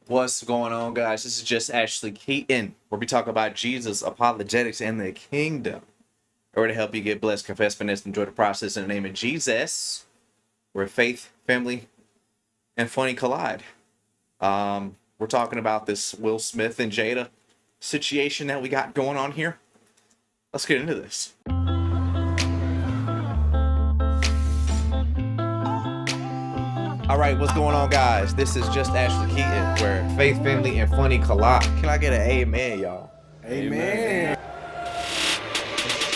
What's going on, guys? This is just Ashley Keaton, where we talk about Jesus, apologetics, and the kingdom. We're to help you get blessed, confess, finesse, enjoy the process in the name of Jesus, where faith, family, and funny collide. We're talking about this Will Smith and Jada situation that we got going on here. Let's get into this. All right, what's going on, guys? This is just Ashley Keaton, where faith, family, and funny collide. Can I get an amen, y'all? Amen.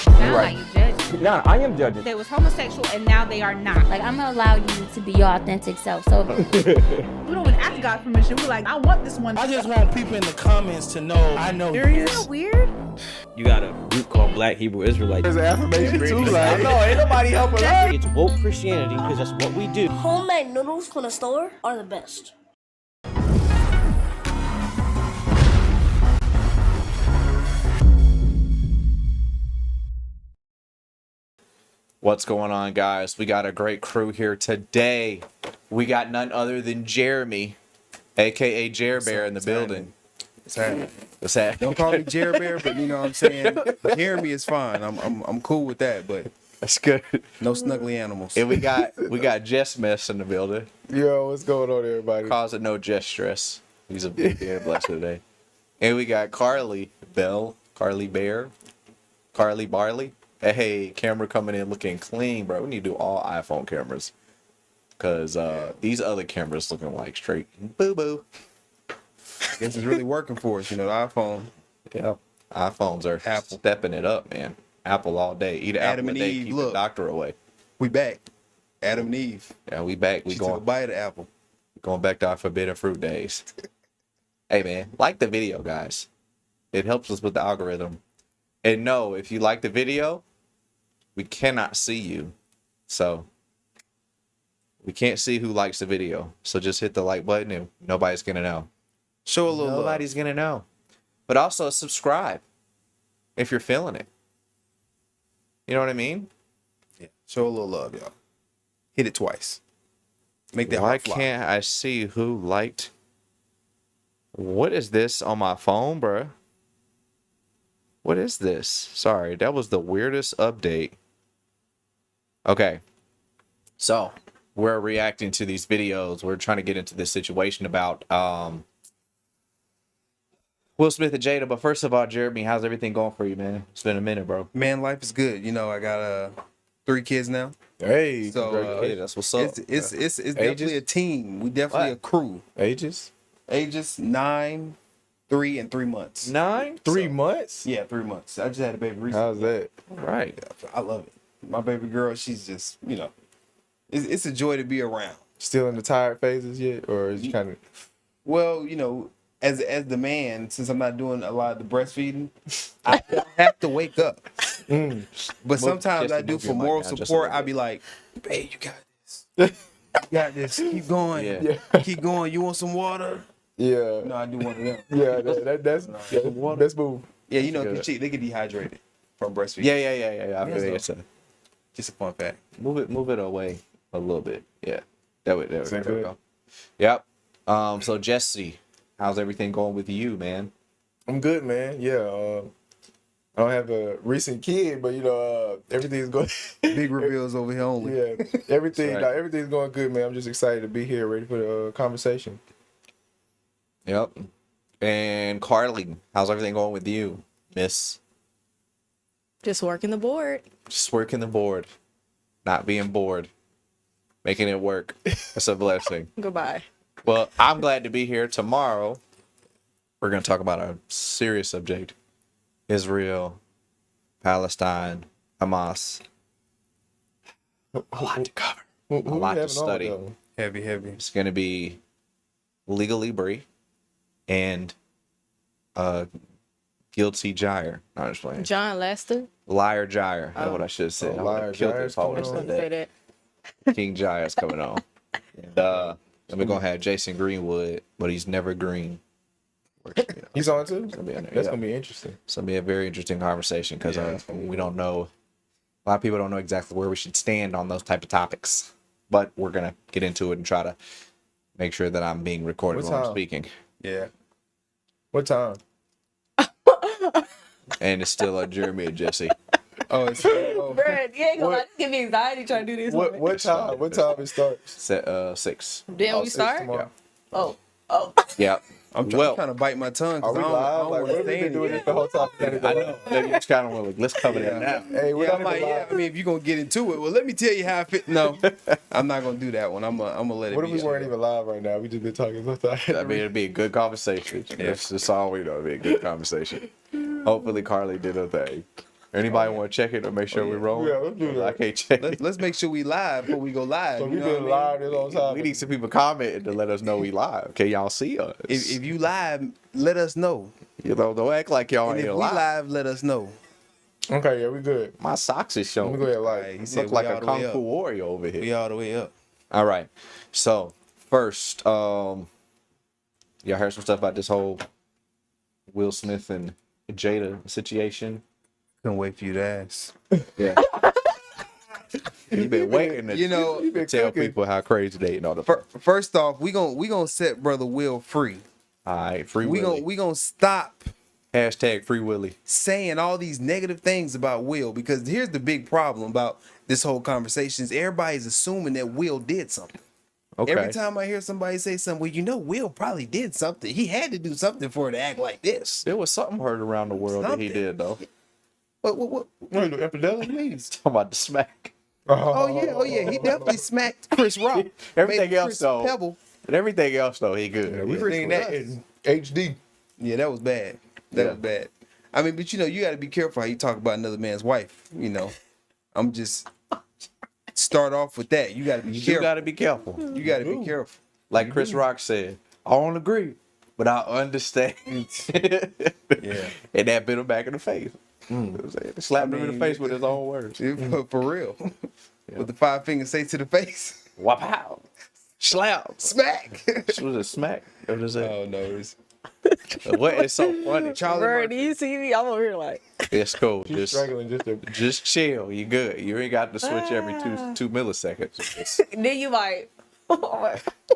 Sound like you judging. Nah, I am judging. They was homosexual and now they are not. Like, I'm gonna allow you to be your authentic self. So We don't even ask God permission. We're like, I want this one. I just want people in the comments to know I know Isn't that weird? You got a group called Black Hebrew Israelites. There's an affirmation too. I Like, know, ain't nobody helping. It's woke Christianity because that's what we do. Homemade noodles from the store are the best. What's going on, guys? We got a great crew here today. We got none other than Jeremy, aka Jer Bear, in the building. it's happening. What's that? Don't call me Jared Bear, but you know what I'm saying. Jeremy is fine. I'm cool with that, but That's good. no snuggly animals. And we got Jess Mess in the building, Yo, what's going on, everybody? causing no Jess stress. He's a big bear blessed today. And we got Carly Bell, Carly Bear, Carly Barley. Hey, camera coming in looking clean, bro. We need to do all iPhone cameras. Because these other cameras looking like straight boo-boo. Guess it's really working for us. You know, the iPhone. Yeah. iPhones are Apple. stepping it up, man. Apple all day. Eat an Adam apple a and day, Eve, keep look. the doctor away. We back. Adam and Eve. Yeah, we back. We She took a going bite of the apple. back to our forbidden fruit days. Hey, man, like the video, guys. It helps us with the algorithm. And no, if you like the video, we cannot see you. So we can't see who likes the video. So just hit the like button and nobody's going to know. Show a little Nobody's going to know. But also subscribe if you're feeling it. You know what I mean? love. Yeah. Show a little love, y'all. Hit it twice. Make that Why heart fly. can't I see who liked? What is this on my phone, bruh? What is this? Sorry, that was the weirdest update. Okay. So, we're reacting to these videos. We're trying to get into this situation about Will Smith and Jada. But first of all, Jeremy, how's everything going for you, man? It's been a minute, bro. Man, life is good. You know, I got 3 kids now. Hey, So, hey, that's what's up. It's definitely a team. We definitely What? a crew. Ages? Ages 9, 3, and 3 months. 9? 3 months? Yeah, 3 months. I just had a baby recently. How's that? Right. I love it. My baby girl, she's just, you know, it's a joy to be around. Still in the tired phases yet, or is you kind of? Well, you know, as the man, since I'm not doing a lot of the breastfeeding, I have to wake up. But sometimes just I do move for your mic moral down just a support. little I be like, babe, you got this. You got this. Keep going. Yeah. Keep going. You want some water? Yeah, No, I do one of them. yeah. That's move. Yeah, you know, Good. 'cause they get dehydrated from breastfeeding. Yeah. I Yeah, feel so- it's a Just a fun fact. move it away a little bit. Yeah, there we Sound go. good? Yep. So Jesse, how's everything going with you, man? I'm good, man. Yeah. I don't have a recent kid, but you know, everything's going. Big reveals over here only. Yeah, everything. That's right. Everything's going good, man. I'm just excited to be here, ready for the conversation. Yep. And Carly, how's everything going with you, Miss? Just working the board. Just working the board, not being bored, making it work. It's a blessing. Goodbye. Well, I'm glad to be here. Tomorrow, we're going to talk about a serious subject. Israel, Palestine, Hamas. A lot to cover. Who A lot to having on, study. though? Heavy. It's going to be legally Brie and guilty Gyre. No, I'm just playing. John Lester. Liar Gyre. That's what I should have said. I Liar would've killed Gyre's if I would've coming said Say that. that. King Gyre's coming on. And then we're going to have Jason Greenwood, but he's never green. He's on too. Gonna be on there, That's yeah. gonna be interesting. It's going to be a very interesting conversation because we don't know. A lot of people don't know exactly where we should stand on those type of topics. But we're going to get into it and try to make sure that I'm being recorded What while I'm time? speaking. Yeah. What time? And it's still Jeremy and Jesse. Oh, it's oh. Bruh, you ain't gonna What- let give me anxiety trying to do this. What time? What time it starts? 6. Then we 6 start? tomorrow. Oh. Yeah. I'm Well, trying to bite my tongue. Are 'Cause we I don't live? Like, wanna what have we say been doing anything. this the whole time? I know. Maybe it's kind of like, let's cover that now. Hey, we're Yeah, not even live. I mean, if you're gonna get into it, well, let me tell you how I fit. No, I'm not gonna do that one. I'm gonna let it. What be if we weren't even live right now? We just been talking sometimes. I mean, it'd be a good conversation. That's all we know. It'd be a good conversation. Hopefully, Carly did her thing. Anybody want to check it or make sure we roll? Yeah, let's do that. I can't check it. Let's make sure we live before we go live. So you we know what I been mean? live this whole time. We need some people commenting to let us know we live. Can y'all see us? If you live, let us know. You know, don't act like y'all And ain't if we live. live, let us know. Okay, yeah, we good. My socks is Let me go showing. ahead Alright, live. he said Look we like all a the way kung up. fu warrior over here. We all the way up. All right. So first, y'all heard some stuff about this whole Will Smith and Jada situation. Couldn't wait for you to ask. Yeah. You've been waiting to You know, You been tell cooking. people how crazy they and all the. First off, we gonna set Brother Will free. All right, free We Willy. gonna stop Hashtag free Willy. saying all these negative things about Will, because here's the big problem about this whole conversation is everybody's assuming that Will did something. Okay. Every time I hear somebody say something, well, you know, Will probably did something. He had to do something for her to act like this. There was something heard around the world that he Something. did though. What? Wait, the infidelity means. Talking about the smack. Oh yeah. He definitely smacked Chris Rock. Everything Made else Chris though. Pebble. But everything else though, he good. Yeah, we Yeah. seen that in HD. Yeah, that was bad. That was bad. I mean, but you know, you got to be careful how you talk about another man's wife. You know, I'm just start off with that. You got to be You careful. got to be careful. You got to be careful. Like Chris Rock said, I don't agree, but I understand. Yeah. And that bit him back in the face. You know what I'm saying? Slapped him in the face with his own words. For real. With the 5 fingers say to the face. Wow. Slap. Smack. Was it smack? What is it? Oh no, it's What is so funny? Charlie Bruh, Murphy. do you see me? I'm over here like, It's cool. She's Just struggling just to. just chill. You good. You ain't got to switch every two milliseconds. then you like,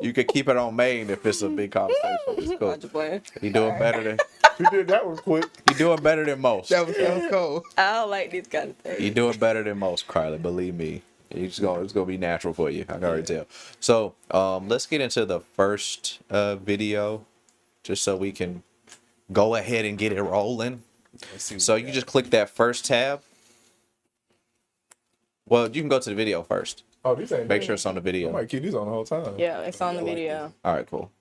You could keep it on main if it's a big conversation. It's cool. I'm just playing. You doing better than You did that one quick. you doing better than most. That was cold. I don't like these kind of things. You're doing better than most, Carly. Believe me. It's gonna be natural for you. I can already tell. So let's get into the first video, just so we can go ahead and get it rolling. So you just click that first tab. Well, you can go to the video first. Oh, these ain't. Make sure it's on the I video. might keep these on the whole time. Yeah, it's on the video. All right, cool.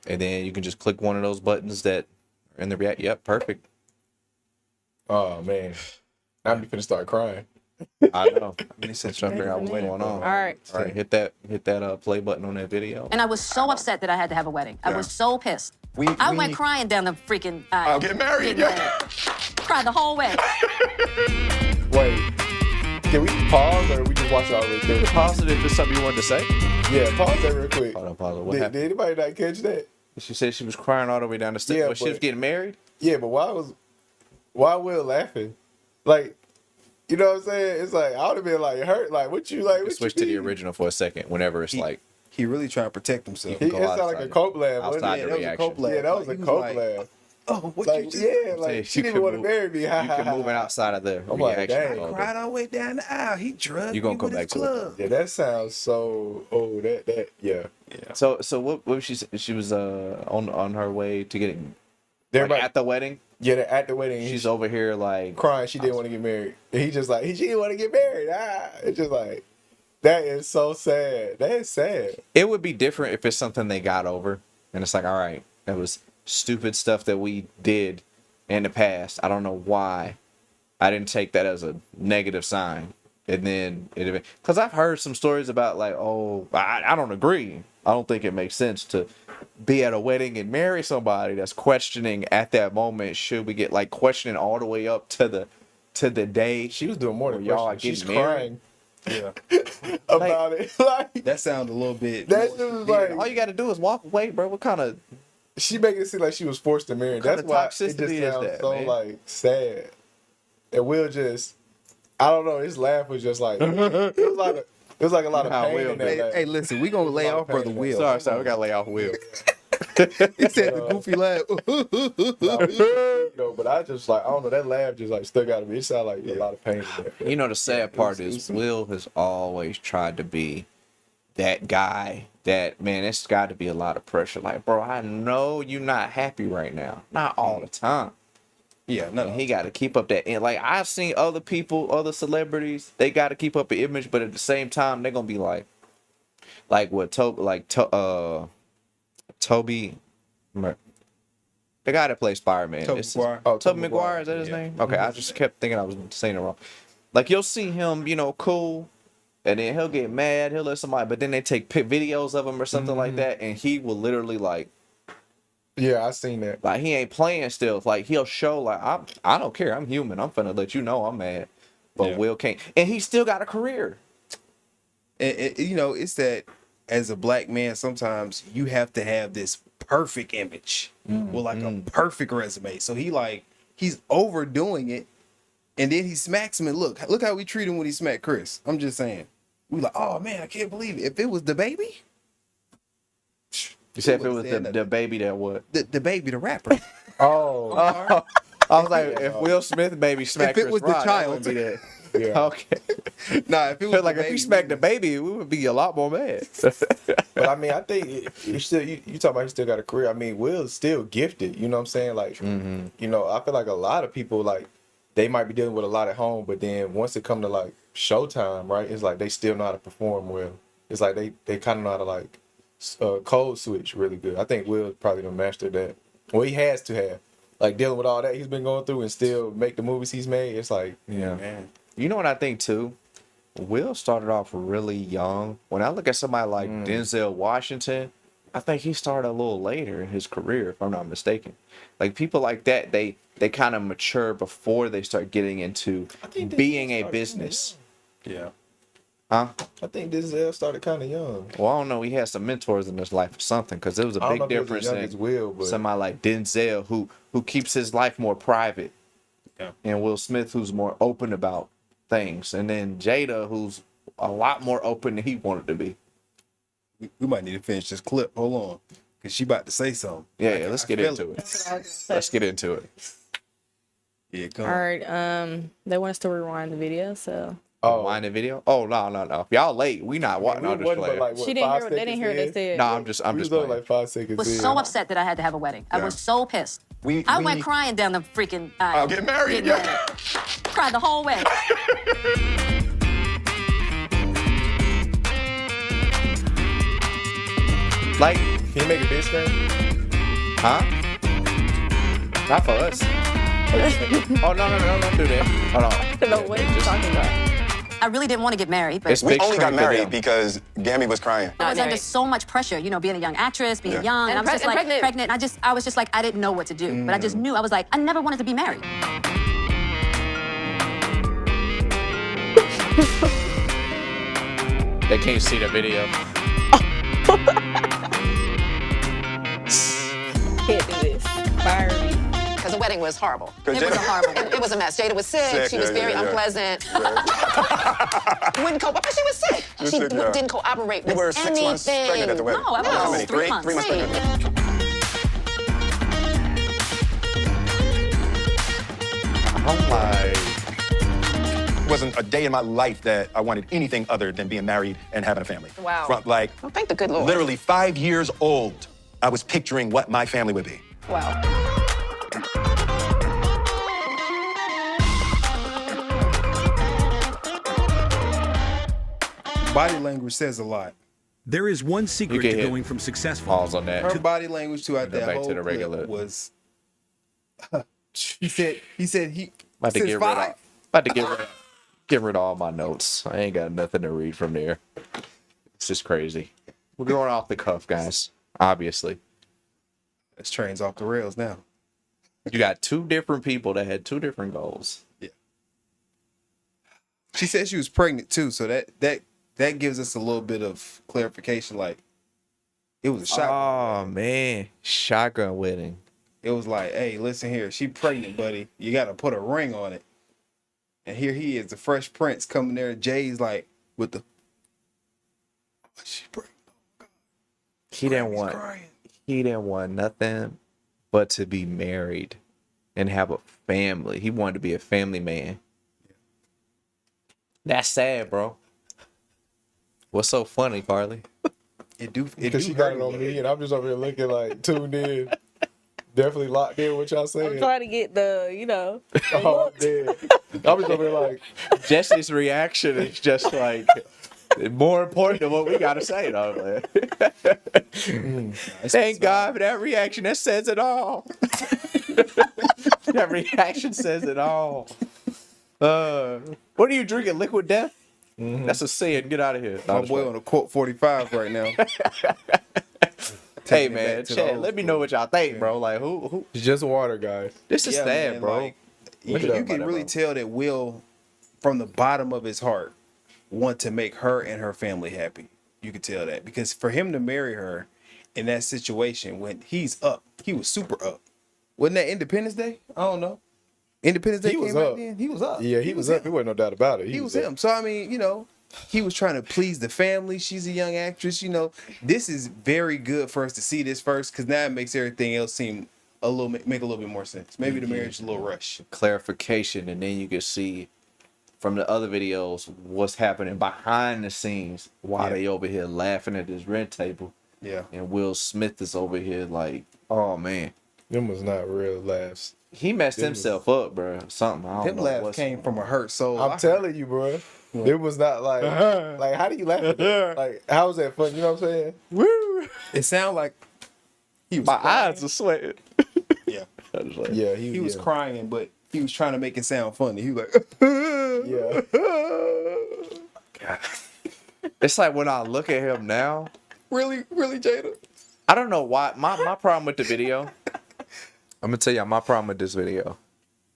And then you can just click one of those buttons that are in the react. Yep, perfect. Oh man, I'm finna start crying. I know. I'm trying to figure out what's going on. All right. All right, hit that play button on that video. And I was so upset that I had to have a wedding. I was so pissed. I went crying down the freaking aisle. I'll get married. Cried the whole way. Wait, can we pause or we just watch it all the way through? Positive if it's something you wanted to say. Yeah, pause that real quick. Hold on, pause it. What Did happened? anybody not catch that? She said she was crying all the way down the steps. Yeah, but she was but- getting married. Yeah, but why Will laughing? Like, you know what I'm saying? It's like I would have been like hurt. Like, what you like? What Switch you to the mean? original for a second. Whenever it's like He really trying to protect himself. It go sounded like a outside. cope laugh. wasn't outside it? the that was a reaction. cope laugh. Yeah, that was He a was cope like, laugh. Oh, what Like, you just yeah, like she didn't want to marry me. You can move it outside of the I'm like, reaction. dang. all day. cried all the way down the aisle. He drugged You gonna me come with back his to it. club. Yeah, that sounds so. Oh, that. Yeah. So what was she? She was on her way to getting Everybody, at the wedding. yeah, they're at the wedding. She's over here like crying. She didn't want to get married. And he just like, she didn't want to get married. It's just like, that is so sad. That is sad. It would be different if it's something they got over, and it's like, all right, that was stupid stuff that we did in the past. I don't know why I didn't take that as a negative sign. And then because I've heard some stories about like, oh, I don't agree. I don't think it makes sense to be at a wedding and marry somebody that's questioning at that moment. Should we get like questioning all the way up to the day? She was doing more than Y'all are questioning. She's getting married? crying about it. Like, That sounded a little bit. that shit was like, All you got to do is walk away, bro. What kind of she making it seem like she was forced to marry. What kind That's of why it toxicity just is sounds that, so man? like sad. And Will just, I don't know. His laugh was just like, it was like a lot of How pain Will in do. that laugh. Hey, listen, we gonna lay off Brother Will. sorry, we gotta lay off Will. He said the goofy laugh. But I just like I don't know, that laugh just like stuck out to me. It sounded like a lot of pain in there. You know, the sad part is Will has always tried to be that guy that, man, it's got to be a lot of pressure. Like, bro, I know you're not happy right now. Not all the time. Yeah, no. And he got to keep up that. And like, I've seen other people, other celebrities, they got to keep up an image, but at the same time, they're going to be like what Toby, the guy that plays Spider-Man. Tobey Maguire. Tobey Maguire, is that his name? Okay, I just kept thinking I was saying it wrong. Like, you'll see him, you know, cool, and then he'll get mad, he'll let somebody, but then they take videos of him or something like that, and he will literally like, yeah, I seen that. like, he ain't playing still. Like, he'll show like, I don't care, I'm human, I'm finna let you know I'm mad, but Will can't, and he still got a career. And you know, it's that as a black man, sometimes you have to have this perfect image with like a perfect resume. So he's overdoing it, and then he smacks him. And look how we treat him when he smacked Chris. I'm just saying, we like, oh man, I can't believe it. If it was the baby, You said if it was the baby that what? The baby, the rapper. Oh, I was like, if Will Smith baby smacked If it Chris was the Rock, child. that would be that. yeah. Okay. Nah, if it was Like, the if he baby, smacked the baby, we would be a lot more mad. But I mean, I think you still you talk about he still got a career. I mean, Will's still gifted. You know what I'm saying? Like, you know, I feel like a lot of people like they might be dealing with a lot at home, but then once it come to like showtime, right? It's like they still know how to perform well. It's like they kind of know how to like code switch really good. I think Will probably done mastered that. Well, he has to have. Like dealing with all that he's been going through and still make the movies he's made. It's like, Yeah. man. You know what I think too? Will started off really young. When I look at somebody like Denzel Washington, I think he started a little later in his career, if I'm not mistaken. Like people like that, they kind of mature before they start getting into being a business. Yeah. Huh? I think Denzel started kind of young. Well, I don't know. He had some mentors in his life or something, because there was a I don't know big if he was as difference young in as Will, but somebody like Denzel who keeps his life more private, Yeah. and Will Smith who's more open about things, and then Jada who's a lot more open than he wanted to be. We might need to finish this clip. Hold on, cause she about to say something. Yeah, let's get into it. Let's get into it. Yeah, come All on. right. They want us to rewind the video, so Wind the video? Oh no. If y'all late, we not watching. No, we just wasn't but playing. like, what, she didn't 5 hear. They didn't hear what they seconds said. No, I'm just in? We was playing. only like 5 seconds was in. so upset that I had to have a wedding. I was so pissed. I went crying down the freaking aisle. I'll get married. Cried the whole way. Like, Can you make a big screen? huh? Not for us. Oh no, don't do that. Hold on. I don't know what you're talking about. I really didn't want to get married, but It's big screen for them. because Gammy was crying. I was Not under married. so much pressure, you know, being a young actress, being young, and I And was just like pregnant. pregnant. I was just like, I didn't know what to do, but I just knew. I was like, I never wanted to be married. They can't see the video. Can't do this. Fire me. Because the wedding was horrible. Because It was a Jada- horrible wedding. It was a mess. Jada was sick. She was very unpleasant. Wouldn't cope. But she was sick. was She sick, yeah. didn't cooperate You with were 6 anything. months pregnant at the wedding. No, I was How many? 3 months. 3 months pregnant. Oh my. It wasn't a day in my life that I wanted anything other than being married and having a family. Wow. From like Oh, thank the good Lord. literally 5 years old, I was picturing what my family would be. Wow. Body language says a lot. There is one You secret can to hit going from successful. pause on Her that. body language throughout Go that back whole to the clip regular. was. He said he About to since get rid 5. of. Get rid of all my notes. I ain't got nothing to read from there. It's just crazy. We're going off the cuff, guys. Obviously, This train's off the rails now. you got two different people that had two different goals. Yeah. She said she was pregnant too, so that gives us a little bit of clarification. Like, it was a shotgun. Oh man, shotgun wedding. It was like, hey, listen here, she pregnant, buddy. You got to put a ring on it. And here he is, the Fresh Prince coming there. Jay's like with the. She pregnant. He didn't want. Crying. he didn't want nothing but to be married and have a family. He wanted to be a family man. That's sad, bro. What's so funny, Carly? Because she got it on me, and I'm just over here looking like tuned in. Definitely locked in what y'all saying. I'm trying to get the, you know. Oh, I'm dead. I'm just over here like Jesse's reaction is just like more important than what we gotta say, though. Man. Thank God for that reaction. That says it all. That reaction says it all. What are you drinking? Liquid Death? That's a sin. Get out of here. My boy on a quote 45 right now. Hey man, Chad, let me know what y'all think, bro. Like who? it's just water, guys. This is sad, man, bro. like, you can really tell that Will, from the bottom of his heart, want to make her and her family happy. You could tell that because for him to marry her in that situation when he's up, he was super up. Wasn't that Independence Day? I don't know. Independence Day He was came out up. then. He was up. Yeah, he was up. There wasn't no doubt about it. He was him. So I mean, you know, he was trying to please the family. She's a young actress. You know, this is very good for us to see this first because now it makes everything else seem make a little bit more sense. Maybe the marriage is a little rush. Clarification, and then you can see from the other videos what's happening behind the scenes while they over here laughing at this red table. Yeah. And Will Smith is over here like, oh man, them was not real laughs. He messed himself up, bro. Something. I don't Them know laughs what's- came from a hurt soul. I'm telling you, bro. It was not like how do you laugh at that? Like how is that fun? You know what I'm saying? Woo! It sounded like he was My crying. eyes are sweating. Yeah. I was like, Yeah, He was yeah. crying, but he was trying to make it sound funny. He was like, Yeah. It's like when I look at him now, really, Jada? I don't know why. My problem with the video, I'm gonna tell you my problem with this video.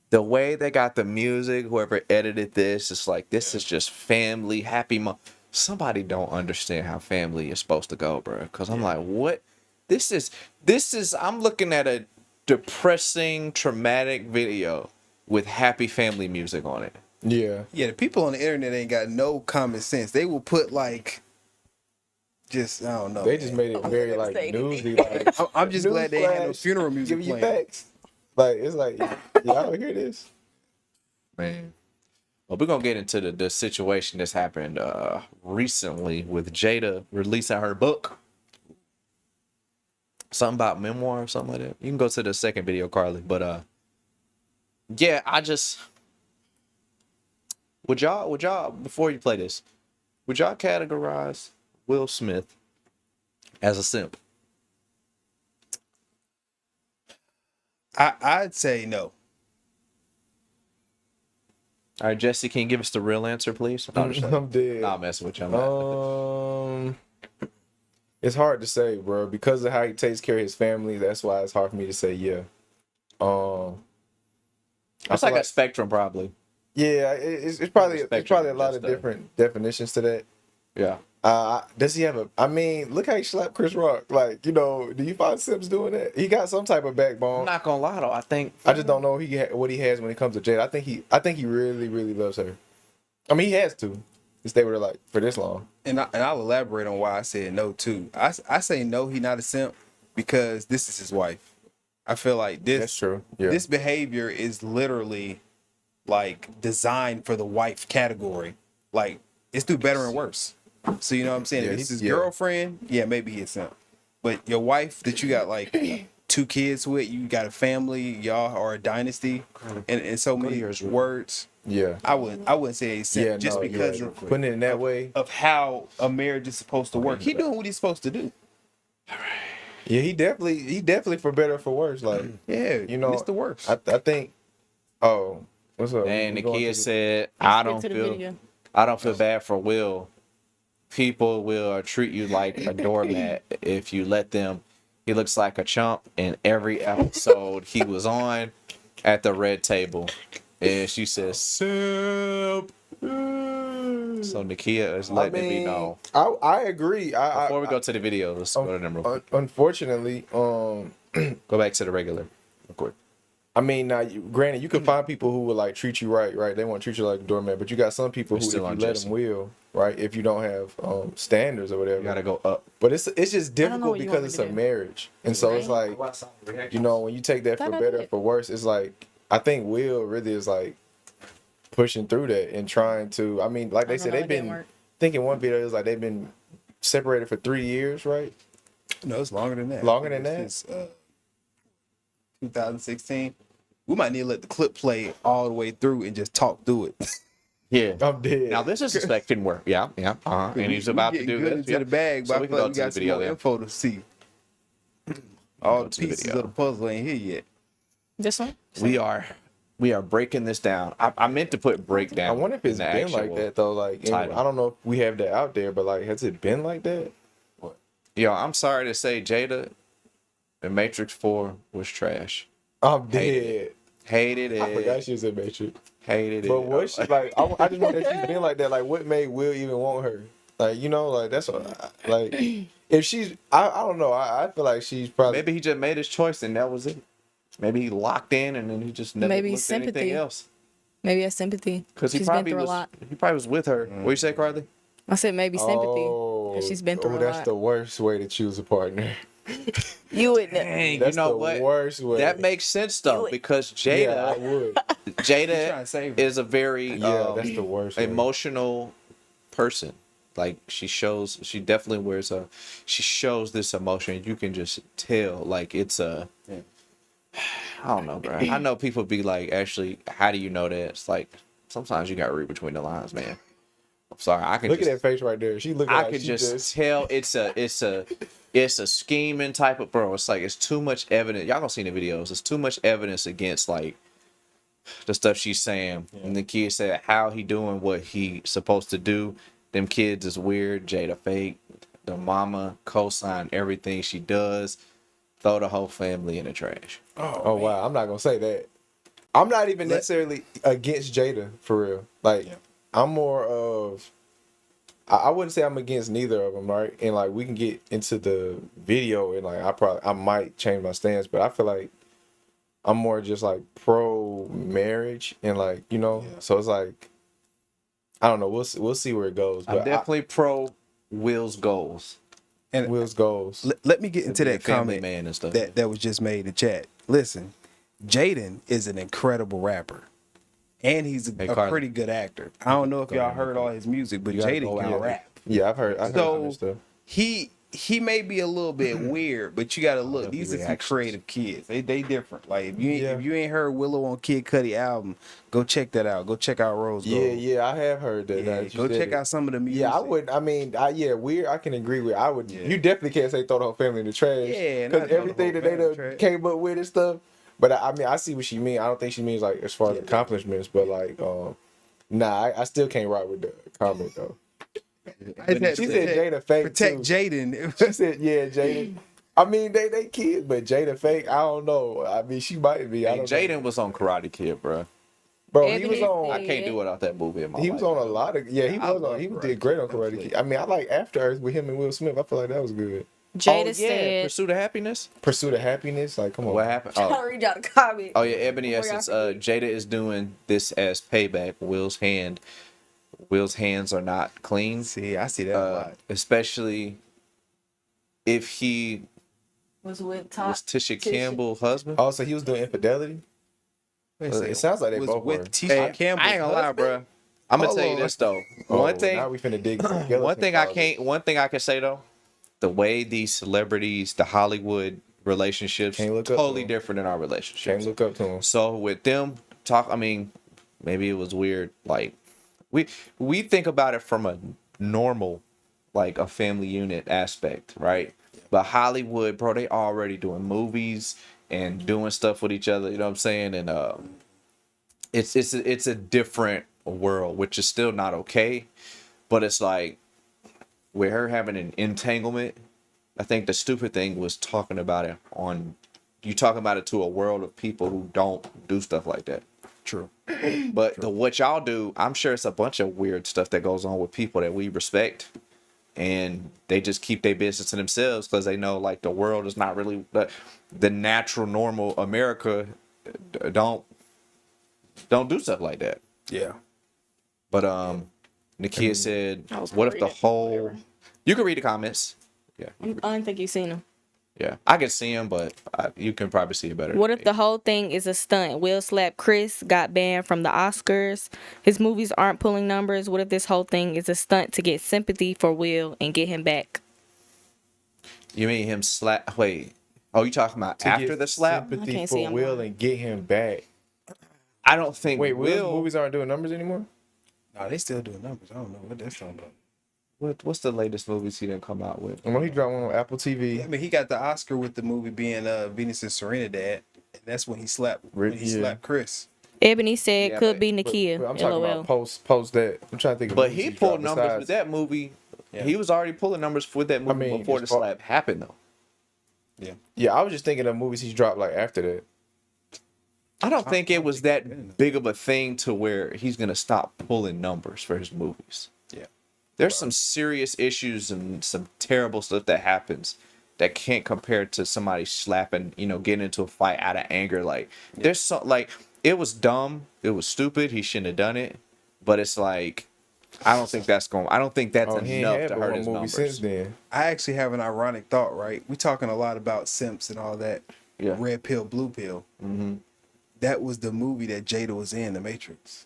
The way they got the music, whoever edited this, it's like this is just family, happy somebody don't understand how family is supposed to go, bro. Because I'm like, what? This is. I'm looking at a depressing, traumatic video with happy family music on it. Yeah. Yeah, the people on the internet ain't got no common sense. They will put like, just I don't know. They just made it very like newsy. Like I'm just glad they ain't had no newsflash, funeral music Give you playing. facts. Like it's like y'all don't hear this. Man. Well, we're gonna get into the situation that's happened recently with Jada releasing her book. Something about memoir or something like that. You can go to the second video, Carly. But yeah, I just would y'all before you play this, would y'all categorize Will Smith as a simp? I'd say no. All right, Jesse, can you give us the real answer, please? No, I'm just I'm dead. Nah, I'm messing with you. I'm not. It's hard to say, bro, because of how he takes care of his family. That's why it's hard for me to say yeah. It's like a spectrum, probably. Yeah, it's probably a lot of just, different definitions to that. Yeah. Does he have a? I mean, look how he slapped Chris Rock. Like, you know, do you find Simps doing that? He got some type of backbone. I'm not gonna lie though. I just don't know what he has when it comes to Jada. I think he really, really loves her. I mean, he has to stay with her like for this long. And I'll elaborate on why I said no too. I say no, he not a simp because this is his wife. I feel like this. That's true. Yeah. This behavior is literally like designed for the wife category. Like it's do better and worse. So you know what I'm saying? Yeah, If it's his girlfriend, yeah, maybe he's simp. But your wife that you got like 2 kids with, you got a family, y'all are a dynasty, and so many words. Yeah. I wouldn't say he's simp just because of putting it in that way of how a marriage is supposed to work. He doing what he's supposed to do. Yeah, he definitely for better or for worse. Like, yeah, you know, it's the worst. I think. Oh, what's up? And the You going kid to said, Let's I get don't to the feel video. I don't feel bad for Will. People will treat you like a doormat if you let them. He looks like a chump in every episode he was on at the red table. And she says, simp. So Nakia is letting it be known. I agree. Before we go to the video, let's go to them real quick. Unfortunately, Go back to the regular real quick. I mean, now, granted, you can find people who will like treat you right? They want to treat you like a doormat, but you got some people who, if you let them will, right? If you don't have standards or whatever, You gotta go up. But it's just don't know difficult what you because want me it's to a do. marriage, and so it's like, you know, when you take that for better or for worse, it's like I think Will really is like pushing through that and trying to. I mean, like they said, they've been thinking one video is like they've been separated for 3 years, right? No, it's longer than that. Longer than that? Since 2016. We might need to let the clip play all the way through and just talk through it. Yeah. I'm dead. Now this is suspected work. Yeah. And he's about to do good this. into Yeah. the bag, So but we I can feel go like we to the got some video more then. info to see. All the to the pieces video. of the puzzle ain't here yet. This one? We are breaking this down. I meant to put breakdown. I wonder if it's in the been like actual that though. Like, title. I don't know if we have that out there, but like, has it been like that? Yo, I'm sorry to say, Jada, the Matrix 4 was trash. I'm dead. Hated it. I forgot she was in Matrix. Hated it. But what she like? I just wonder if she's been like that. Like, what made Will even want her? Like, you know, like that's what, like if she's. I don't know. I feel like she's probably. Maybe he just made his choice and that was it. Maybe he locked in and then he just never Maybe looked at sympathy. anything else. Maybe a sympathy. Because he She's been probably through was. a lot. He probably was with her. What you say, Carly? I said maybe sympathy. Oh, 'cause she's been through a that's lot. the worst way to choose a partner. You would know. Dang, That's you know the what? worst way. That makes sense though because Yeah, I Jada, would. trying to Jada save her. is a very Yeah, that's the worst way. emotional person. Like she definitely she shows this emotion. You can just tell. Like it's a. I don't know, bro. I know people be like, actually, how do you know that? It's like sometimes you gotta read between the lines, man. I'm sorry, I can Look just, at that face right there. She looking. I like could she just tell it's a scheming type of bro. It's like it's too much evidence. Y'all gonna see the videos. It's too much evidence against like the stuff she's saying. And the kid said how he doing what he supposed to do. Them kids is weird. Jada fake. The mama co-sign everything she does. Throw the whole family in the trash. Oh wow, I'm not gonna say that. I'm not even necessarily against Jada for real. Like I'm more of. I wouldn't say I'm against neither of them, right? And like we can get into the video and like I might change my stance, but I feel like I'm more just like pro marriage and like you know. So it's like I don't know. We'll see where it goes. I'm But definitely pro Will's goals. And Will's goals. let me get into be a that family comment man and stuff. that was just made in the chat. Listen, Jaden is an incredible rapper. And he's a Carly. pretty good actor. I don't know if y'all heard all his music, but You gotta Jaden go can out. rap. Yeah, I've heard some of this stuff. He may be a little bit weird, but you gotta look. These are some reactions. creative kids. They different. Like if you ain't heard Willow on Kid Cudi album, go check that out. Go check out Rose Gold. Yeah, I have heard that. Yeah, go check out some of the music. Yeah, I would. I mean, weird. I can agree with. I would. You definitely can't say throw the whole family in the trash. Yeah, because not throw the everything whole that they family in the done trash. came up with and stuff. But I mean, I see what she mean. I don't think she means like as far as accomplishments, but like, nah, I still can't rock with the comment though. She said Jada fake Protect too. Jaden. She said, yeah, Jada. I mean, they kids, but Jada fake. I don't know. I mean, she might be. I Hey, don't Jaden know. was on Karate Kid, bro. Bro, he was on. I can't do without that movie in my He life. was on a lot of. Yeah, he was on. He love did great on Karate Kid. I mean, I like After Earth with him and Will Smith. I feel like that was good. Jada said, Pursuit of Happiness. Pursuit of Happiness. Like, come on. What happened? I'll Oh, read y'all the comment. oh yeah, Ebony Before y'all Essence. Jada is doing this as payback. Will's hands are not clean. See, I see that a lot. Especially if he was with was Tisha Campbell's husband. Oh, so he was doing infidelity. It sounds like they Was both with were. Tisha Campbell. I ain't gonna lie, bro. I'm gonna Hold tell you on. this though. Oh, One thing. Now we finna dig. One thing I can say though, the way these celebrities, the Hollywood relationships, Can't look up totally to 'em. different than our Can't relationships. look up to him. So with them I mean, maybe it was weird. Like we think about it from a normal, like a family unit aspect, right? But Hollywood, bro, they already doing movies and doing stuff with each other. You know what I'm saying? And it's a different world, which is still not okay. But it's like with her having an entanglement, I think the stupid thing was talking about it to a world of people who don't do stuff like that. True. But what y'all do, I'm sure it's a bunch of weird stuff that goes on with people that we respect, and they just keep their business to themselves because they know like the world is not really the natural normal America don't do stuff like that. Yeah. But Nakia said, "What if the whole?" You can read the comments. Yeah, I don't think you've seen him. yeah, I can see them, but you can probably see it better. What than if me. the whole thing is a stunt? Will slapped Chris, got banned from the Oscars. His movies aren't pulling numbers. What if this whole thing is a stunt to get sympathy for Will and get him back? You mean him slap? Wait, oh, you talking about To after get the slap? sympathy I can't see for him Will lying. and get him back. I don't think. Wait, Will's Will. movies aren't doing numbers anymore? Nah, they still doing numbers. I don't know what that's talking about. What's the latest movies he didn't come out with? I know he dropped one on Apple TV. I mean, he got the Oscar with the movie being Venus and Serena Dad, and that's when he slapped Chris. Ebony said Yeah, could but- be Nakia. But I'm talking LOL. about post that. I'm trying to think. Of But movies he dropped pulled numbers besides- with that movie. Yeah. He was already pulling numbers with that movie mean, before the just part- slap happened, though. Yeah, I was just thinking of movies he's dropped like after that. I don't think it was that big of a thing to where he's gonna stop pulling numbers for his movies. Yeah. There's some serious issues and some terrible stuff that happens that can't compare to somebody slapping, getting into a fight out of anger. Like there's so like it was dumb, it was stupid, he shouldn't have done it. But it's like I don't think that's He ain't enough had to but hurt one his movie numbers. since then. I actually have an ironic thought, right? We're talking a lot about simps and all that. Yeah. Red pill, blue pill. Mm-hmm. That was the movie that Jada was in, The Matrix.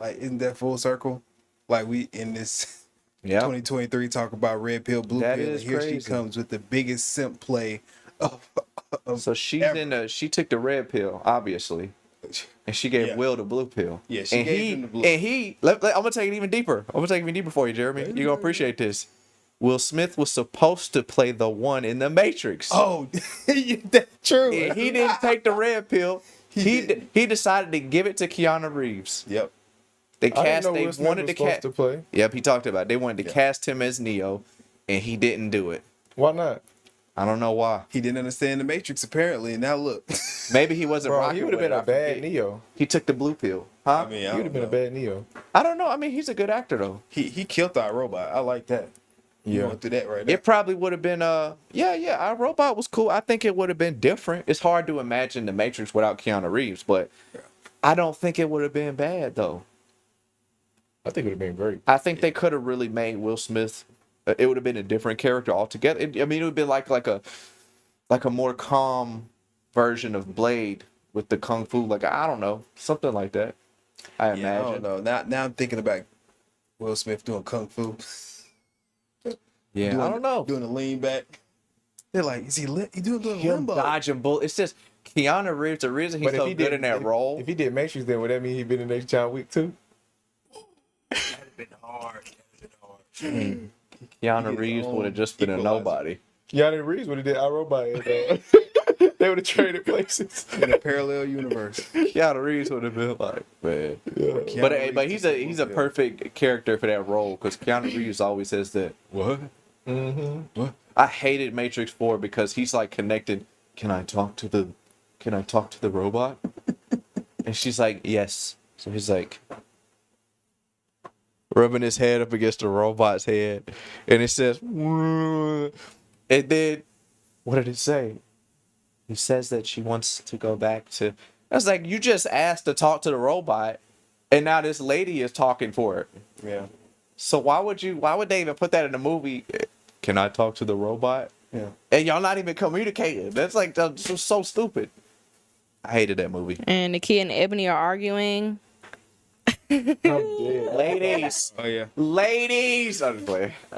Like, isn't that full circle? Like, we in this 2023 talk about red pill, blue That pill, is and here crazy. she comes with the biggest simp play of So she's she took the red pill, obviously. And she gave Will the blue pill. Yeah, she and gave him the blue. And I'm gonna take it even deeper. I'm gonna take it even deeper for you, Jeremy. You're gonna appreciate this. Will Smith was supposed to play the one in the Matrix. Oh, that's true. And he didn't take the red pill. He decided to give it to Keanu Reeves. Yep. They I didn't cast. know They Will Smith wanted was to supposed cast. to play. Yep, he talked about it. They wanted to cast him as Neo, and he didn't do it. Why not? I don't know why. He didn't understand the Matrix apparently. Now look, Maybe he wasn't Bro, rocking he would have with been it, a I bad forget. Neo. He took the blue pill, huh? I mean, He would have been a bad Neo. I don't know. I mean, he's a good actor though. he killed our robot. I like that. You going through that right now. It probably would have been yeah, our robot was cool. I think it would have been different. It's hard to imagine the Matrix without Keanu Reeves, but I don't think it would have been bad though. I think it would have been great. I think they could have really made Will Smith. It would have been a different character altogether. It would have been like a more calm version of Blade with the kung fu. Like I don't know, something like that. I imagine. I don't know. Now I'm thinking about Will Smith doing kung fu. Yeah, I don't know. Doing a lean back. They're like, is he doing Him limbo? dodging bullets. It's just Keanu Reeves. The reason he's But so if he good did in that role. if he did Matrix, then would that mean he'd been in the next John Wick too? That'd have been hard. Keanu Reeves would have just been a equalizer. nobody. Keanu Reeves would have did iRobot. They would have traded places. In a parallel universe. Keanu Reeves would have been like, man. Keanu But Reeves he's is a perfect character for that role because Keanu Reeves always says that. What? Mm-hmm. What? I hated Matrix 4 because he's like connected. Can I talk to the robot? And she's like, yes. So he's like rubbing his head up against the robot's head, and it says, and then what did it say? He says that she wants to go back to. I was like, you just asked to talk to the robot, and now this lady is talking for it. Yeah. So why would they even put that in the movie? Can I talk to the robot? Yeah. And y'all not even communicating. That's like that's so stupid. I hated that movie. And Nakia and Ebony are arguing. Ladies. Oh yeah. Ladies. I'm just playing. What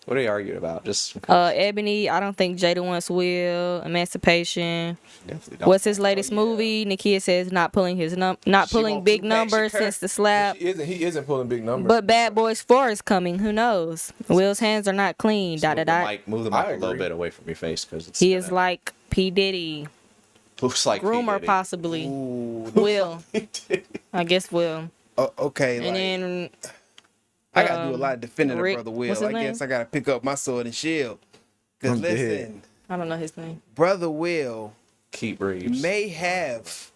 are they arguing about? Just Ebony, I don't think Jada wants Will. Emancipation. definitely don't. What's his latest movie? Nakia says not pulling won't big do numbers Patrick since the slap. He isn't pulling big numbers. But Bad Boys 4 is coming. Who knows? Will's hands are not clean. Dot dot dot. Move the mic a little bit away from your face because it's He is like P Diddy. looks like P. Groomer Diddy. possibly. Ooh, Will. I guess Will. Okay. And Like, then I gotta do a lot of defending Rick- of Brother Will. what's his I guess name? I gotta pick up my sword and shield. Cause I'm listen, dead. I don't know his name. Brother Will Keep Reeves. may have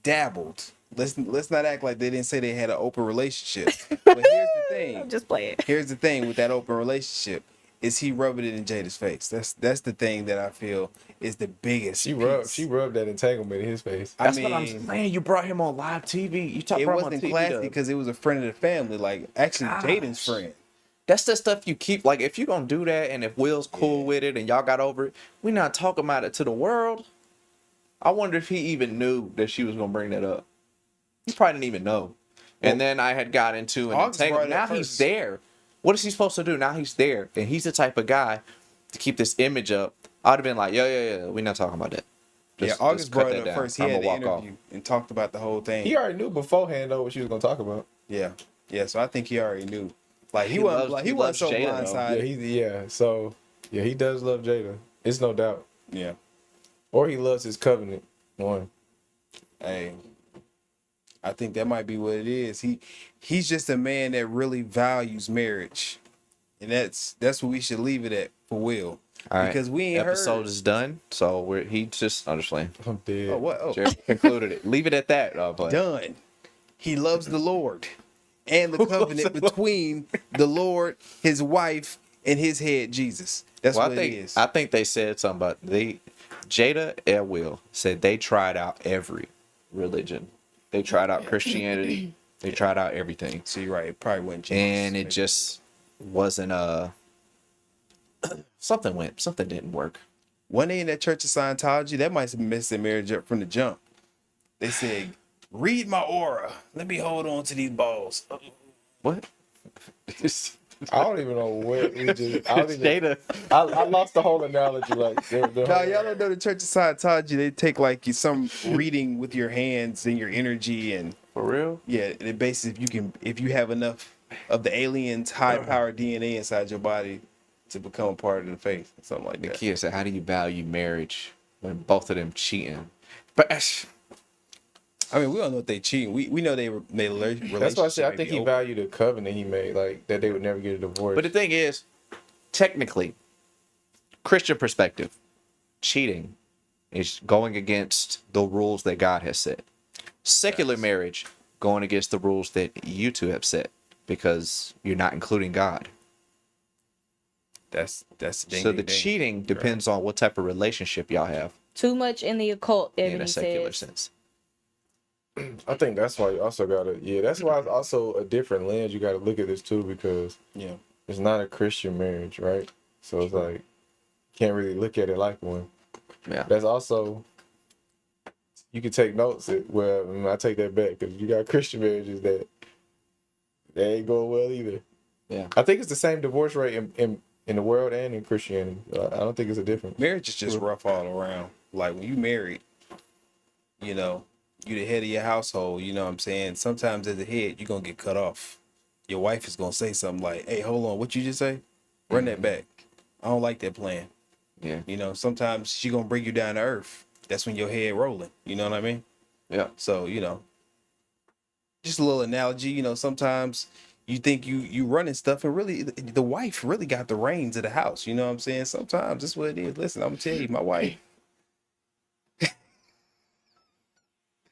dabbled. Let's not act like they didn't say they had an open relationship. But here's the thing. Just play it. Here's the thing with that open relationship. is he rubbing it in Jada's face. That's the thing that I feel is the biggest. She rubbed that entanglement in his face. That's what I'm saying. You brought him on live TV. You talked it about him on wasn't TV, classy though. because it was a friend of the family. Like actually, Gosh. Jaden's friend. That's the stuff you keep. Like, if you're going to do that and if Will's cool with it and y'all got over it, we not talking about it to the world. I wonder if he even knew that she was going to bring that up. He probably didn't even know. And then I had got into an entanglement. Now he's there. What is he supposed to do? Now he's there. And he's the type of guy to keep this image up. I would have been like, yeah, we're not talking about that. August brought it up first. He I'm had gonna the walk interview and talked about the whole thing. He already knew beforehand though what she was gonna talk about. Yeah. So I think he already knew. Like he wasn't so blindsided. So he does love Jada. It's no doubt. Yeah. Or he loves his covenant one. Hey, I think that might be what it is. He's just a man that really values marriage, and that's what we should leave it at for Will. All right. Because we ain't episode is done, so he just understand. I'm dead. Oh, what? Oh. Jerry concluded it. Leave it at that. Done. He loves the Lord and the covenant between the Lord, his wife, and his head Jesus. That's what it is. I think they said something about Jada and Will said they tried out every religion. They tried out Christianity. They tried out everything. So you're right. It probably wasn't Jesus. And it just wasn't something didn't work. One day in that Church of Scientology, that might have messed their marriage up from the jump. They said, read my aura. Let me hold on to these balls. What? I don't even know what we just. I lost the whole analogy. Like, y'all don't know the Church of Scientology. They take like some reading with your hands and your energy, and for real. Yeah, and it basically if you have enough of the aliens' high-powered DNA inside your body to become a part of the faith, something like that. The kid said, "How do you value marriage when both of them cheating?" But I mean, we don't know if they cheating. We know they relationship. That's why I said I think he valued the covenant he made, like that they would never get a divorce. But the thing is, technically, Christian perspective, cheating is going against the rules that God has set. Secular marriage going against the rules that you two have set because you're not including God. That's so the cheating depends on what type of relationship y'all have. Too much in the occult, in a secular sense. I think that's why you also gotta that's why it's also a different lens you gotta look at this too, because it's not a Christian marriage, right? So it's like you can't really look at it like one. Yeah. That's also you can take notes I take that back, because you got Christian marriages that they ain't going well either. Yeah. I think it's the same divorce rate in the world and in Christianity. I don't think it's a difference. Marriage is just rough all around. Like when you married, you know, you the head of your household, you know what I'm saying? Sometimes as a head, you're going to get cut off. Your wife is going to say something like, hey, hold on, what you just say? Run that back. I don't like that plan. Yeah. You know, sometimes she going to bring you down to earth. That's when your head rolling. You know what I mean? Yeah. So, you know, just a little analogy, you know, sometimes you think you running stuff and really the wife really got the reins of the house. You know what I'm saying? Sometimes that's what it is. Listen, I'm going to tell you, my wife.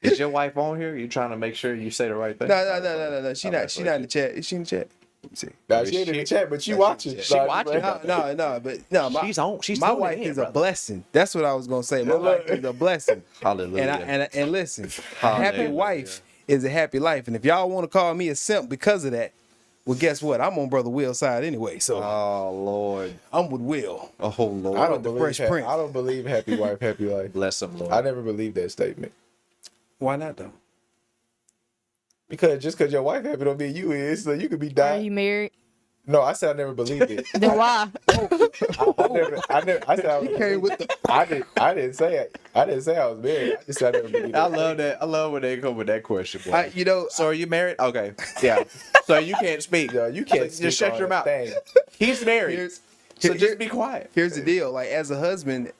Is your wife on here? You trying to make sure you say the right thing? No. She not in the chat. Is she in the chat? Let me see. Nah, she ain't in the chat, but you watching. She watching. No. She's my wife is a blessing. That's what I was gonna say. My wife is a blessing. Hallelujah. And listen, a happy wife is a happy life. And if y'all want to call me a simp because of that, well, guess what? I'm on Brother Will's side anyway. So, oh Lord, I'm with Will. Oh Lord, I don't believe happy wife, happy life. Bless him, Lord. I never believed that statement. Why not though? Because just because your wife happy don't mean you is. So you could be dying. Are you married? No, I said I never believed it. Then why? I said I was. I didn't say it. I didn't say I was married. I just said I never believed it. I love that. I love when they come with that question. Boy. You know. So are you married? Okay. Yeah. So you can't speak. Yeah, you can't. Just shut your mouth. He's married. So just be quiet. Here's the deal. Like as a husband,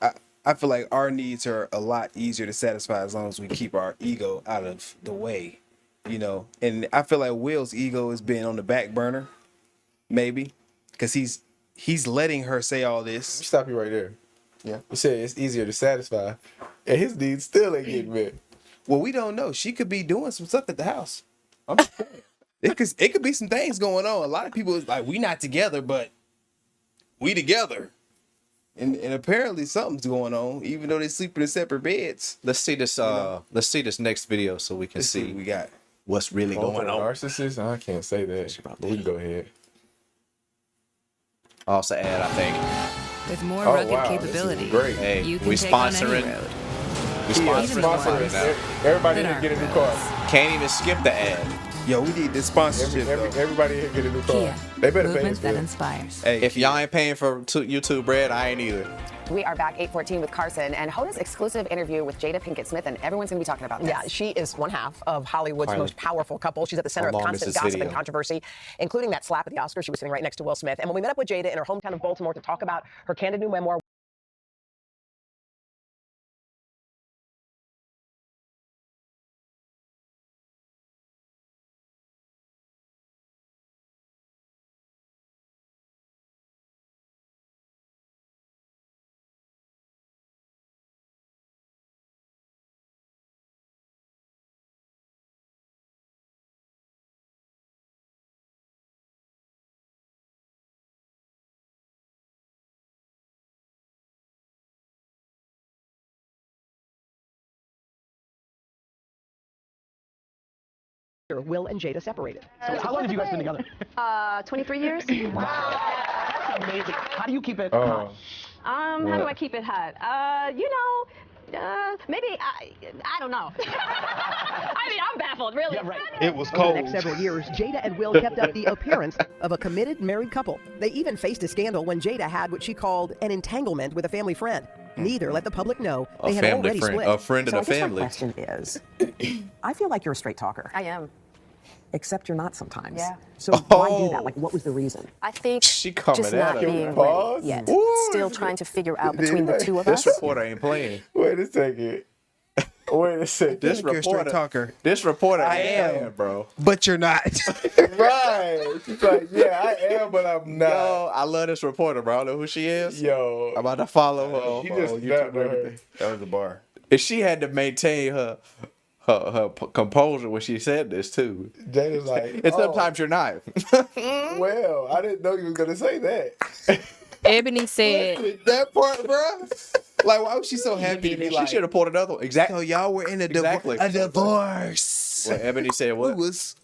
I feel like our needs are a lot easier to satisfy as long as we keep our ego out of the way, you know. And I feel like Will's ego has been on the back burner, maybe, because he's letting her say all this. Let me stop you right there. Yeah, you said it's easier to satisfy, and his needs still ain't getting met. Well, we don't know. She could be doing some stuff at the house. I'm just saying. It could be some things going on. A lot of people is like, we not together, but we together. And apparently something's going on, even though they sleep in separate beds. Let's see this. Let's see this next video so we can see what we got. What's really going on. Narcissist? I can't say that. We can go ahead. Also, ad, I think. With more rugged capability, great. Hey, you can we take on any sponsoring. road. We sponsoring now. Everybody here get a new car. Can't even skip the ad. Yo, we need this sponsorship. Everybody here get a new car. Kia, They better pay movement us that for it. inspires. Hey, If y'all ain't paying for YouTube bread, I ain't either. We are back 8:14 with Carson and Hoda's exclusive interview with Jada Pinkett Smith, and everyone's going to be talking about this. Yeah, she is one half of Hollywood's Carly. most powerful couple. She's at the center How of long constant is this gossip video? and controversy, including that slap at the Oscars. She was sitting right next to Will Smith. And when we met up with Jada in her hometown of Baltimore to talk about her candid new memoir, Will and Jada separated. So how long have you guys been together? 23 years. That's amazing. How do you keep it hot? How do I keep it hot? Maybe I don't know. I mean, I'm baffled, really. Yeah, right. It was Over cold. the next several years, Jada and Will kept up the appearance of a committed married couple. They even faced a scandal when Jada had what she called an entanglement with a family friend. Neither let the public know they had already split. A friend of the family. My question is, I feel like you're a straight talker. I am. Except you're not sometimes. Yeah. So why do that? Like, what was the reason? I think She coming just at not him. being Pause. ready yet. Ooh. Still trying to figure out between the two of This us. reporter ain't playing. Wait a second. Wait a second. This You're a straight reporter. talker. This reporter I ain't am. playing, bro. But you're not. Right. She's like, yeah, I am, but I'm not. Yo, I love this reporter, bro. I don't know who she is. Yo. I'm about to follow her. She on just YouTube snapped and her. everything. That was the bar. And she had to maintain her composure when she said this too. Jada's like, And sometimes you're not. well, I didn't know you was gonna say that. Ebony said, That part, bro. Like, why was she so happy to be She like? should have pulled another one. Exactly. So y'all were in a Exactly. divorce. Well, Ebony said what? It was.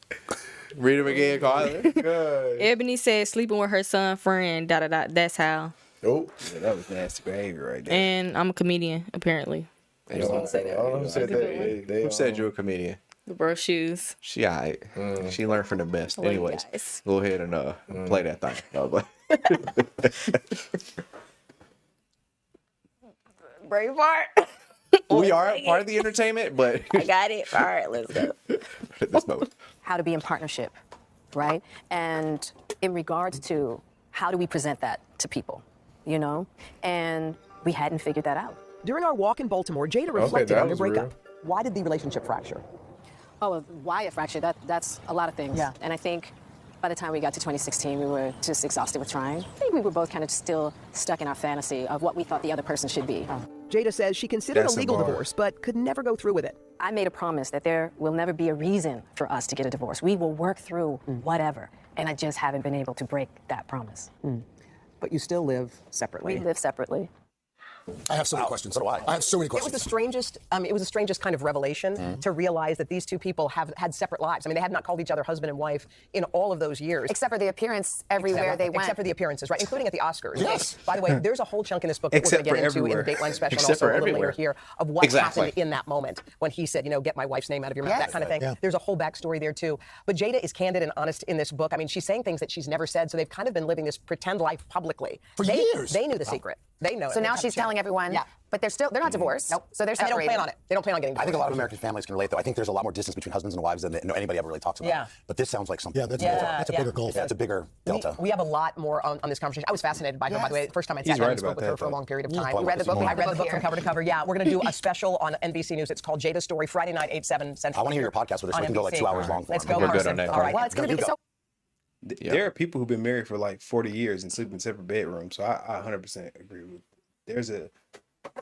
Read him again, Carly. Good. Ebony said sleeping with her son friend. Da da da. That's how. Oh, Yeah, that was nasty behavior right there. And I'm a comedian apparently. I just want to say I that. don't know who said that. Who said you're a comedian? The bro shoes. She alright. She learned from the best. Love you Anyways, guys. go ahead and play that thing. No, but- Braveheart. we are part of the entertainment, but I got it. All right, let's go. at this moment. How to be in partnership, right? And in regards to how do we present that to people, you know? And we hadn't figured that out. During our walk in Baltimore, Jada reflected that on their was breakup. real. Why did the relationship fracture? Oh, well, why a fracture? That's a lot of things. Yeah. And I think by the time we got to 2016, we were just exhausted with trying. I think we were both kind of still stuck in our fantasy of what we thought the other person should be. Jada says she considered That's a a legal bar. divorce, but could never go through with it. I made a promise that there will never be a reason for us to get a divorce. We will work through whatever. And I just haven't been able to break that promise. But you still live separately. We live separately. I have so many questions. So do I. I have so many It was questions. the strangest. It was the strangest kind of revelation to realize that these two people have had separate lives. I mean, they have not called each other husband and wife in all of those years. Except for the appearance everywhere they went. Except for the appearances, right? Including at the Oscars. Yes. By the way, there's a whole chunk in this book that Except we're going to for get into in the everywhere. Dateline special Except and also for a little everywhere. later here of what Exactly. happened in that moment when he said, you know, get my wife's name out of your mouth, Yes. that kind of thing. Yeah. There's a whole backstory there too. But Jada is candid and honest in this book. I mean, she's saying things that she's never said, so they've kind of been living this pretend life publicly. For they, years. They knew the secret. They know it. So They now have she's to share telling it. everyone, Yeah. but they're not divorced. Nope. So they're And they separated. don't plan on it. They don't plan on getting I think a divorced. lot of American families can relate, though. I think there's a lot more distance between husbands and wives than anybody ever really talks about. Yeah. But this sounds like something. that's a bigger goal. That's a bigger delta. We have a lot more on this conversation. I was fascinated by her, by the way. The first time I He's sat down right and spoke about with her that, for a though. long period of Yeah, time. probably read the book. I read the book here. from cover to cover. Yeah, we're going to do a special on NBC News. It's called Jada Story, Friday night, 8/7 Central. I want to hear your podcast with her, so on we can go like NBC. 2 hours long. Let's for it. go, We're good Carson. on that, All right. Well, it's going to be so. There are people who've been married for like 40 years and sleep in separate bedrooms. So I 100% agree with.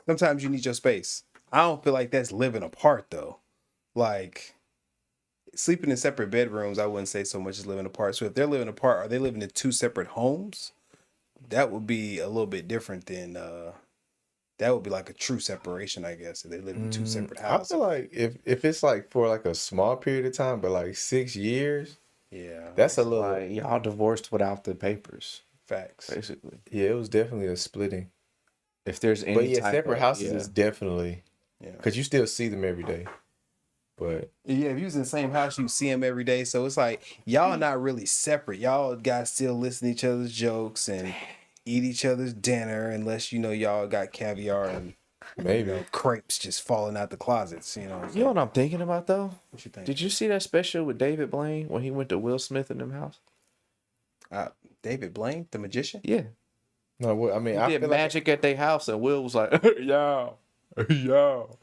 Sometimes you need your space. I don't feel like that's living apart though. Like sleeping in separate bedrooms, I wouldn't say so much as living apart. So if they're living apart, are they living in two separate homes? that would be a little bit different than that would be like a true separation, I guess, if they live in 2 separate I houses. feel like if it's like for like a small period of time, but like 6 years, yeah, that's a little. Like y'all divorced without the papers, facts. basically. Yeah, it was definitely a splitting. If there's any, But yeah, type separate of, houses yeah. is definitely because you still see them every day. But Yeah, if you was in the same house, you see them every day. So it's like y'all not really separate. Y'all guys still listen to each other's jokes and eat each other's dinner, unless y'all got caviar and maybe crepes just falling out the closets. You know what I'm thinking about though? What you think? Did you see that special with David Blaine when he went to Will Smith in them house? David Blaine, the magician. Yeah. No, what I mean, He I did feel magic at their house, and Will was like, "Yo, yo."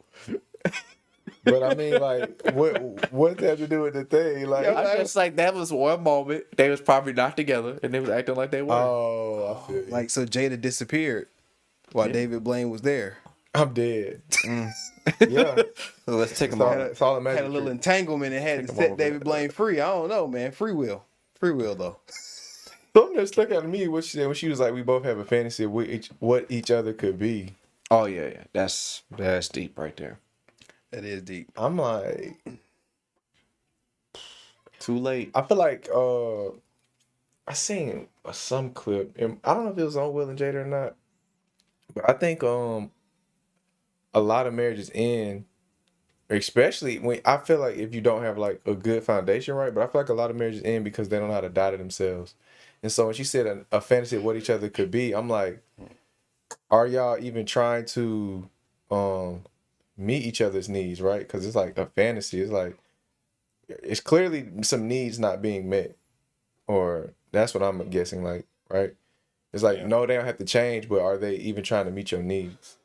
But I mean, like, what that have to do with the thing? Like, I just like that was one moment they was probably not together, and they was acting like they were. Oh, I feel you. Like so, Jada disappeared while David Blaine was there. I'm dead. Yeah. So let's take him all, off. it's all a magic Had a little trick. entanglement and had to set David Blaine free. I don't know, man. Free will though. Something that stuck out to me what she said when she was like, we both have a fantasy of what each other could be. Oh yeah. That's deep right there. That is deep. I'm like, too late. I feel like I seen some clip, and I don't know if it was on Will and Jada or not, but I think a lot of marriages end, especially when I feel like if you don't have like a good foundation, right? But I feel like a lot of marriages end because they don't know how to die to themselves. And so when she said a fantasy of what each other could be, I'm like, are y'all even trying to meet each other's needs, right? Because it's like a fantasy. It's like it's clearly some needs not being met, or that's what I'm guessing. Like, right? It's like no, they don't have to change, but are they even trying to meet your needs?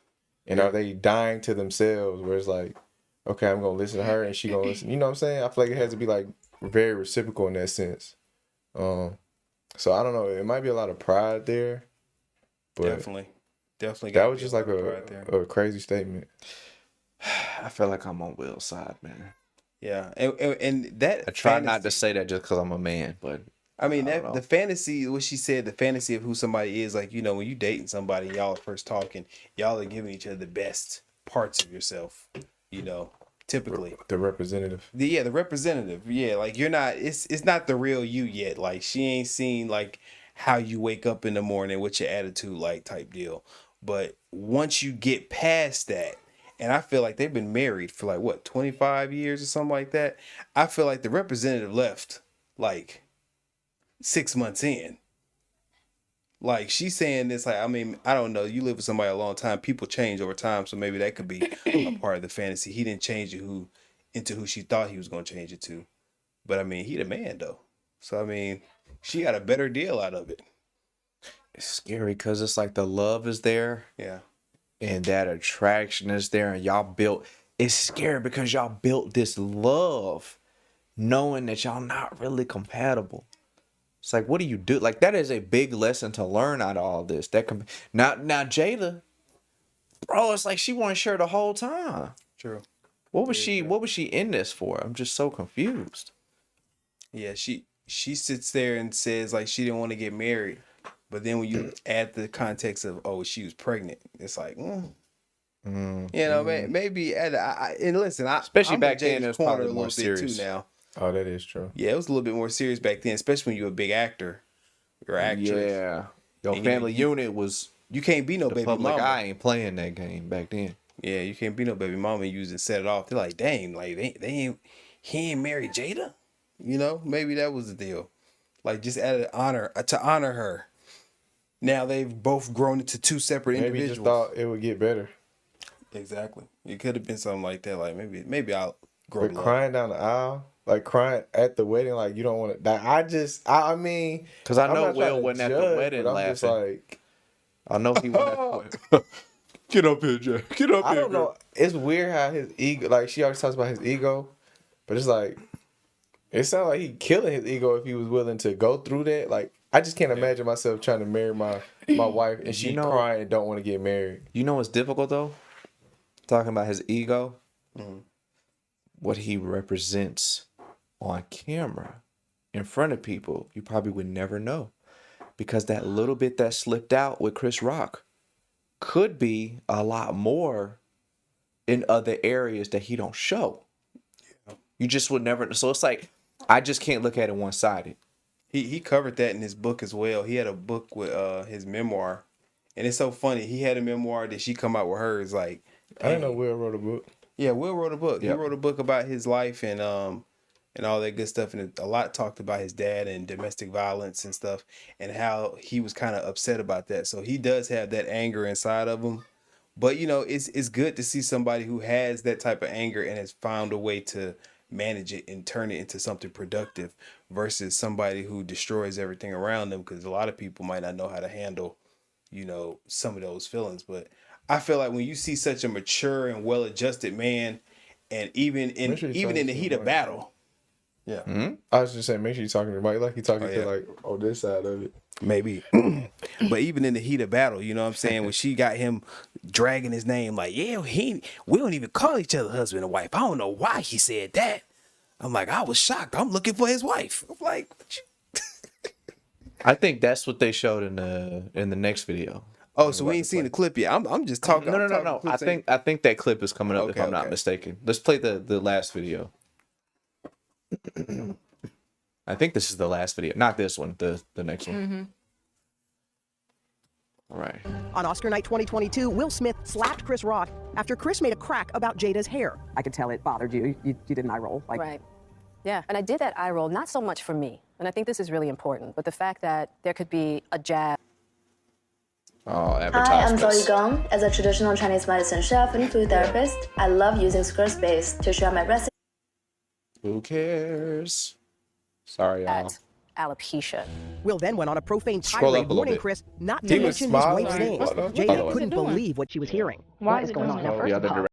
And are they dying to themselves? Where it's like, okay, I'm gonna listen to her, and she gonna listen. You know what I'm saying? I feel like it has to be like very reciprocal in that sense. So I don't know. It might be a lot of pride there, but Definitely. that was just like a crazy statement. I feel like I'm on Will's side, man. Yeah, and that I try not to say that just because I'm a man, but I mean that the fantasy, what she said, the fantasy of who somebody is, like when you dating somebody, y'all are first talking, y'all are giving each other the best parts of yourself. Typically the representative. The representative. Yeah, like you're not. It's not the real you yet. Like she ain't seen like how you wake up in the morning, with your attitude like type deal. But once you get past that, and I feel like they've been married for like what 25 years or something like that. I feel like the representative left like 6 months in. Like she's saying this, like, I mean, I don't know. You live with somebody a long time. People change over time, so maybe that could be a part of the fantasy. He didn't change it into who she thought he was going to change it to. But I mean, he the man though. So I mean, she got a better deal out of it. it's scary because it's like the love is there, Yeah. and that attraction is there, and y'all built. It's scary because y'all built this love, knowing that y'all not really compatible. It's like, what do you do? Like, that is a big lesson to learn out of all this. Now Jada, bro, it's like she wasn't sure the whole time. True. What was she in this for? I'm just so confused. Yeah, she sits there and says like she didn't want to get married, but then when you add the context of she was pregnant, it's like, maybe. And listen, especially I'm back then, Jada's it was corner probably a more little bit serious. too now. Oh, that is true. Yeah, it was a little bit more serious back then, especially when you're a big actor. You're an actress. Yeah, your And, family unit was. You can't be no the baby public mama. eye ain't playing that game back then. Yeah, you can't be no baby mama and use and set it off. They're like, dang, like he ain't married Jada. Maybe that was the deal. Like just out of honor to honor her. Now they've both grown into two separate Maybe individuals. just thought it would get better. Exactly. It could have been something like that. Like maybe I'll grow. But crying down the aisle, like crying at the wedding, like you don't want to. I mean, because I know I'm not trying Will to wasn't at the judge, wedding but I'm laughing. just like, I know he wasn't at the wedding. Get up here, Jack. Get up I here. don't know. It's weird how his ego, like she always talks about his ego, but it's like, it sounds like he killing his ego if he was willing to go through that. Like, I just can't imagine myself trying to marry my wife and she crying and don't want to get married. You know what's difficult though? Talking about his ego, what he represents on camera in front of people, you probably would never know. because that little bit that slipped out with Chris Rock could be a lot more in other areas that he don't show. You just would never. So it's like, I just can't look at it one-sided. He covered that in his book as well. He had a book with his memoir, and it's so funny. He had a memoir that she come out with hers. Like, I didn't know Will wrote a book. Yeah, Will wrote a book. Yep. He wrote a book about his life and all that good stuff, and a lot talked about his dad and domestic violence and stuff, and how he was kind of upset about that. So he does have that anger inside of him. But you know, it's good to see somebody who has that type of anger and has found a way to manage it and turn it into something productive versus somebody who destroys everything around them, because a lot of people might not know how to handle, you know, some of those feelings. But I feel like when you see such a mature and well-adjusted man, and even in the heat of battle, I was just saying, make sure you're talking to Mike like you're talking to like on this side of it. maybe. But even in the heat of battle, you know what I'm saying, when she got him dragging his name, like, yeah, we don't even call each other husband and wife. I don't know why he said that. I'm like, I was shocked. I'm looking for his wife. I'm like, what you... I think that's what they showed in the next video. Oh, so we ain't seen the clip yet. I'm just talking. No. I think that clip is coming up, if I'm not mistaken. Let's play the last video. I think this is the last video, not this one. The next one. All right. On Oscar night 2022, Will Smith slapped Chris Rock after Chris made a crack about Jada's hair. I could tell it bothered you. You did an eye roll. Like... Right. Yeah, and I did that eye roll, not so much for me, and I think this is really important, but the fact that there could be a jab. Oh, Hi, I'm advertisements. Zoe Gong. As a traditional Chinese medicine chef and food therapist, I love using Squarespace to share my recipes. Who cares? Sorry, y'all. Alopecia. Will then went on a profane Scroll tirade up a little warning bit. Chris not He to was mention his smiling. wife's name. By the Jada way. couldn't believe what she was hearing. Why is it going on? Now, The first other of all,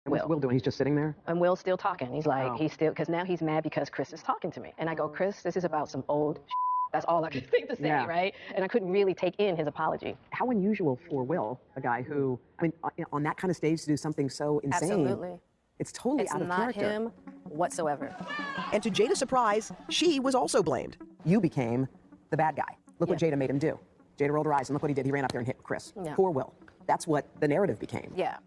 What's Will doing? He's just sitting there? and Will's still talking. He's like, he's still, because now he's mad because Chris is talking to me. And I go, Chris, this is about some old That's all I could think to say, right? And I couldn't really take in his apology. How unusual for Will, a guy who, I mean, on that kind of stage to do something so insane. Absolutely. It's totally out of character. It's not him whatsoever. And to Jada's surprise, she was also blamed. You became the bad guy. Look what Jada made him do. Jada rolled her eyes and look what he did. He ran up there and hit Chris. Yeah. Poor Will. That's what the narrative became. Yeah.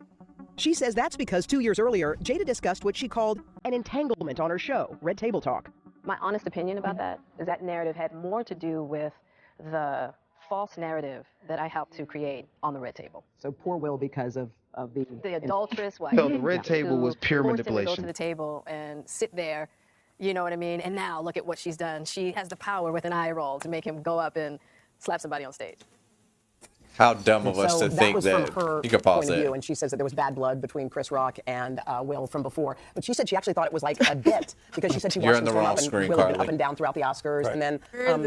She says that's because 2 years earlier, Jada discussed what she called an entanglement on her show, Red Table Talk. My honest opinion about that is that narrative had more to do with the false narrative that I helped to create on the Red Table. So poor Will because of the adulterous wife. So the Red Table was pure forced him to go manipulation. to the table and sit there, you know what I mean? And now look at what she's done. She has the power with an eye roll to make him go up and slap somebody on stage. How dumb of us So to think was that. from her You can pause point of view, that. and she says that there was bad blood between Chris Rock and Will from before. But she said she actually thought it was like a bit because she said she You're watched in them the stand wrong up and screen, Will had been Carly. up and down throughout the Oscars, Right. and then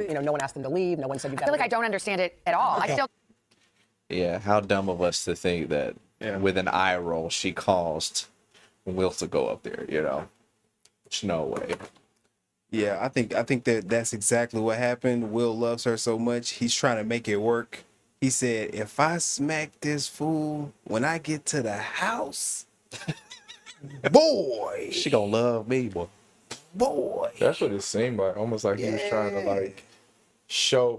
you know, no one asked them to leave. No one said you got. I feel like I don't understand it at all. I still. Yeah, how dumb of us to think that with an eye roll she caused Will to go up there, you know? There's no way. Yeah, I think that that's exactly what happened. Will loves her so much, he's trying to make it work. He said, if I smack this fool when I get to the house, boy, she gonna love me, boy. Boy. That's what it seemed like. Almost like he was trying to like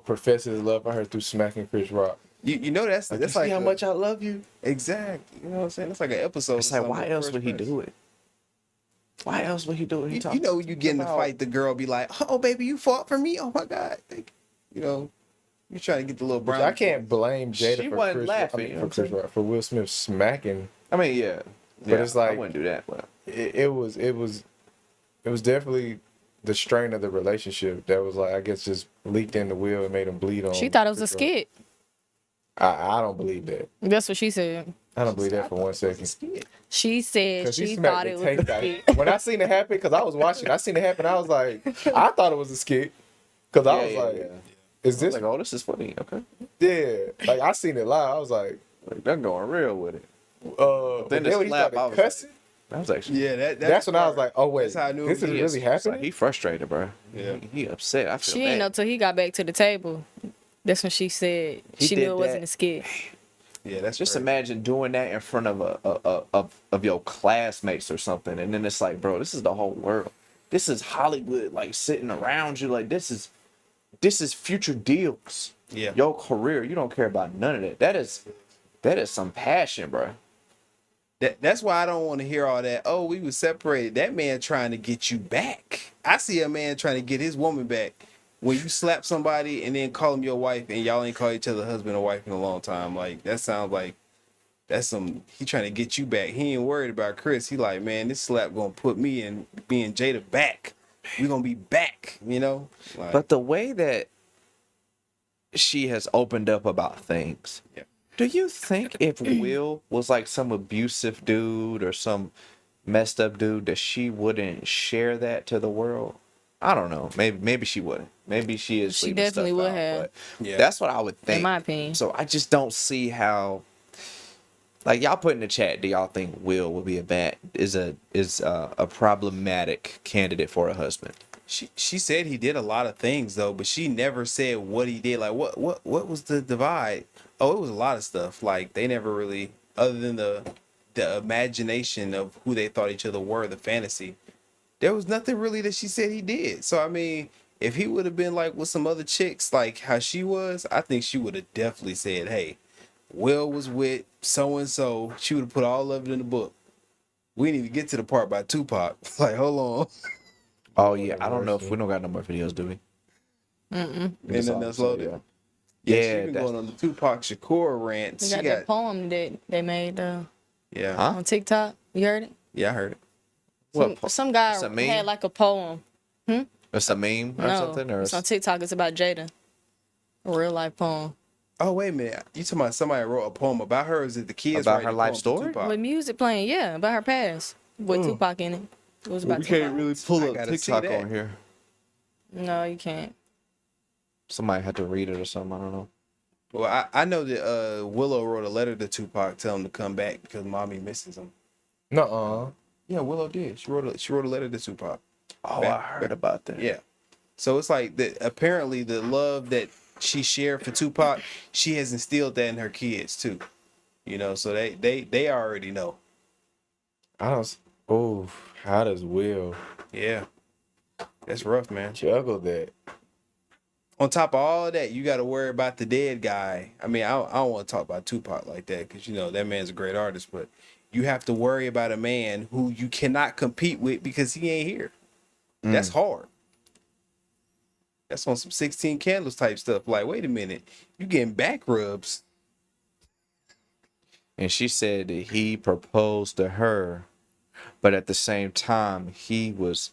profess his love for her through smacking Chris Rock. You know that's Like, that's you like see how much I love you. Exactly. You know what I'm saying? That's like an episode. It's like, why else would he do it? Why else would he do it? You know, you get in the fight, the girl be like, "Oh, baby, you fought for me. Oh my God!" You know, you trying to get the little Which brown. I can't blame Jada She for wasn't Chris, laughing, I mean, you know for what I'm Chris Rock, for Will Smith smacking. I mean, yeah. But it's like I wouldn't do that. But it was definitely the strain of the relationship that was like, I guess, just leaked in the Will and made him bleed on. She thought it was a Chris Rock. skit. I don't believe that. That's what she said. I don't believe that for 1 second. She said 'Cause he she smacked thought the it was tape a out. skit. When I seen it happen, because I was watching, I seen it happen. I was like, I thought it was a skit, because I was like, Is this like, oh, this is funny? Okay. Yeah, like I seen it live. I was like they're going real with it. Then the when he slap, started I was cussing. that was actually That's when I was like, oh wait, That's how I knew this is he really happening. He frustrated, bro. Yeah. He upset. I feel She bad. didn't know till he got back to the table. That's when she said He she did knew it wasn't that. a skit. Yeah, that's Just crazy. imagine doing that in front of of your classmates or something, and then it's like, bro, this is the whole world. This is Hollywood, like sitting around you, like this is future deals. Yeah. Your career, you don't care about none of that. That is some passion, bro. That's why I don't want to hear all that. Oh, we was separated. That man trying to get you back. I see a man trying to get his woman back. When you slap somebody and then call him your wife and y'all ain't call each other husband or wife in a long time, like that sounds like that's he trying to get you back. He ain't worried about Chris. He like, man, this slap gonna put me and Jada back. We gonna be back, you know. Like, But the way that she has opened up about things, do you think if Will was like some abusive dude or some messed up dude that she wouldn't share that to the world? I don't know. Maybe she wouldn't. Maybe she is. She leaving definitely stuff would out, have. but Yeah. that's what I would think. In my opinion. So I just don't see how. Like y'all put in the chat, do y'all think Will would be a problematic candidate for a husband? she said he did a lot of things though, but she never said what he did. Like what was the divide? Oh, it was a lot of stuff. Like they never really, other than the imagination of who they thought each other were, the fantasy. There was nothing really that she said he did. So I mean, if he would have been like with some other chicks, like how she was, I think she would have definitely said, "Hey, Will was with so and so." She would have put all of it in the book. We didn't even get to the part by Tupac. Like, hold on. Oh yeah, I don't know if we don't got no more videos, do we? Mm-mm. And then that's loaded. Yeah, she been going on the Tupac Shakur rant. They She got that poem that they made yeah. Huh? on TikTok. You heard it? Yeah, I heard it. Some guy It's a meme? had like a poem. It's a meme or No, something, or it's on TikTok. It's about Jada. A real life poem. Oh wait a minute, you talking about somebody wrote a poem about her? Or is it the kids About writing her a life poem for story? Tupac? With music playing, yeah, about her past. With Tupac in it. It was about we Tupac. can't really pull I up gotta see TikTok that. on here. No, you can't. Somebody had to read it or something. I don't know. Well, I know that Willow wrote a letter to Tupac telling him to come back because mommy misses him. Nuh-uh. Yeah, Willow did. She wrote a letter to Tupac. Oh, Back- I heard about that. Yeah. So it's like apparently the love that she shared for Tupac, she has instilled that in her kids too. You know, so they already know. I don't. Oh, how does Will Yeah. That's rough, man. juggle that? On top of all of that, you got to worry about the dead guy. I mean, I don't want to talk about Tupac like that because, you know, that man's a great artist, but you have to worry about a man who you cannot compete with because he ain't here. That's hard. That's on some 16 candles type stuff. Like, wait a minute, you getting back rubs. And she said that he proposed to her, but at the same time, he was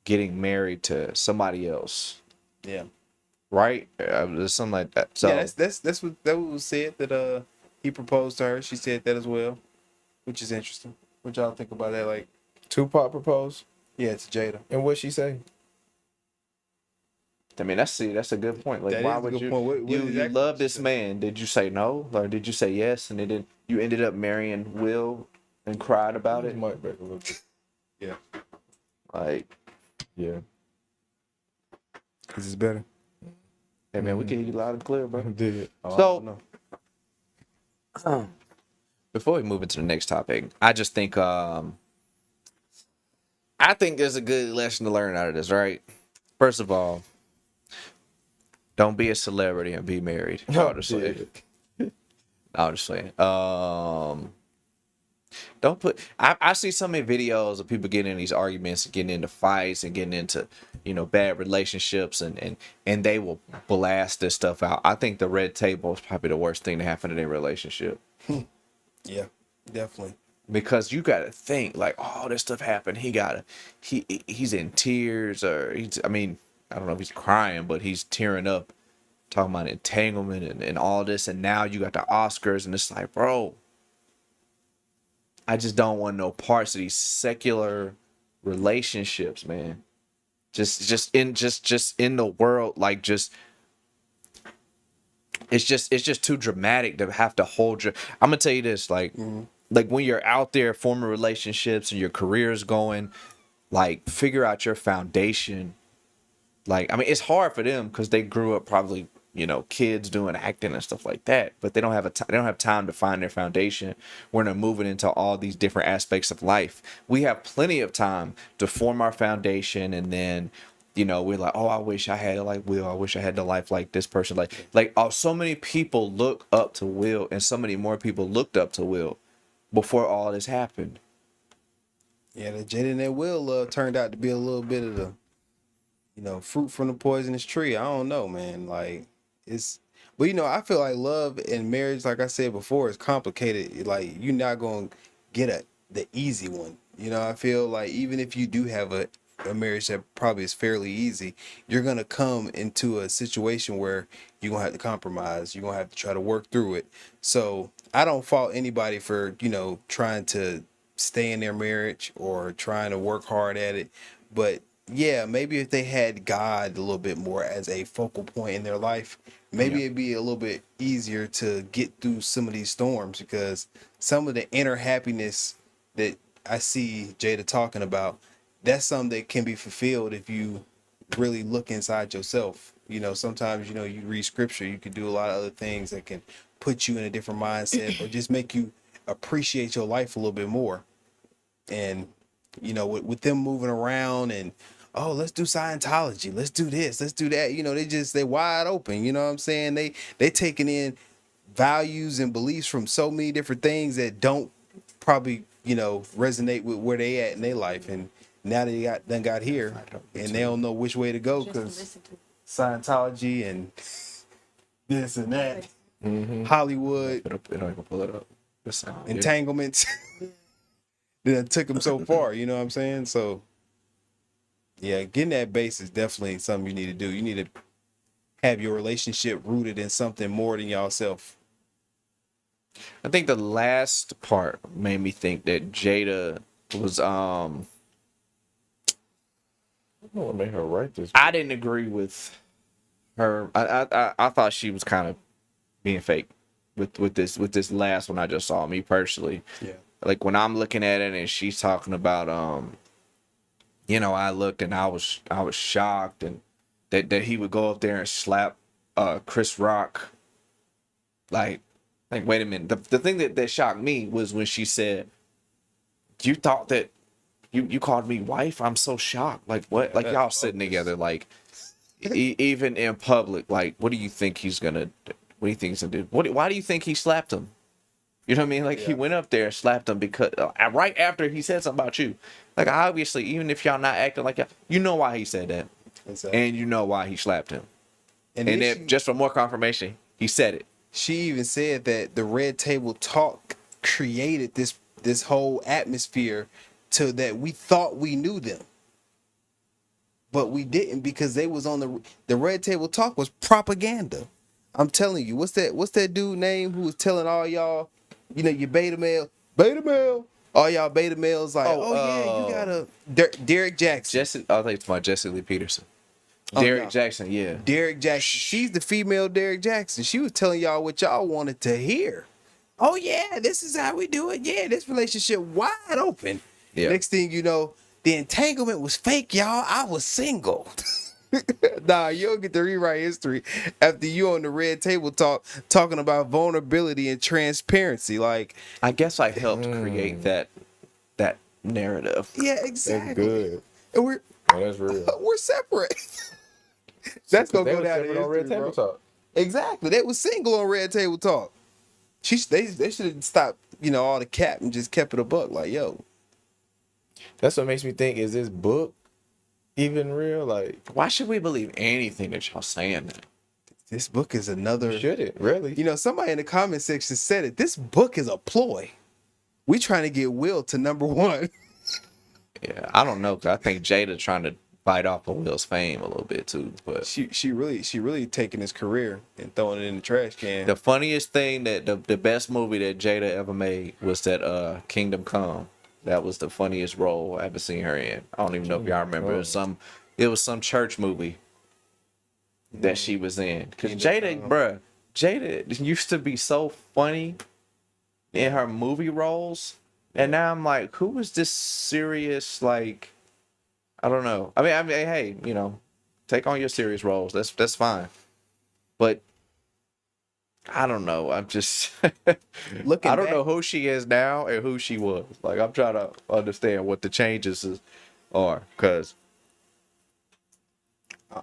getting married to somebody else. Yeah. Right? There's something like that. So Yeah, that's what was said, that he proposed to her. She said that as well, which is interesting. What y'all think about that? Like, Tupac proposed, yeah, it's Jada. and what she say? I mean, that's a good point. Like, That why is a would good you point. What you exactly love did she this say? man? Did you say no, or did you say yes, and then you ended up marrying Will and cried about it? Mic back a little bit. Yeah. Like, Yeah. Is this better? hey man, we can hear you loud and clear, bro. Did it? Oh, I So- don't know. Before we move into the next topic, I just think I think there's a good lesson to learn out of this, right? First of all, don't be a celebrity and be married. Honestly. Honestly. Don't put I see so many videos of people getting in these arguments and getting into fights and getting into, bad relationships and they will blast this stuff out. I think the red table is probably the worst thing to happen in a relationship. Yeah, definitely. Because you gotta think like, oh, this stuff happened. He's in tears, or I don't know if he's crying, but he's tearing up, talking about entanglement and all this. And now you got the Oscars, and it's like, bro, I just don't want no parts of these secular relationships, man. Just in the world, like just it's just too dramatic to have to hold your. I'm gonna tell you this, like when you're out there forming relationships and your career is going, like figure out your foundation. Like, I mean, it's hard for them because they grew up probably, kids doing acting and stuff like that, but they don't have they don't have time to find their foundation when they're moving into all these different aspects of life. We have plenty of time to form our foundation, and then, we're like, oh, I wish I had it like Will. I wish I had the life like this person. So many people look up to Will, and so many more people looked up to Will before all this happened. Yeah, the Jada and that Will love turned out to be a little bit of the, fruit from the poisonous tree. I don't know, man. Like, but I feel like love and marriage, like I said before, is complicated. Like, you're not going to get the easy one. I feel like even if you do have a marriage that probably is fairly easy, you're going to come into a situation where you're going to have to compromise. You're going to have to try to work through it. So I don't fault anybody for, trying to stay in their marriage or trying to work hard at it. But yeah, maybe if they had God a little bit more as a focal point in their life, maybe it'd be a little bit easier to get through some of these storms, because some of the inner happiness that I see Jada talking about, that's something that can be fulfilled if you really look inside yourself. Sometimes, you read scripture, you can do a lot of other things that can put you in a different mindset or just make you appreciate your life a little bit more. And, with them moving around and, oh, let's do Scientology, let's do this, let's do that. They wide open, you know what I'm saying? They taking in values and beliefs from so many different things that don't probably, resonate with where they at in their life. And now they got here and they don't know which way to go because Scientology and this and that, Hollywood, pull it up. entanglements. That took them so far, you know what I'm saying? So, yeah, getting that base is definitely something you need to do. You need to have your relationship rooted in something more than yourself. I think the last part made me think that Jada was I don't want to make her write this. I didn't agree with her. I thought she was kind of being fake with this last one I just saw, me personally. Yeah. Like when I'm looking at it and she's talking about I looked and I was shocked and that he would go up there and slap Chris Rock. Like wait a minute. The thing that shocked me was when she said, you thought that you called me wife? I'm so shocked. Like what? Like y'all sitting together, like even in public, like what do you think he's gonna do? Why do you think he slapped him? You know what I mean? Like he went up there and slapped him because right after he said something about you. Like obviously, even if y'all not acting like y'all, you know why he said that. Exactly. And you know why he slapped him. And then just for more confirmation, he said it. She even said that the Red Table Talk created this whole atmosphere to that we thought we knew them. But we didn't, because they was on the Red Table Talk was propaganda. I'm telling you, what's that dude name who was telling all y'all, your beta male, all y'all beta males like, you gotta Derek Jackson. I think it's my Jesse Lee Peterson. Jackson, yeah. Derek Jackson. She's the female Derek Jackson. She was telling y'all what y'all wanted to hear. Oh yeah, this is how we do it. Yeah, this relationship wide open. Yeah. Next thing you know, the entanglement was fake, y'all. I was single. Nah, you don't get to rewrite history after you on the Red Table Talk talking about vulnerability and transparency. Like, I guess I helped create that narrative. Yeah, exactly. That's good. And that's real. We're separate. That's gonna go down on Red Table Talk. Exactly. They was single on Red Table Talk. They should have stopped, all the cap and just kept it a buck. Like, yo. That's what makes me think, is this book even real? Like, why should we believe anything that y'all saying? This book is another. Should it really? Somebody in the comment section said it. This book is a ploy. We trying to get Will to #1. Yeah, I don't know, because I think Jada trying to bite off of Will's fame a little bit too. But she really taking his career and throwing it in the trash can. The funniest thing that the best movie that Jada ever made was that Kingdom Come. That was the funniest role I ever seen her in. I don't even know if y'all remember. It was some church movie that she was in. Because Jada, bruh, Jada used to be so funny in her movie roles, and now I'm like, who is this serious? Like, I don't know. I mean, hey, you know, take on your serious roles. That's fine. But I don't know. I'm just Looking I don't back- know who she is now and who she was. Like, I'm trying to understand what the changes are, because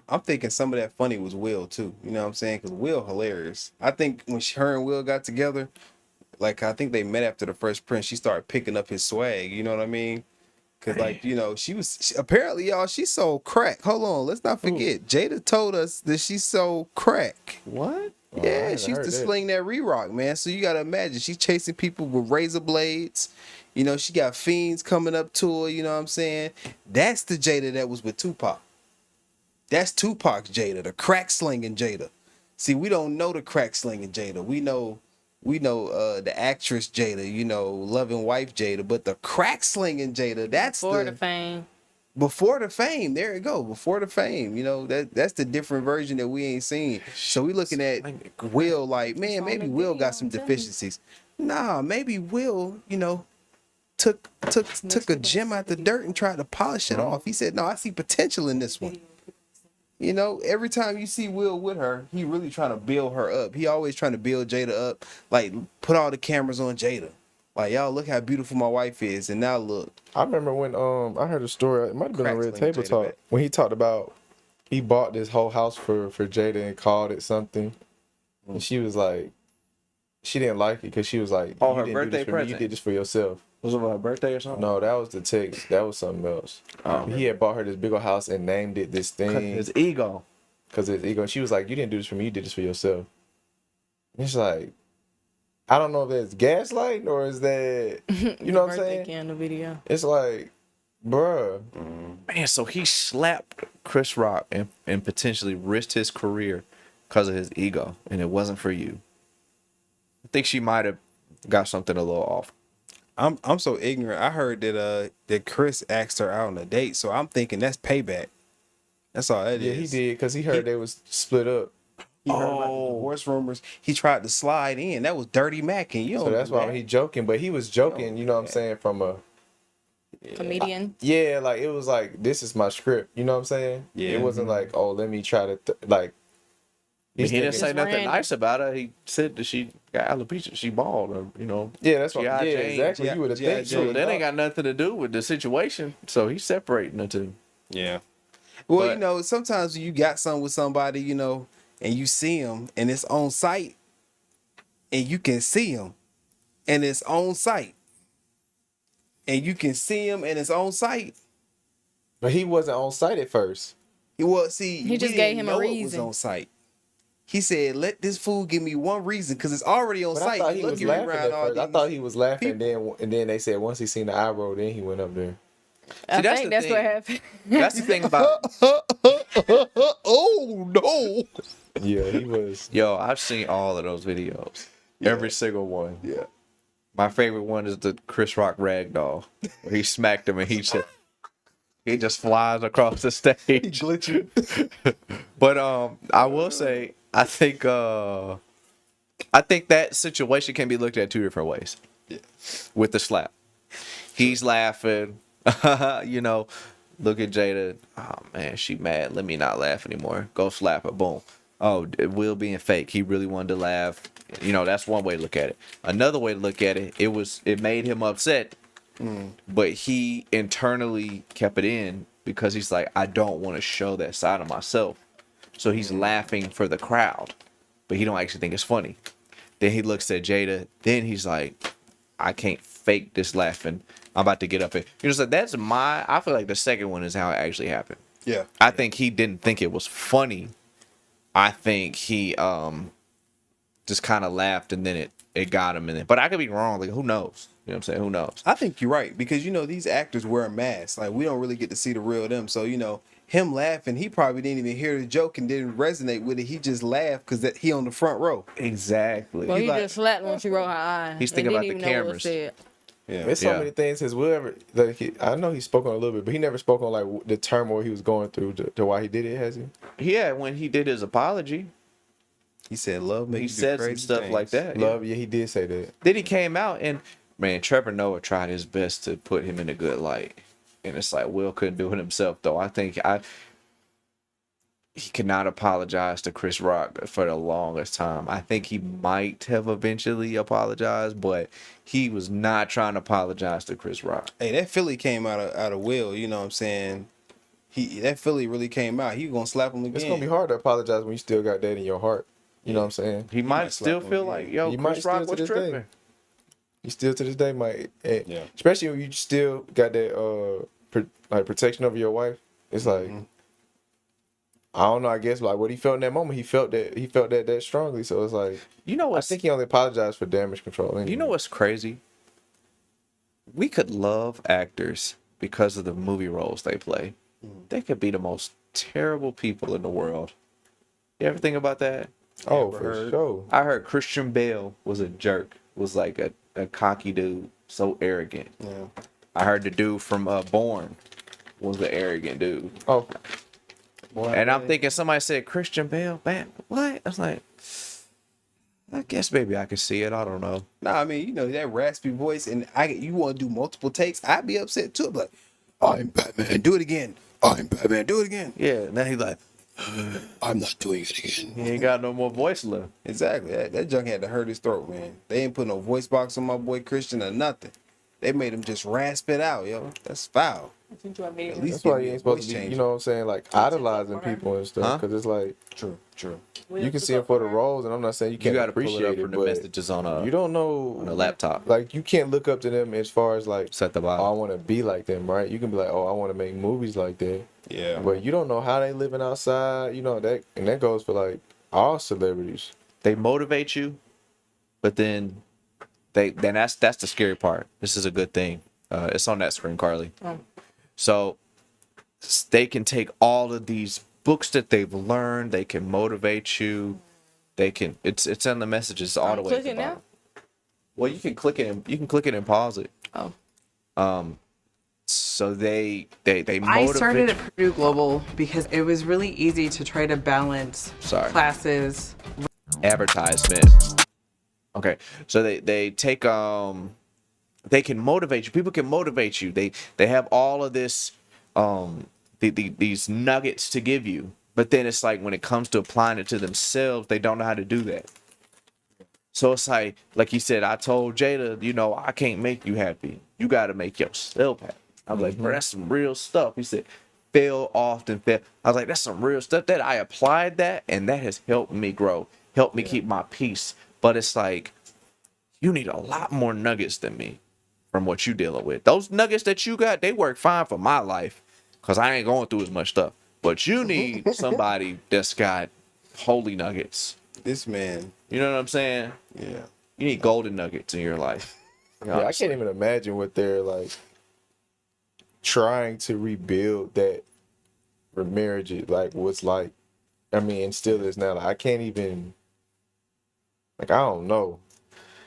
I'm thinking some of that funny was Will too. You know what I'm saying? Because Will hilarious. I think when her and Will got together, like I think they met after the Fresh Prince. She started picking up his swag. You know what I mean? Because like you know apparently y'all she sold crack. Hold on, let's not forget. Jada told us that she sold crack. What? Yeah, she used to sling that re-rock, man. So you gotta imagine she's chasing people with razor blades. You know, she got fiends coming up to her. You know what I'm saying? That's the Jada that was with Tupac. That's Tupac's Jada, the crack slinging Jada. See, we don't know the crack slinging Jada. We know the actress Jada, you know, loving wife Jada, but the crack slinging Jada, that's Before the fame. Before the fame, there you go. Before the fame, you know, that's the different version that we ain't seen. So we looking at Will like, man, maybe Will got some deficiencies. Nah, maybe Will, you know, took a gem out the dirt and tried to polish it off. He said, no, I see potential in this one. You know, every time you see Will with her, he really trying to build her up. He always trying to build Jada up, like put all the cameras on Jada. Like, y'all look how beautiful my wife is, and now look. I remember when I heard a story. It might have been on Red Crack Table Jada Talk back. when he talked about he bought this whole house for Jada and called it something, and she was like, she didn't like it because she was like, Oh, you her didn't do birthday this for me, present. you did this for yourself. Was it her birthday or something? No, that was the text. That was something else. He had bought her this big old house and named it this thing. His ego. Because his ego. And she was like, you didn't do this for me, you did this for yourself. And it's like, I don't know if that's gaslighting or is that, you know what I'm saying? In the video. It's like, bruh. Man, so he slapped Chris Rock and potentially risked his career because of his ego, and it wasn't for you. I think she might have got something a little off. I'm so ignorant. I heard that Chris asked her out on a date, so I'm thinking that's payback. That's all that is. Yeah, he did because he heard they was split up. He heard about the divorce rumors. He tried to slide in. That was dirty macking. You So don't that's do why that. he joking, but he was joking, you know what I'm saying, from a Comedian. yeah, like it was like this is my script, you know what I'm saying? Yeah. It wasn't like, oh, let me try to like He didn't say nothing random. nice about her. He said that she got alopecia. She bald, or, you know. yeah, that's what G.I. yeah, Jane. exactly. You would have G.I. think So Jane. that ain't got nothing to do with the situation. So he's separating the two. Yeah. Well, But- you know, sometimes you got something with somebody, you know, and you see them and it's on site and you can see them and it's on site and you can see them and it's on site. But he wasn't on site at first. Well, see, He we just didn't gave him a know it was reason. on site. He said, let this fool give me one reason because it's already on But I site. thought You he was looking laughing around at all first. I these thought he was laughing, people. and then they said once he seen the eye roll, then he went up there. I that's think the that's thing. what happened. That's the thing about. Oh, no. Yeah, he was. Yo, I've seen all of those videos. Every single one. Yeah. My favorite one is the Chris Rock ragdoll, where he smacked him and he just flies across the stage. Glitching. But I will say, I think that situation can be looked at two different ways. Yeah. With the slap, he's laughing. You know, look at Jada. Oh man, she mad. Let me not laugh anymore. Go slap her. Boom. Oh, Will being fake. He really wanted to laugh. You know, that's one way to look at it. Another way to look at it, it made him upset, but he internally kept it in because he's like, I don't want to show that side of myself. So he's laughing for the crowd, but he don't actually think it's funny. Then he looks at Jada. Then he's like, I can't fake this laughing. I'm about to get up and you know, so I feel like the second one is how it actually happened. Yeah. I think he didn't think it was funny. I think he just kind of laughed and then it got him in it. But I could be wrong. Like, who knows? You know what I'm saying? Who knows? I think you're right because, you know, these actors wear masks. Like, we don't really get to see the real them. So, you know, him laughing, he probably didn't even hear the joke and didn't resonate with it. He just laughed because he on the front row. Exactly. Well, he like- just slapped when she rolled her eye. He's and thinking didn't about the even know what cameras. was said. Yeah. There's so Yeah. many things. His Will ever, like, I know he spoke on a little bit, but he never spoke on like the turmoil he was going through to why he did it. Has he? Yeah, when he did his apology. He said love makes He you do said some crazy stuff things. like that. Love, yeah, he did say that. Then he came out and man, Trevor Noah tried his best to put him in a good light, and it's like Will couldn't do it himself though. He could not apologize to Chris Rock for the longest time. I think he might have eventually apologized, but he was not trying to apologize to Chris Rock. Hey, that Philly came out of Will. You know what I'm saying? That Philly really came out. He was gonna slap him again. It's gonna be hard to apologize when you still got that in your heart. You know what I'm saying? He might still feel like, yo, He Chris might Rock still to was this day. tripping. He still to this day might, especially when you still got that protection over your wife. It's like I don't know. I guess like what he felt in that moment, he felt that strongly. So it's like, you know, I think he only apologized for damage control. Anyway. You know what's crazy? We could love actors because of the movie roles they play. They could be the most terrible people in the world. You ever think about that? Oh, for sure. I heard Christian Bale was a jerk. Was like a cocky dude, so arrogant. Yeah. I heard the dude from Born was the arrogant dude. Oh. Boy, and I'm thinking somebody said Christian Bale, man, what? I was like, I guess maybe I could see it. I don't know. Nah, I mean, you know, that raspy voice, and you want to do multiple takes, I'd be upset too. Like, I'm Batman, do it again. I'm Batman, do it again. Yeah, now he's like, I'm not doing it again. He ain't got no more voice left. Exactly. That junk had to hurt his throat, man. They ain't put no voice box on my boy Christian or nothing. They made him just rasp it out, yo. That's foul. At least That's why you ain't supposed to be, change. you know what I'm saying, like idolizing people and stuff. Because it's like, true. You can see them for the roles, and I'm not saying you can't gotta appreciate pull it up from the but messages on you don't know on a laptop. Like you can't look up to them as far as like, set the oh, I want to be like them, right? You can be like, oh, I want to make movies like that. Yeah. But you don't know how they living outside, you know that, and that goes for like all celebrities. They motivate you, but then that's the scary part. This is a good thing. It's on that screen, Carly. So they can take all of these books that they've learned. They can motivate you. They can. It's in the messages all the way. Click it now. Well, you can click it. You can click it and pause it. Oh. So they motivate. I started at Purdue Global because it was really easy to try to balance classes. Advertisement. Okay, so they take they can motivate you. People can motivate you. They have all of this these nuggets to give you, but then it's like when it comes to applying it to themselves, they don't know how to do that. So it's like he said, I told Jada, you know, I can't make you happy. You got to make yourself happy. I was like, bro, that's some real stuff. He said, fail often, fail. I was like, that's some real stuff that I applied that, and that has helped me grow, helped me keep my peace. But it's like, you need a lot more nuggets than me from what you dealing with. Those nuggets that you got, they work fine for my life because I ain't going through as much stuff. But you need somebody that's got holy nuggets. This man. You know what I'm saying? Yeah. You need golden nuggets in your life. Yeah, I can't even imagine what they're like trying to rebuild that marriage like what's like. I mean, and still is now. Like, I can't even. Like I don't know.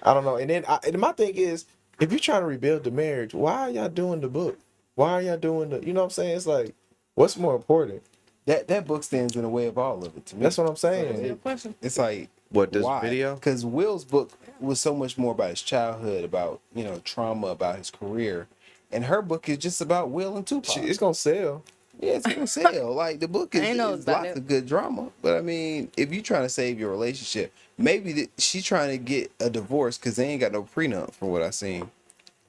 And then and my thing is, if you're trying to rebuild the marriage, why are y'all doing the book? Why are y'all doing the? You know what I'm saying? It's like, what's more important? That book stands in the way of all of it to me. That's what I'm saying. It's like, what, this why? video? Because Will's book was so much more about his childhood, about, you know, trauma, about his career, and her book is just about Will and Tupac. It's gonna sell. Yeah, it's gonna sell. Like the book is lots of good drama, but I mean, if you're trying to save your relationship, maybe she's trying to get a divorce because they ain't got no prenup, from what I seen.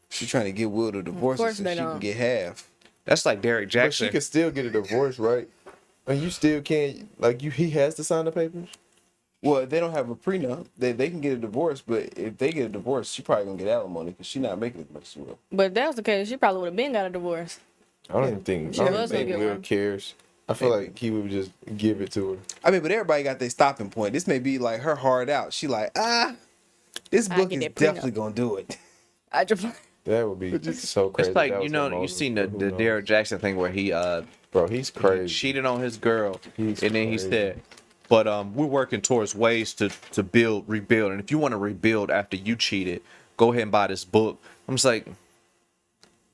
She's trying to get Will to divorce so she can get half. That's like Derek Jackson. But she could still get a divorce, right? And you still can't, like, he has to sign the papers? Well, they don't have a prenup. They can get a divorce, but if they get a divorce, she probably gonna get alimony because she's not making as much as Will. But if that was the case, she probably would have been got a divorce. I don't even think Will cares. I feel like he would just give it to her. I mean, but everybody got their stopping point. This may be like her hard out. She like, this book is definitely gonna do it. That would be so crazy. It's like, you know, you seen the Derek Jackson thing where he bro, he's crazy. He cheated on his girl, and then he crazy. said, but we're working towards ways to rebuild, and if you want to rebuild after you cheated, go ahead and buy this book. I'm just like,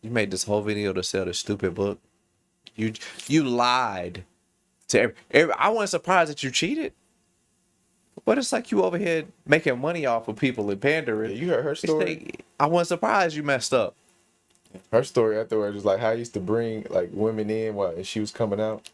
you made this whole video to sell this stupid book. You lied to every I wasn't surprised that you cheated. But it's like you over here making money off of people and pandering. Yeah, you heard her story. I wasn't surprised you messed up. Her story afterwards was like how I used to bring like women in while and she was coming out.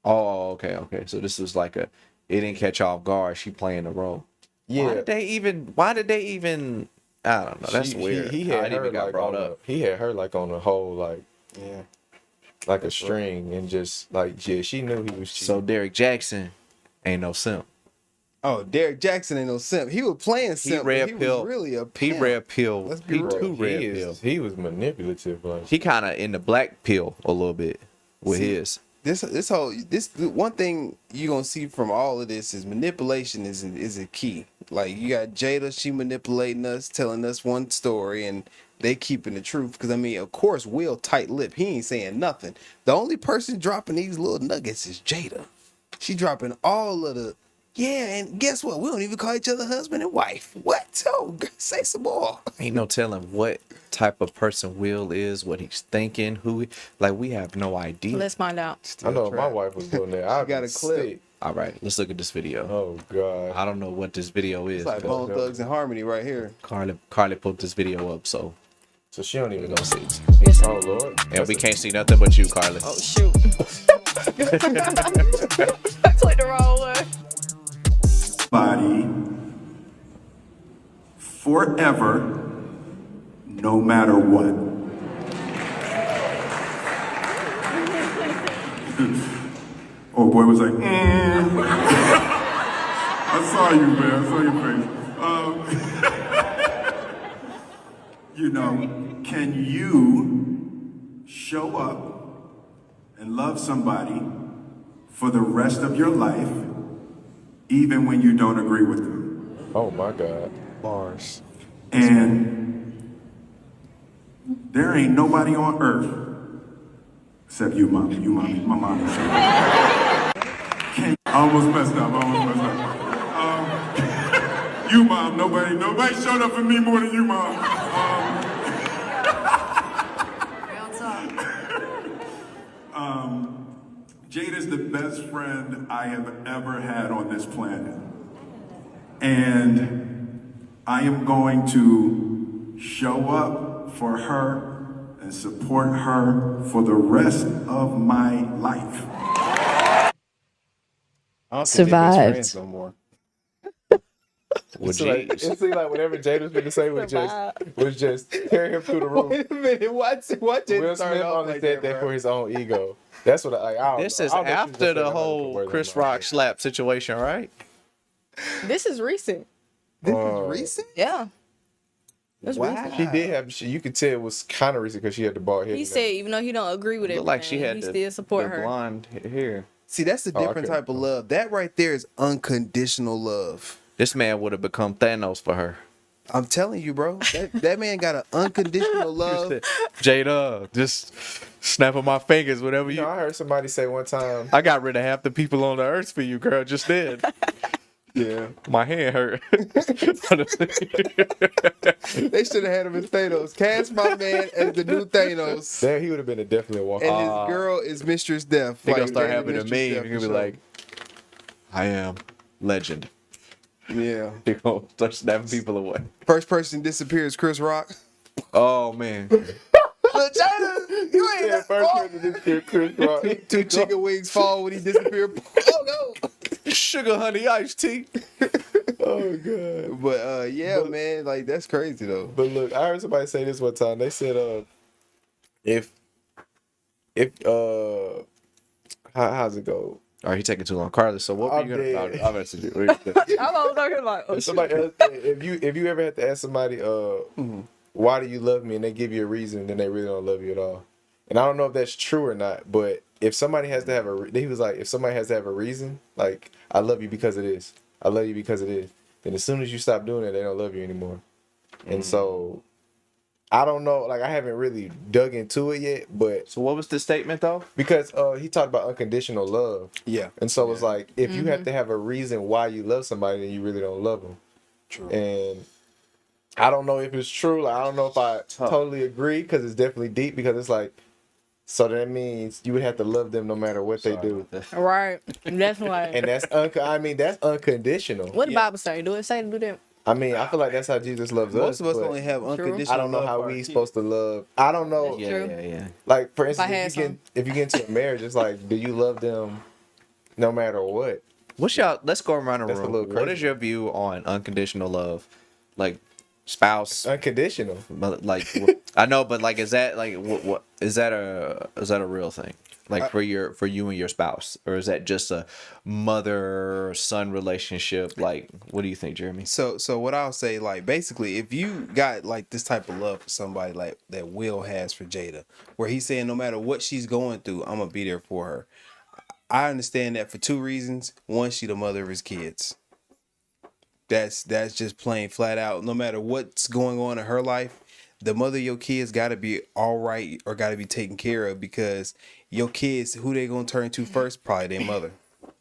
Oh, okay. So this was like it didn't catch her off guard. She playing the role. Yeah. Why did they even? I don't know. That's weird. He had her like brought up. He had her like on a whole like like a string and just like she knew he was cheating. So Derek Jackson ain't no simp. Oh, Derek Jackson ain't no simp. He was playing simp. He was really a pimp. He red pill. Let's be real. He was manipulative. Like he kind of in the black pill a little bit with his. This one thing you gonna see from all of this is manipulation is a key. Like you got Jada, she manipulating us, telling us one story, and they keeping the truth. Because I mean, of course, Will tight lip. He ain't saying nothing. The only person dropping these little nuggets is Jada. She dropping all of the. Yeah, and guess what? We don't even call each other husband and wife. What? Oh, say some more. Ain't no telling what type of person Will is, what he's thinking, we have no idea. Let's find out. I know my wife was doing that. I got a clip. All right, let's look at this video. Oh God, I don't know what this video is. It's like Bone Thugs and Harmony right here. Carly put this video up, so she don't even know. See. Oh Lord, and we can't see nothing but you, Carly. Oh shoot! I clicked the wrong one. Body forever, no matter what. Oh boy was like, I saw you, man. I saw your face. You know, can you show up and love somebody for the rest of your life, even when you don't agree with them? Oh my God. Bars. And there ain't nobody on earth except you, mommy. My mom. I almost messed up. You, mom. Nobody showed up for me more than you, mom. Jada's the best friend I have ever had on this planet. And I am going to show up for her and support her for the rest of my life. I don't think they're best friends no more. It seemed like whatever Jada was going to say was just carry him through the room. Wait a minute, what Jada Will Smith only said that for his own ego. That's what I don't This know. is after the whole Chris Rock slap situation, right? This is recent. This is recent? Yeah. That's recent. She did have. You could tell it was kind of recent because she had the bald head. He said even though he don't agree with it, like she had he still support her. Blonde hair. See, that's a different type of love. That right there is unconditional love. This man would have become Thanos for her. I'm telling you, bro. That man got an unconditional love. Jada, just snapping my fingers, whatever you. I heard somebody say one time. I got rid of half the people on the earth for you, girl. Just then. Yeah. My hand hurt. They should have had him as Thanos. Cast my man as the new Thanos. There, he would have been a definitely walk. And his girl is Mistress Death. They gonna start having a meme. He's gonna be like, I am legend. Yeah. He gonna start snapping people away. First person disappears, Chris Rock. Oh man. Look, Jada, you ain't that first person disappeared, Chris Rock. Two chicken wings fall when he disappeared. Oh no. Sugar honey iced tea. Oh god. But yeah, man, like that's crazy though. But look, I heard somebody say this one time. They said if how's it go? All right, he taking too long, Carly. So what were you gonna? I'm asking you. I'm talking like, oh, somebody else, if you ever had to ask somebody, why do you love me, and they give you a reason, then they really don't love you at all. And I don't know if that's true or not, but if somebody has to have he was like, if somebody has to have a reason, like I love you because of this, I love you because of this, then as soon as you stop doing it, they don't love you anymore. And so I don't know, like I haven't really dug into it yet, but so what was the statement though? Because he talked about unconditional love. Yeah. And so it's like if you have to have a reason why you love somebody, then you really don't love them. True. And I don't know if it's true. Like, I don't know if I totally agree because it's definitely deep. Because it's like So that means you would have to love them no matter what they do. Right. That's why. And that's that's unconditional. What the Bible say? Do it say to do that? I mean, I feel like that's how Jesus loves us. Most of us but only have unconditional. I don't know love how for our we kids. supposed to love. I don't know. That's true. Yeah. Like for I had instance, if you get into a marriage, it's like, do you love them no matter what? What's y'all? Let's go around the That's a room. little What crazy. is your view on unconditional love? Like spouse, Unconditional. but like I know, but like, is that like what is that a real thing? Like for you and your spouse, or is that just a mother-son relationship? Like, what do you think, Jeremy? So what I'll say, like, basically, if you got like this type of love for somebody like that Will has for Jada, where he's saying no matter what she's going through, I'm gonna be there for her. I understand that for two reasons. One, she the mother of his kids. That's just plain flat out. No matter what's going on in her life, the mother of your kids got to be all right or got to be taken care of, because your kids, who they gonna turn to first? Probably their mother.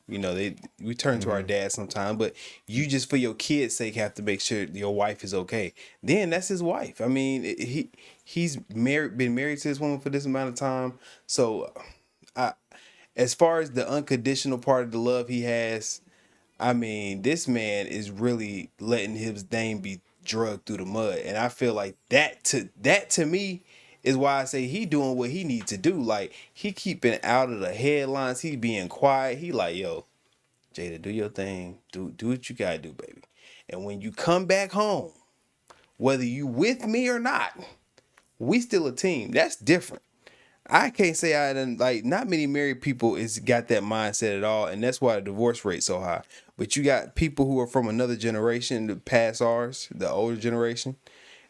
You know, we turn to our dad sometimes, but you just for your kids' sake have to make sure your wife is okay. Then that's his wife. I mean, he's been married to this woman for this amount of time. So, as far as the unconditional part of the love he has, I mean, this man is really letting his name be drugged through the mud, and I feel like that to me is why I say he doing what he needs to do. Like, he keeping out of the headlines. He being quiet. He like, yo, Jada, do your thing. Do what you gotta do, baby. And when you come back home, whether you with me or not, we still a team. That's different. I can't say I done, like, not many married people is got that mindset at all, and that's why the divorce rate's so high. But you got people who are from another generation, past ours, the older generation.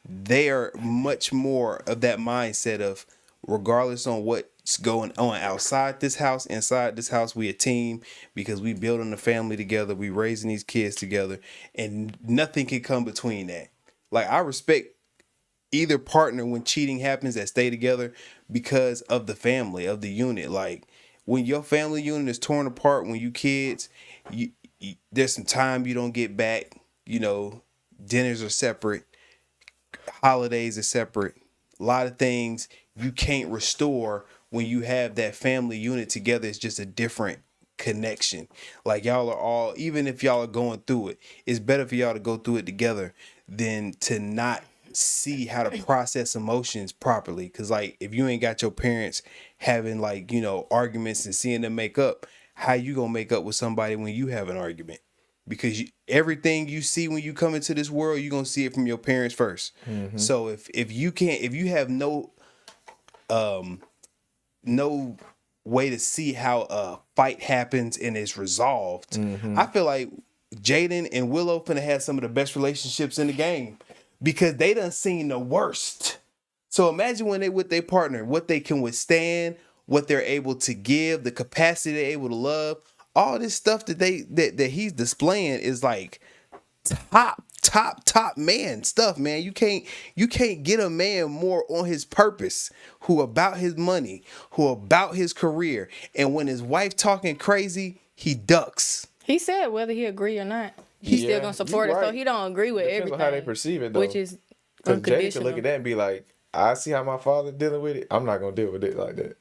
They are much more of that mindset of, regardless on what's going on outside this house, inside this house, we a team, because we building a family together, we raising these kids together, and nothing can come between that. Like, I respect either partner when cheating happens that stay together because of the family, of the unit. Like, when your family unit is torn apart, when you kids, there's some time you don't get back. You know, dinners are separate, holidays are separate. A lot of things you can't restore when you have that family unit together. It's just a different connection. Like, y'all are all, even if y'all are going through it, it's better for y'all to go through it together than to not see how to process emotions properly. Because, like, if you ain't got your parents having, like, you know, arguments and seeing them make up, how you gonna make up with somebody when you have an argument? Because everything you see when you come into this world, you're gonna see it from your parents first. Mm-hmm. So if you have no way to see how a fight happens and is resolved, I feel like Jaden and Willow finna have some of the best relationships in the game, because they done seen the worst. So imagine when they with their partner, what they can withstand, what they're able to give, the capacity they're able to love. All this stuff that he's displaying is like top man stuff, man. You can't get a man more on his purpose, who about his money, who about his career. And when his wife talking crazy, he ducks. He said whether he agree or not, he's still gonna support it. Right. So he don't agree with everything. On how they perceive it, though. Which is unconditional. Jada could unconditional. look at that and be like, I see how my father dealing with it. I'm not gonna deal with it like that.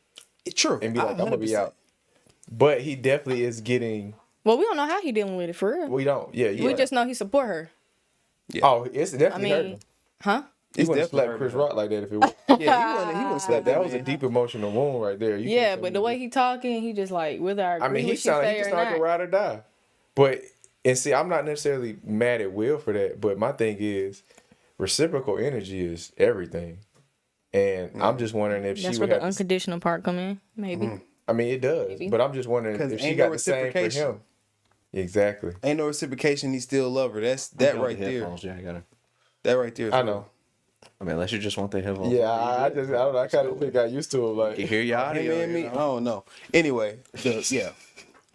True. And be like, I'm gonna be out. But he definitely is getting. Well, we don't know how he dealing with it for real. We don't. Yeah. We just know he support her. Yeah. Oh, it's definitely hurting. Huh? He wouldn't slap Chris Rock like that if it was. Yeah, he wouldn't slap that was a deep emotional wound right there. Yeah, but the way he talking, he just like, whether I agree I mean, he with sound you say or like not. a ride or die. But, and see, I'm not necessarily mad at Will for that, but my thing is, reciprocal energy is everything. And I'm just wondering if That's she where would the unconditional part come in, maybe. I mean, it does, Maybe. but I'm just wondering if she got the same for him. Exactly. Ain't no reciprocation. He still love her. That's that right there. Yeah, I got it. That right there. I know. I mean, unless you just want the headphones. Yeah, I don't know. I kind of got used to it. Like, you hear your audio. Him and me. I don't know. Anyway, yeah.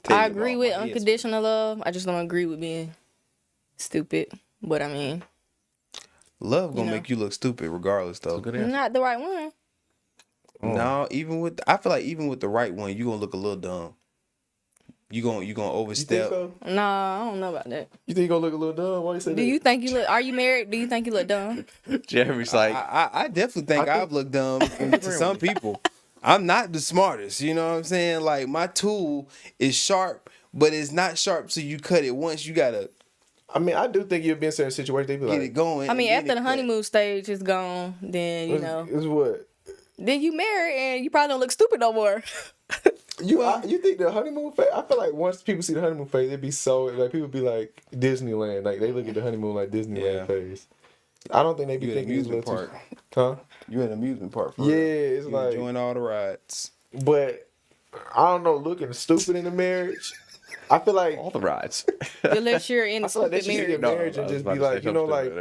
I agree with unconditional love. I just don't agree with being stupid. But I mean, love gonna make you look stupid regardless, though. not the right one. No, I feel like even with the right one, you gonna look a little dumb. You gonna overstep. You think so? No, I don't know about that. You think you gonna look a little dumb? Why you say that? Do you think you look? Are you married? Do you think you look dumb? Jeremy's like, I definitely think I've looked dumb to some people. I'm not the smartest. You know what I'm saying? Like my tool is sharp, but it's not sharp. So you cut it once. You gotta. I mean, I do think you'll be in certain situations. They be get like, it going. I mean, after the honeymoon stage is gone, then you know. It's what? Then you marry and you probably don't look stupid no more. You think the honeymoon phase? I feel like once people see the honeymoon phase, it'd be so like people be like Disneyland, like they look at the honeymoon like Disneyland phase. I don't think they be thinking amusement park. Huh? You in an amusement park? Yeah, it's like enjoying all the rides. But I don't know, looking stupid in the marriage. I feel like all the rides. Unless you're in a I feel like they stupid should see the marriage. marriage and just be like, you know, like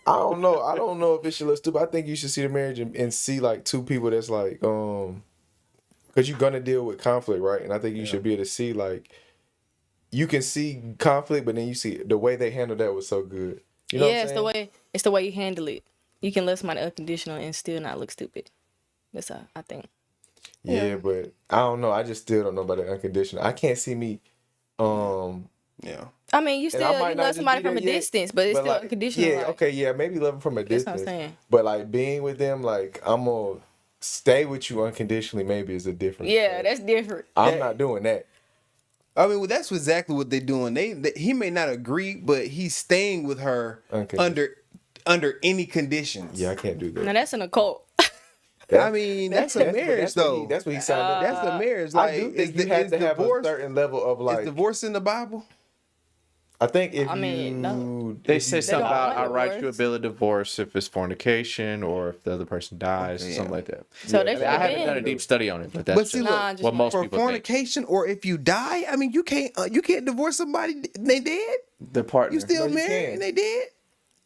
I don't know. I don't know if it should look stupid. I think you should see the marriage and see like two people that's like, because you're gonna deal with conflict, right? And I think you should be able to see like, you can see conflict, but then you see the way they handled that was so good. You know Yeah, it's the way you handle it. You can love somebody unconditional and still not look stupid. That's how I think. Yeah, but I don't know. I just still don't know about the unconditional. I can't see me. Yeah. I mean, you still you love somebody from a distance, but it's still like, unconditional. Yeah, like, okay, yeah, maybe love them from a That's what I'm distance. saying. But like being with them, like I'm gonna stay with you unconditionally. Maybe is a different. Yeah, that's different. I'm not doing that. I mean, well, that's exactly what they're doing. He may not agree, but he's staying with her under any conditions. Yeah, I can't do that. Now that's an occult. I mean, that's a marriage, though. That's what he signed up. That's a marriage. Like, I do think you have to have a certain level of like. Is divorce in the Bible? I think if they say something about I want write divorce. you a bill of divorce if it's fornication or if the other person dies, something like that. So they I haven't forbid. done a deep study on it, but that's see, just look, what most for people think. fornication, or if you die, I mean, you can't divorce somebody. They dead. The partner. You still you married can. and they dead.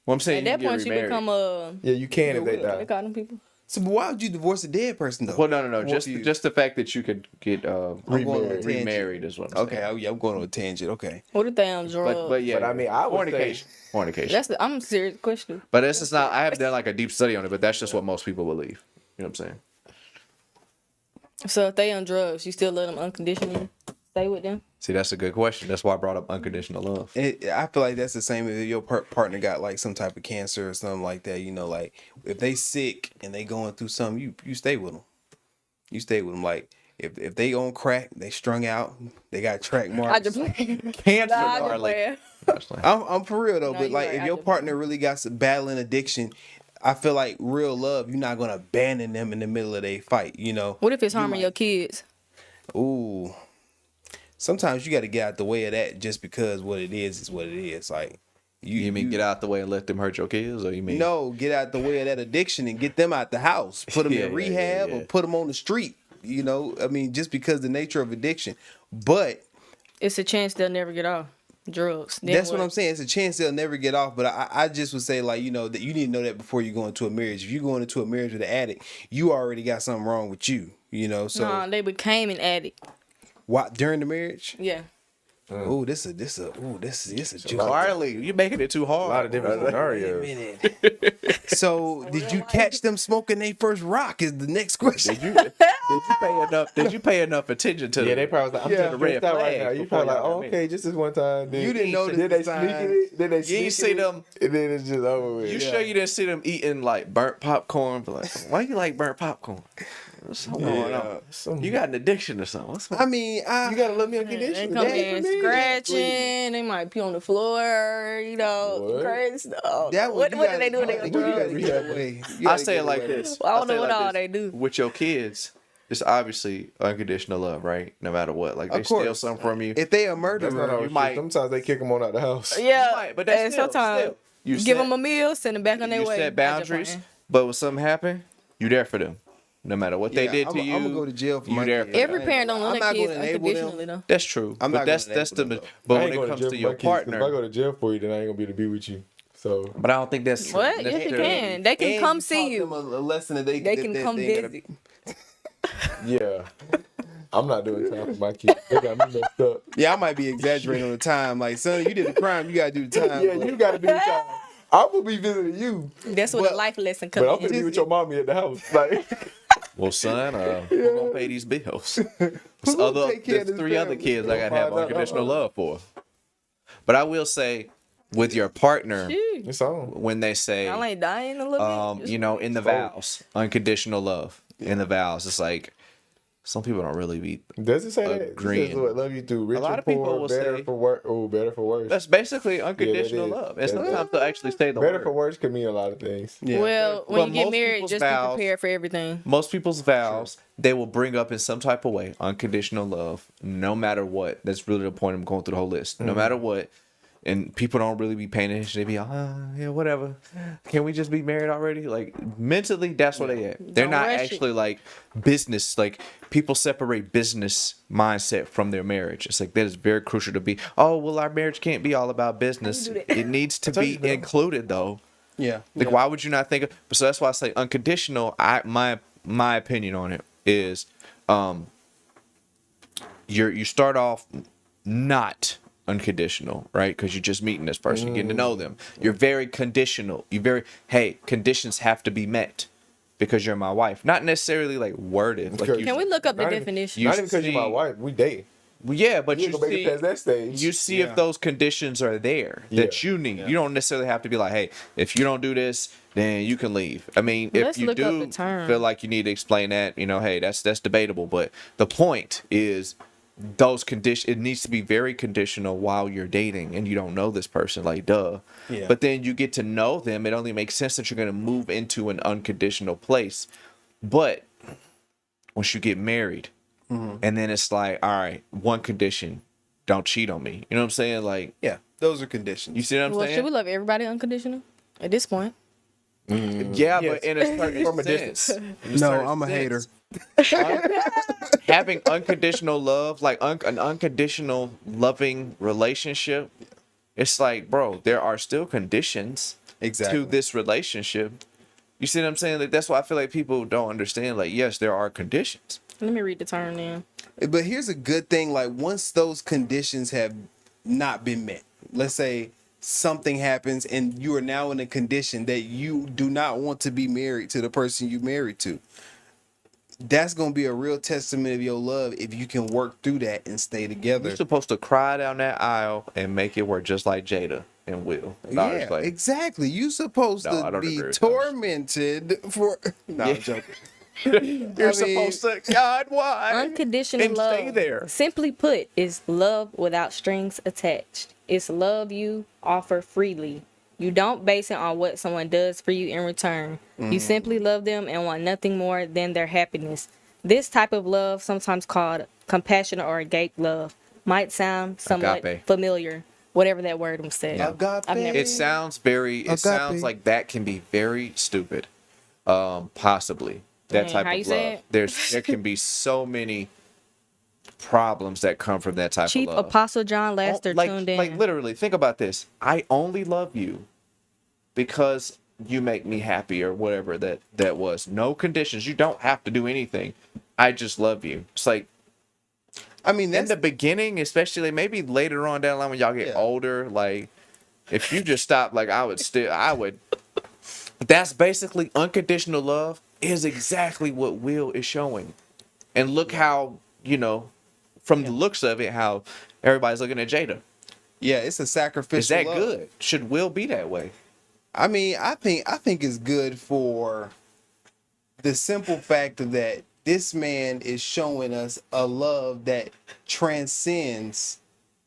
Well, I'm saying At that you point, can you get remarried. become a. Yeah, you can if they They die. call them people. So why would you divorce a dead person though? Well, no. What Just if you- just the fact that you could get Remarried. remarried is what I'm saying. Okay, I'm going on a tangent. Okay. What if they on drugs? But yeah, But I mean, I would fornication. say Fornication. I'm a serious question. But this is not. I haven't done like a deep study on it, but that's just what most people believe. You know what I'm saying? So if they on drugs, you still let them unconditionally stay with them? See, that's a good question. That's why I brought up unconditional love. I feel like that's the same if your partner got like some type of cancer or something like that. You know, like if they sick and they going through something, you stay with them. You stay with them. Like if they on crack, they strung out, they got track I marks. just play. Cancer, Nah, I just darling. play. I'm for real though, No, but you like right, if I your just- partner really got some battling addiction, I feel like real love, you're not gonna abandon them in the middle of their fight. You know. What if it's harming your kids? Ooh. Sometimes you got to get out the way of that just because what it is what it is. Like You mean get out the way and let them hurt your kids, or you mean no, get out the way of that addiction and get them out the house. Put them Yeah, in yeah, rehab yeah. or put them on the street. You know, I mean, just because the nature of addiction. But It's a chance they'll never get off drugs. Then that's what I'm saying. It's a chance they'll never get off. But I just would say, like, you know, that you need to know that before you go into a marriage. If you're going into a marriage with an addict, you already got something wrong with you. You know, so Nah, they became an addict. what during the marriage? Yeah. Oh, this a juicy. Carly, you're making it too hard. a lot of different scenarios. So, did you catch them smoking their first rock? Is the next question. Did you pay enough attention to? Yeah, they probably was like, I'm Yeah, just the red stressed out right now. flags You before probably like, y'all oh, got okay, just this one time. Then, You didn't notice Then they the sneak signs. it. Then they You sneak ain't see it, them. and then it's just over with. You sure you didn't see them eating like burnt popcorn? But like, why you like burnt popcorn? What's going on? You got an addiction or something? What's I mean, You gotta love me They unconditionally. come That's in for me. scratching. They might pee on the floor. You know, What? crazy stuff. that What do they do when they on You gotta drugs? get away. You I gotta say get it like away. this. I don't say know it what like all this. they do. With your kids, it's obviously unconditional love, right? No matter what. Like they Of course. steal something from you. If they a That's not murderer, always You might- true. Sometimes they kick them on out the house. Yeah, might, but that's and still- sometimes You give set- them a meal, send them back on their You way. set boundaries, but when something happen, you there for them. No matter what they Yeah, did to you, I'm gonna go to jail for you my there kids. for Every them. parent don't I'm love not their kids gonna enable them. unconditionally though. That's true. I'm but not that's gonna the. enable them, But I when ain't it going comes jail to for your my kids, 'cause partner, if I go to jail for you, then I ain't gonna be able to be with you. So but I don't think that's What? Yes, you necessarily- can. They can And come you see taught you. them a lesson that they They can come gotta- visit. yeah, I'm not doing time for my kids. They got me messed up. Yeah, I might be exaggerating on the time. Like, son, you did the crime, you gotta do the time. Yeah, but- you gotta do the time. I'm gonna be visiting you, That's where the life lesson but I'm comes gonna be in. with your mommy at the house. Like, Well, son, who's gonna pay these bills? There's take care of this three other family? kids I gotta have Find out. unconditional love for. But I will say, with your partner It's on. when they say, Y'all ain't dying a little bit. you know, in the vows, unconditional love. In the vows, it's like some people don't really be. Does it say agreeing. that? It says, "Love you through rich A lot and of people poor, will better say- for worse." Oh, better for worse. That's basically unconditional is. love. And That- sometimes they'll actually say the better word. for worse can mean a lot of things. Well, when Well, you get most married, people's just vows- be prepared for everything. Most people's vows, they will bring up in some type of way unconditional love, no matter what. That's really the point of going through the whole list. No matter what. And people don't really be paying attention. They be, yeah, whatever. Can we just be married already? Like, mentally, that's what they at. They're Don't not rush actually like business. Like, people separate business mindset from their marriage. It's like, that is very crucial to be, oh, well, our marriage can't be all about business. It needs to be included, though. Yeah. Like, why would you not think of? So that's why I say unconditional. My opinion on it is, you start off not unconditional, right? Because you're just meeting this person, getting to know them. You're very conditional. Hey, conditions have to be met because you're my wife. Not necessarily like worded. Like Can we look up the definition? Not even because you're my wife. We date. Well, yeah, but you go back see, past that stage. you see if those conditions are there that you need. You don't necessarily have to be like, hey, if you don't do this, then you can leave. I mean, Let's if you look up do the term. feel like you need to explain that, you know, hey, that's debatable. But the point is, those conditions, it needs to be very conditional while you're dating and you don't know this person, like duh. Yeah. But then you get to know them, it only makes sense that you're going to move into an unconditional place. But once you get married, and then it's like, all right, one condition, don't cheat on me. You know what I'm saying? Like, Yeah, those are conditions. you see what I'm Well, saying? should we love everybody unconditional at this point? Yeah, but in a certain From a sense. distance. In a No, certain I'm a hater. Having unconditional love, like an unconditional loving relationship, it's like, bro, there are still conditions Exactly. to this relationship. You see what I'm saying? Like, that's why I feel like people don't understand. Like, yes, there are conditions. Let me read the term then. But here's a good thing, like once those conditions have not been met, let's say something happens and you are now in a condition that you do not want to be married to the person you married to. That's going to be a real testament of your love if you can work through that and stay together. You're supposed to cry down that aisle and make it work just like Jada and Will. No, Yeah, it's like, exactly. You supposed No, I to don't be agree with tormented for. No, I'm joking. you're supposed to, God, why? Unconditional And love, stay there. simply put, is love without strings attached. It's love you offer freely. You don't base it on what someone does for you in return. You simply love them and want nothing more than their happiness. This type of love, sometimes called compassionate or agape love, might sound somewhat Agape. familiar. Whatever that word was said. Agape. I've never. It sounds sounds like that can be very stupid. Possibly. That Dang, type how you of say love. it? There can be so many problems that come from that type Chief of love. Apostle John Lester tuned in. Like literally, think about this. I only love you because you make me happy or whatever that was. No conditions. You don't have to do anything. I just love you. It's like, I mean, in that's the beginning, especially like maybe later on down the line when y'all get older, like if you just stop, like I would. That's basically unconditional love is exactly what Will is showing. And look how, you know, from the looks of it, how everybody's looking at Jada. yeah, it's a sacrificial. Is that love. good? Should Will be that way? I mean, I think it's good for the simple fact of that this man is showing us a love that transcends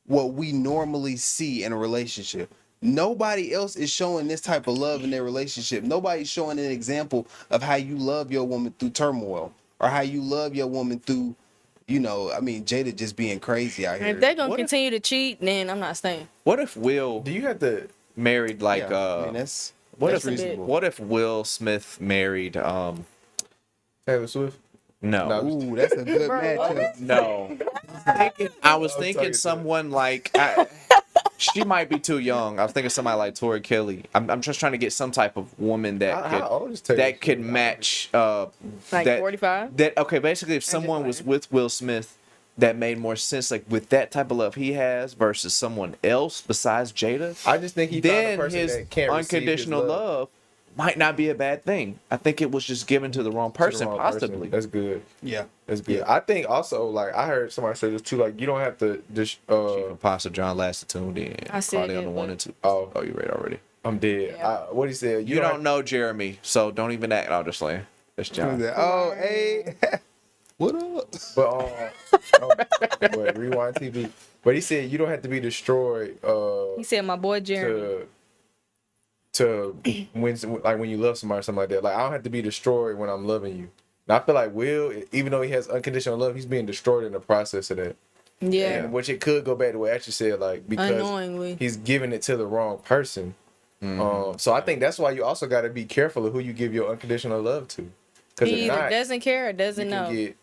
what we normally see in a relationship. Nobody else is showing this type of love in their relationship. Nobody's showing an example of how you love your woman through turmoil or how you love your woman through, you know, I mean, Jada just being crazy out here. If they're gonna continue to cheat, then I'm not staying. What if Will Do you have to? married like I mean, that's what that's if reasonable. what if Will Smith married Taylor Swift? no. Ooh, that's a good matchup. No. I was thinking someone like she might be too young. I was thinking somebody like Tori Kelly. I'm just trying to get some type of woman that How old is Taylor that could match Like that 45? that okay, basically if someone was with Will Smith that made more sense, like with that type of love he has versus someone else besides Jada. I just think he found a Then person his that can't receive his unconditional love might not be a bad thing. I think it was just given to the wrong person, possibly. That's good. Yeah. That's good. I think also, like, I heard somebody say this too, like, you don't have to just Pastor John Lasseter in. I said Carly on the it, 1 and 2. Oh, you read already. I'm dead. What he said? You don't know Jeremy, so don't even act out just like that's John. Oh, hey. What up? But Rewind TV. But he said you don't have to be destroyed. He said my boy Jeremy. To when you love somebody or something like that. Like, I don't have to be destroyed when I'm loving you. And I feel like Will, even though he has unconditional love, he's being destroyed in the process of that. Yeah. And which it could go back to what Ashley said, like, because Unknowingly. he's giving it to the wrong person. So I think that's why you also got to be careful of who you give your unconditional love to. Because He either doesn't care or doesn't you know. can get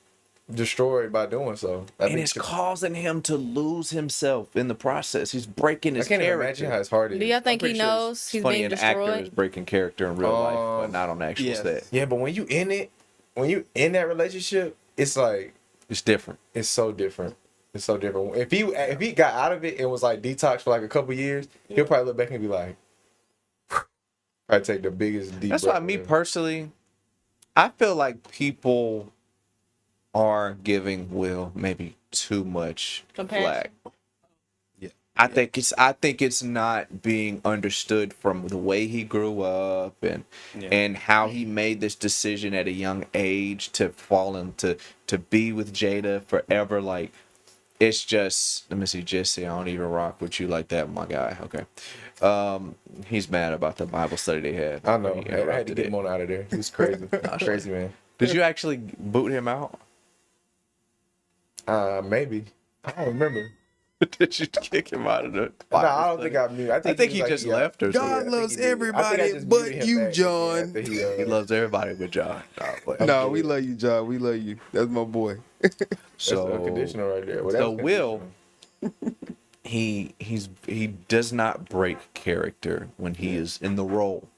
destroyed by doing so. And it's causing him to lose himself in the process. He's breaking his I can't character. imagine how hard it is. Do y'all think I'm he pretty sure knows he's funny being an actor is destroyed? breaking character in real life, but not on the actual set. Yeah, but when you in it, when you in that relationship, it's like it's different. It's so different. It's so different. If he got out of it and was like detox for like a couple years, he'll probably look back and be like, I take the biggest deep. That's breath why me ever. personally, I feel like people are giving Will maybe too much flack. Yeah. I think it's not being understood from the way he grew up and how he made this decision at a young age to fall into to be with Jada forever. Like, it's just, let me see, Jesse, I don't even rock with you like that, my guy. Okay. He's mad about the Bible study they had. I know. He I had to interrupted get it. him on out of there. He was crazy. Crazy man. Did you actually boot him out? Maybe. I don't remember. Did you kick him out of the No, I don't think I knew. I think he just left or God something. loves everybody but you, John. He loves everybody but John. No, we love you, John. We love you. That's my boy. So unconditional right there. Well, so that's Will, he does not break character when he is in the role,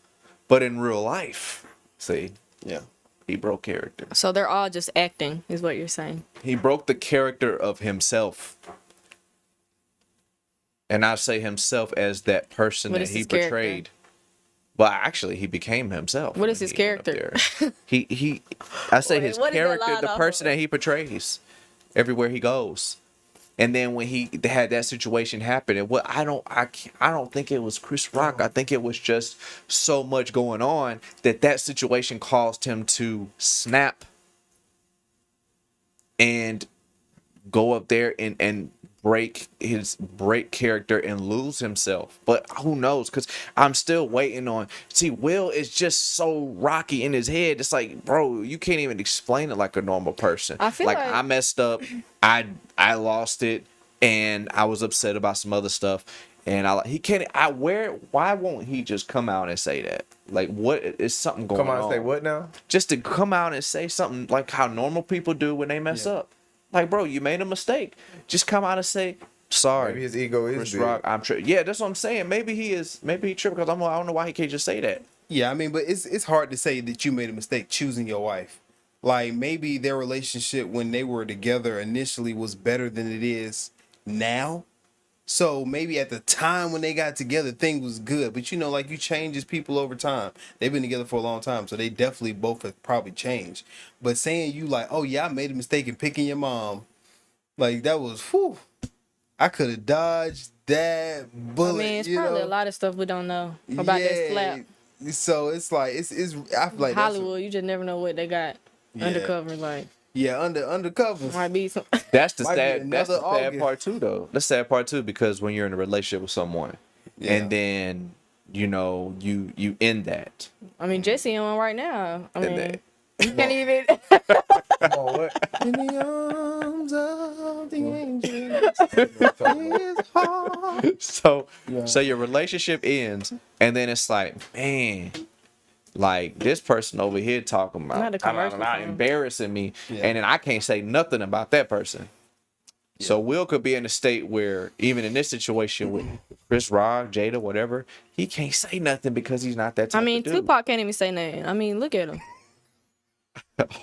but in real life, see, he broke character. So they're all just acting, is what you're saying. He broke the character of himself. And I say himself as that person What that is he his character? portrayed. But actually, he became himself. What is his character? I say Wait, his what is that character, line the off person of? that he portrays everywhere he goes. And then when he had that situation happen, and I don't think it was Chris Rock. I think it was just so much going on that situation caused him to snap and go up there and break character and lose himself. But who knows? Because I'm still waiting on. See, Will is just so rocky in his head. It's like, bro, you can't even explain it like a normal person. I feel like I messed up. I lost it, and I was upset about some other stuff. And why won't he just come out and say that? Like, what is something going on? Come out and say what now? Just to come out and say something like how normal people do when they mess up. Like, bro, you made a mistake. Just come out and say, sorry. Maybe his ego is Chris big. Rock, I'm tripping. Yeah, that's what I'm saying. Maybe he tripping because I don't know why he can't just say that. Yeah, I mean, but it's hard to say that you made a mistake choosing your wife. Like, maybe their relationship when they were together initially was better than it is now. So maybe at the time when they got together, things was good. But like, you change as people over time. They've been together for a long time, so they definitely both have probably changed. But saying you like, oh yeah, I made a mistake in picking your mom, like that was, whew. I could have dodged that bullet. I mean, it's probably a lot of stuff we don't know about that slap. So it's like it's I feel like Hollywood, you just never know what they got undercover. Like, undercover might be some. That's the Might be sad. That's the another sad August. part too, though. The sad part too, because when you're in a relationship with someone, and then you end that. I mean, Jesse in one right now. I And mean, you can't even. Come on, what? in the arms of the angels. So your relationship ends, and then it's like, man, like this person over here talking Not a about commercial song. embarrassing me, and then I can't say nothing about that person. So Will could be in a state where even in this situation with Chris Rock, Jada, whatever, he can't say nothing because he's not that type I mean, of dude. Tupac can't even say nothing. I mean, look at him.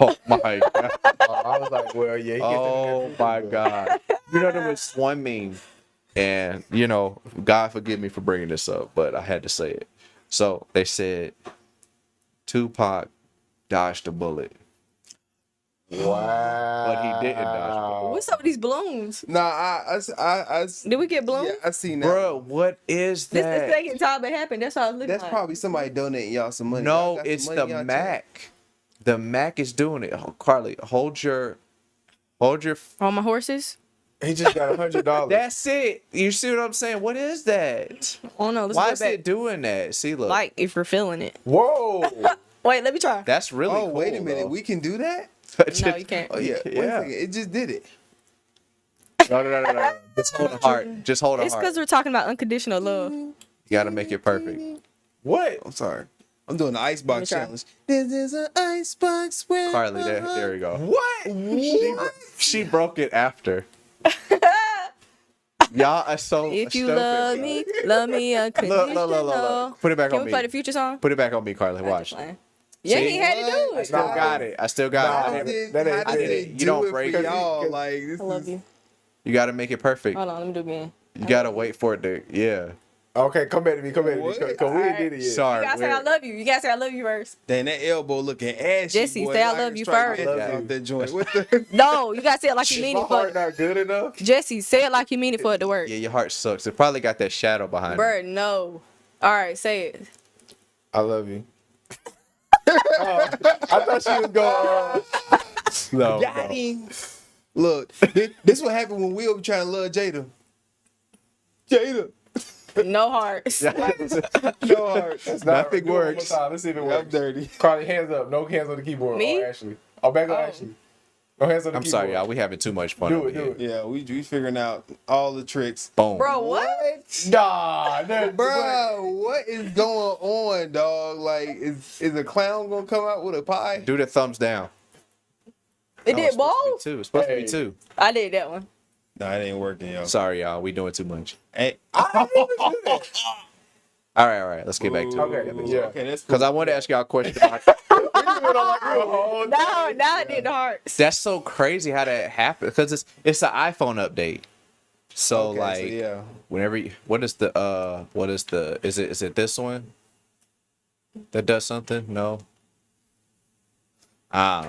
Oh my god. I was like, well, yeah. He Oh my god. There was one meme, and God forgive me for bringing this up, but I had to say it. So they said, Tupac dodged a bullet. Wow. But he didn't dodge a bullet. What's up with these balloons? Nah, Did we get balloons? I seen that. Bro, what is This that? the second time it happened. That's how I was looking That's like. probably somebody donating y'all some money. No, Y'all got some it's money the in y'all Mac. check? The Mac is doing it. Carly, hold your. On my horses? He just got $100. That's it. You see what I'm saying? What is that? Oh no, let's Why go is back. it doing that? See, look. Like if you're feeling it. Whoa. Wait, let me try. That's really cool. Wait a minute. though. We can do that? No, you can't. Oh, yeah. Wait a Yeah. second. It just did it. No. Just hold a heart. Just hold a It's heart. because we're talking about unconditional love. You gotta make it perfect. What? I'm sorry. I'm doing the icebox try. challenge. This is an icebox where Carly, there we go. What? She broke it after. Y'all are so If you stupid. love me unconditional. Look. Put it back Can on we me. play the future song? Put it back on me, Carly. Watch. Yeah, See? he had to do I it. still got it. I still got it. I did it. You don't break for it. y'all. Like, this I love is- you. You gotta make it perfect. Hold on, let me do it again. You gotta wait for it to. Yeah. Okay, come back to me. Come back to me. Because we ain't did it yet. Sorry. You gotta say I love you. You gotta say I love you first. Damn, that elbow looking ashy. Jesse, boy. say I Like love a you strike first. edges off that joint. What the? No, you gotta say it like you mean My it for heart not good enough. Jesse, say it like you mean it for it to work. Yeah, your heart sucks. It probably got that shadow behind it. Bird, no. All right, say it. I love you. I thought she was going. No. Got him. Look, this what happened when Will be trying to love Jada. Jada. No hearts. No heart. That's Nothing do it one more works. time. Let's see if it works. I'm dirty. Carly, hands up. No hands on the keyboard. Me? Oh, Ashley. Oh, back on Ashley. No hands on the I'm keyboard. sorry, y'all. We having too much fun Do over it, do here. it. Yeah, we figuring out all the tricks. Boom. Bro, what? Nah, Bro, what is going on, dog? Like, is a clown gonna come out with a pie? Do the thumbs down. It No, did it's supposed to be both? two. It's supposed to be Hey. two. I did that one. Nah, it ain't working, yo. Sorry, y'all. We doing too much. Hey. I didn't even do that. All right. Let's get back to Okay, it. yeah. Okay, that's Because I want to ask y'all a question about Now I did the hearts. that's so crazy how that happened. Because it's an iPhone update. So Okay, like so yeah. whenever you, is it this one that does something? No. I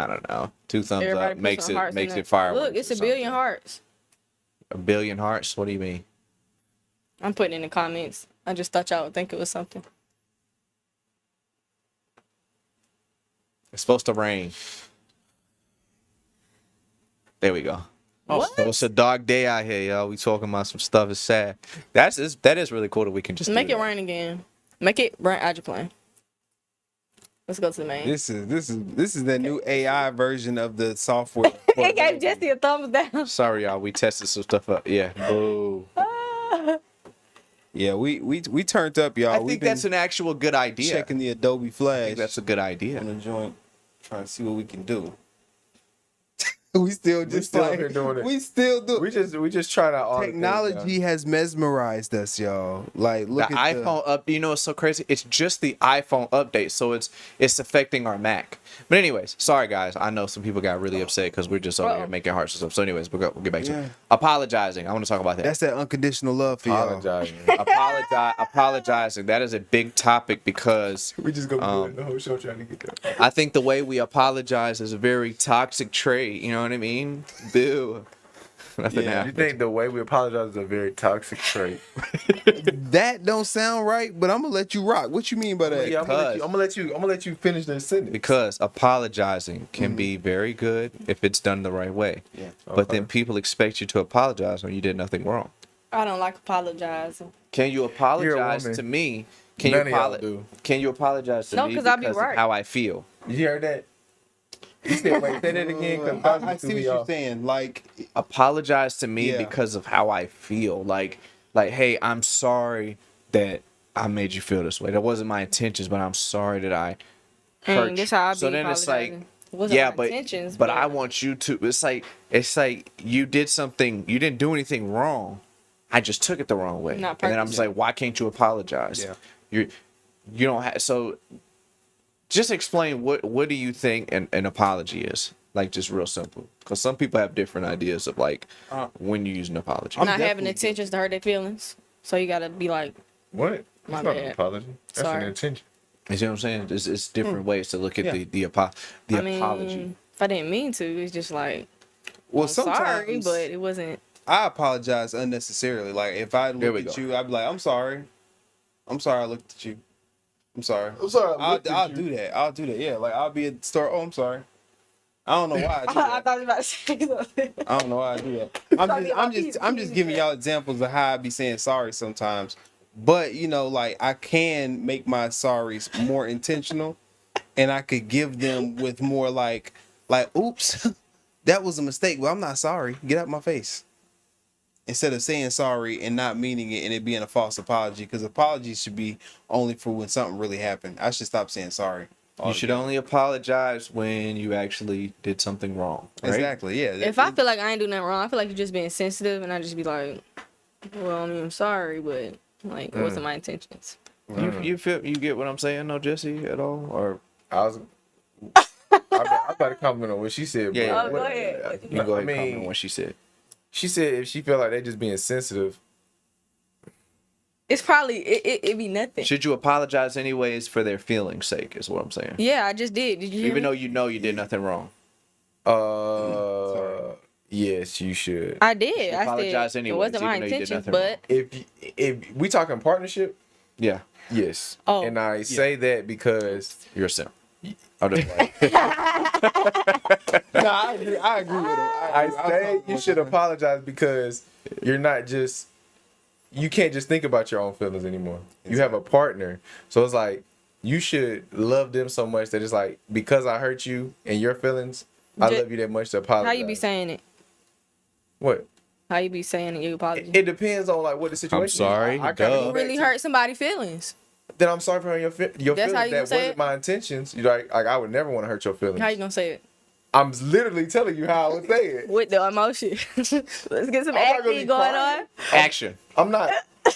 don't know. Two thumbs Everybody up put makes some hearts in it fireworks. Look, it's or a billion something. hearts. A billion hearts? What do you mean? I'm putting in the comments. I just thought y'all would think it was something. It's supposed to rain. There we go. What? So it's a dark day out here, y'all. We talking about some stuff. It's sad. That is really cool that we can just Make do it rain again. Make it rain hydroplane. Let's go to the main. This is the new AI version of the software. It gave Jesse a thumbs down. that. Sorry, y'all. We tested some stuff up. Yeah. Boo. Yeah, we turned up, y'all. I We've think been that's an actual good idea. checking the Adobe I Flash think that's a good idea. on the joint, trying to see what we can do. we still still here doing it. We still do. We just trying out all Technology has mesmerized us, y'all. Like, look The at iPhone up, you know, it's so crazy. It's just the iPhone update, so it's affecting our Mac. But anyways, sorry guys. I know some people got really upset because we're just over here making hearts and stuff. So anyways, we'll get back to it. Apologizing. I want to talk about that. That's that unconditional love for y'all. Apologizing. That is a big topic because We just gonna do it the whole show trying to get that. I think the way we apologize is a very toxic trait. You know what I mean? Boo. Nothing You happened. think the way we apologize is a very toxic trait? That don't sound right, but I'm gonna let you rock. What you mean by that? Yeah, I'm gonna let you finish the sentence. Because apologizing can be very good if it's done the right way. Yeah. But then people expect you to apologize when you did nothing wrong. I don't like apologizing. Can you apologize woman. to me? Can None you of y'all do. Can you apologize to No, me 'cause because I be of right. how I feel? You heard that? You said, wait, say that again. I see what you're saying. Like, Apologize to me Yeah. because of how I feel. Like, hey, I'm sorry that I made you feel this way. That wasn't my intentions, but I'm sorry that I hurt That's you. how I So be then it's like, apologizing. It wasn't yeah, my but intentions, but I want you to. It's like you did something. You didn't do anything wrong. I just took it the wrong way. Not And then I'm just like, why can't you apologize? Yeah. You don't have. So just explain what do you think an apology is? Like, just real simple, because some people have different ideas of like when you use an apology. not having intentions to hurt their feelings. So you gotta be like, What? My That's not bad. an apology. That's Sorry. an intention. You see what I'm saying? It's different ways to look at the apology. If I didn't mean to, it's just like, Well, I'm sorry, sometimes but it wasn't. I apologize unnecessarily. Like if I look at you, I'd be like, I'm sorry. I'm sorry I looked at you. I'm sorry. I'm sorry. I'll do that. I'll do that. Yeah, like I'll be at the store. Oh, I'm sorry. I don't know why I do that. I thought you were about to say something. I don't know why I do that. I'm just giving y'all examples of how I be saying sorry sometimes. But you know, like I can make my sorries more intentional, and I could give them with more like, oops, that was a mistake. Well, I'm not sorry. Get out my face. Instead of saying sorry and not meaning it and it being a false apology, because apologies should be only for when something really happened. I should stop saying sorry. You should only apologize when you actually did something wrong. Right? Exactly. Yeah. If I feel like I ain't doing nothing wrong, I feel like you're just being sensitive, and I just be like, well, I mean, I'm sorry, but like, it wasn't my intentions. You get what I'm saying, no, Jesse, at all? Or I was about to comment on what she said. Yeah, go ahead. You can go ahead and comment on what she said. She said if she felt like they just being sensitive. It's probably it be nothing. Should you apologize anyways for their feelings' sake? Is what I'm saying. Yeah, I just did. Did you? Even though you know you did nothing wrong. Yes, you should. I did. I apologize said anyways, it wasn't my even though you did intentions, nothing but if we talking partnership, yeah, yes. Oh, and I say that because you're a simp. I'm just like, No, I agree with him. I say you should apologize because you're not just. You can't just think about your own feelings anymore. You have a partner, so it's like you should love them so much that it's like because I hurt you and your feelings, I love you that much to apologize. how you be saying it? What? How you be saying it? You apologize. It depends on like what the situation. I'm sorry. I kinda go You really back to- hurt somebody's feelings. Then I'm sorry for hurting your That's feelings. how you That say wasn't it? my intentions. You like I would never want to hurt your feelings. How you gonna say it? I'm literally telling you how I would say it. With the emotion. Let's get some I'm not gonna acting be going crying. on. action. I'm not. I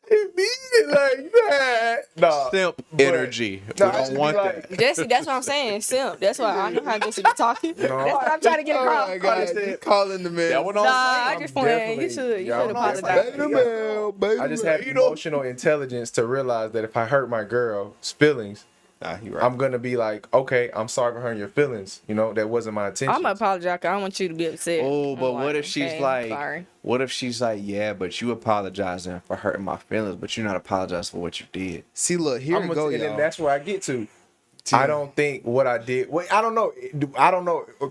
didn't mean it like that. No. Simp but- energy. No, We I don't just want be that. like, Jesse, that's what I'm saying. Simp. That's why I know how Jesse be talking. That's what I'm trying to get across. Oh my God, you calling the man. That one Nah, on I just playing. You should apologize. I just have emotional intelligence to realize that if I hurt my girl's feelings, I'm gonna be like, okay, I'm sorry for hurting your feelings. You know, that wasn't my intention. I'm gonna apologize. 'Cause I don't want you to be upset. Oh, but I'm what if she's okay, like, sorry. what if she's like, yeah, but you apologizing for hurting my feelings, but you're not apologizing for what you did. See, look, here we go, and y'all. then that's where I get to. I don't think what I did. Wait, I don't know.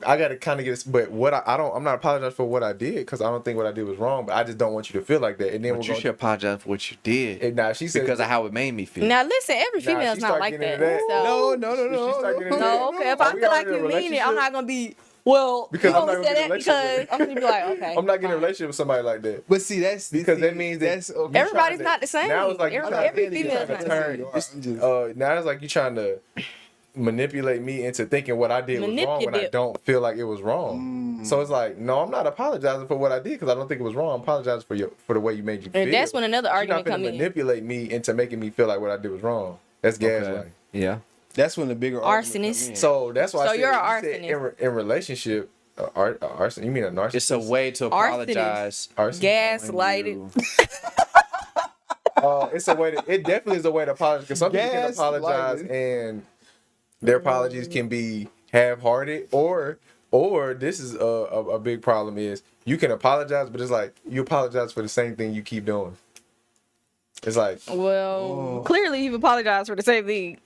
I gotta kind of get this, but I'm not apologizing for what I did because I don't think what I did was wrong. But I just don't want you to feel like that. And then But you should apologize for what you did. And now she said because of how it made me feel. Now listen, every Nah, female's she not start like getting that. into So. No. No, okay. If I we feel like already in you a mean it, I'm relationship? not gonna be. Well, Because you I'm gonna not say gonna that get a relationship because I'm gonna be like, okay. I'm not getting in a relationship with somebody like that. But see, that's Because that means that Everybody's not the same. Now it's like Every female's not the same. now it's like you trying to manipulate me into thinking what I did was wrong when I don't feel like it was wrong. So it's like, no, I'm not apologizing for what I did because I don't think it was wrong. I'm apologizing for the way you made you feel. And that's when another argument come come in. Manipulate me into making me feel like what I did was wrong. That's gaslighting. Yeah. That's when the bigger arsonist. So that's why. So I said, you're an you said in relationship. Arson? You mean a narcissist? It's a way to apologize. Gaslighted. It's a way to. It definitely is a way to apologize because some people can apologize and their apologies can be half-hearted, or this is a big problem is you can apologize, but it's like you apologize for the same thing you keep doing. It's like, well, clearly you've apologized for the same thing.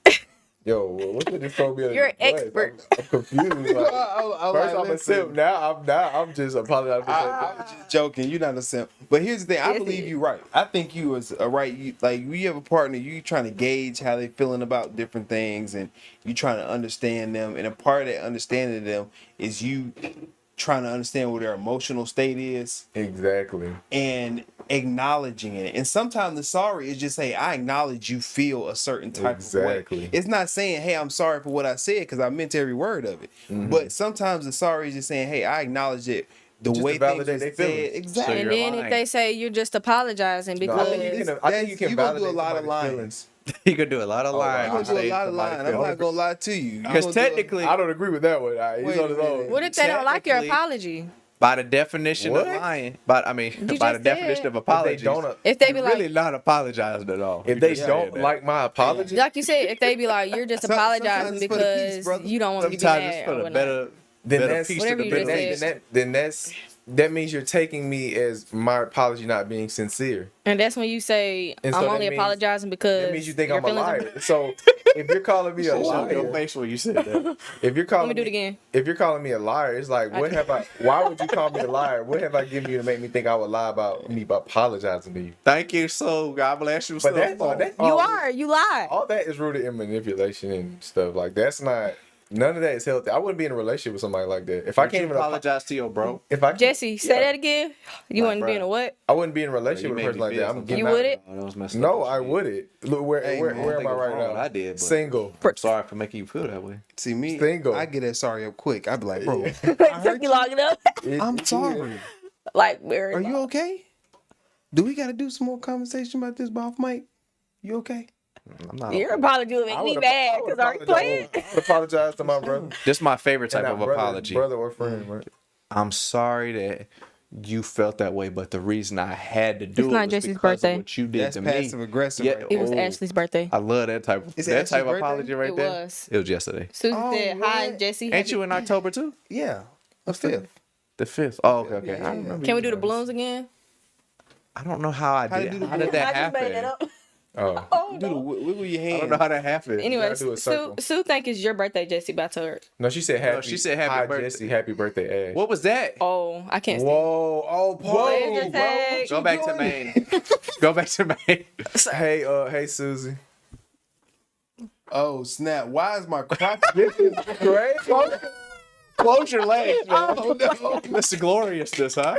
yo, what's with this phobia? You're an expert. I'm confused. Like, first I'm a simp. Now I'm just apologizing for I was just joking. You're not a simp. But here's the thing. I believe you're right. I think you was right. You have a partner. You trying to gauge how they feeling about different things, and you trying to understand them. And a part of that understanding them is you trying to understand what their emotional state is. Exactly. And acknowledging it. And sometimes the sorry is just say, I acknowledge you feel a certain type of way. It's not saying, hey, I'm sorry for what I said because I meant every word of it. But sometimes the sorry is just saying, hey, I acknowledge it. The just way to validate things their were said. feelings. Exactly. And then if they say you're just apologizing because I think you can validate do a lot of somebody's lying. feelings. You could do a lot of lying. You're gonna do a lot of lying. I'm not gonna lie to you. Because technically, I don't agree with that one. He's on his own. what if they don't like your apology? By the definition of lying, by the definition of apologies, if they be like, really not apologizing at all. If they don't like my apology, like you said, if they be like, you're just apologizing because you don't want me to be mad or whatnot. That means you're taking me as my apology not being sincere. And that's when you say, And I'm so only that means- apologizing because That means you think your I'm a feelings are- liar. So if you're calling me a liar, your face when you said that. If you're calling Let me do it again. If you're calling me a liar, it's like, what have I? Why would you call me a liar? What have I given you to make me think I would lie about me apologizing to you? Thank you, so God bless you. But that's you lie. All that is rooted in manipulation and stuff. Like that's not. None of that is healthy. I wouldn't be in a relationship with somebody like that. If I can't even apologize to your bro, Jesse, say that again. You wouldn't be in a what? I wouldn't be in a relationship with a person like that. I'm getting You wouldn't? No, I wouldn't. Look, where am I right now? I did. But Single. I'm sorry for making you feel that way. See me, Single. I get that sorry up quick. I'd be like, bro, Took you long enough. I'm sorry. Like, Are you okay? Do we got to do some more conversation about this off mic? You okay? I'm not. Your apology would make me mad because I already played. I would apologize to my brother. This is my favorite type And of not brother- apology. Brother or friend, right? I'm sorry that you felt that way, but the reason I had to do It's it not was Jesse's because birthday. of what you did That's to me. passive aggressive. Yeah, right It was there. Ashley's birthday. I love that type of It's that Ashley's type of birthday? apology right It there. was. It was yesterday. Susan Oh, said, hi, what? Jesse. Ain't you in October too? Yeah, the 5th. The 5th. Oh, okay. I remember. Can we you do the guys. balloons again? I don't know how I did. How did that happen? Oh. Do the wiggle your I hand. don't know how that happened. Anyway, gotta do a Sue circle. think it's your birthday, Jesse, but I told her. No, she said happy. No, she said happy Hi, birthday. Jesse, happy birthday, Ash. What was that? Oh, I can't stand Whoa! Oh, Laser Paul. tag. Go back to Maine. Go back to Maine. Hey, Susie. Oh snap! Why is my crotch? This is great. Close your legs, man. That's the gloriousness, huh?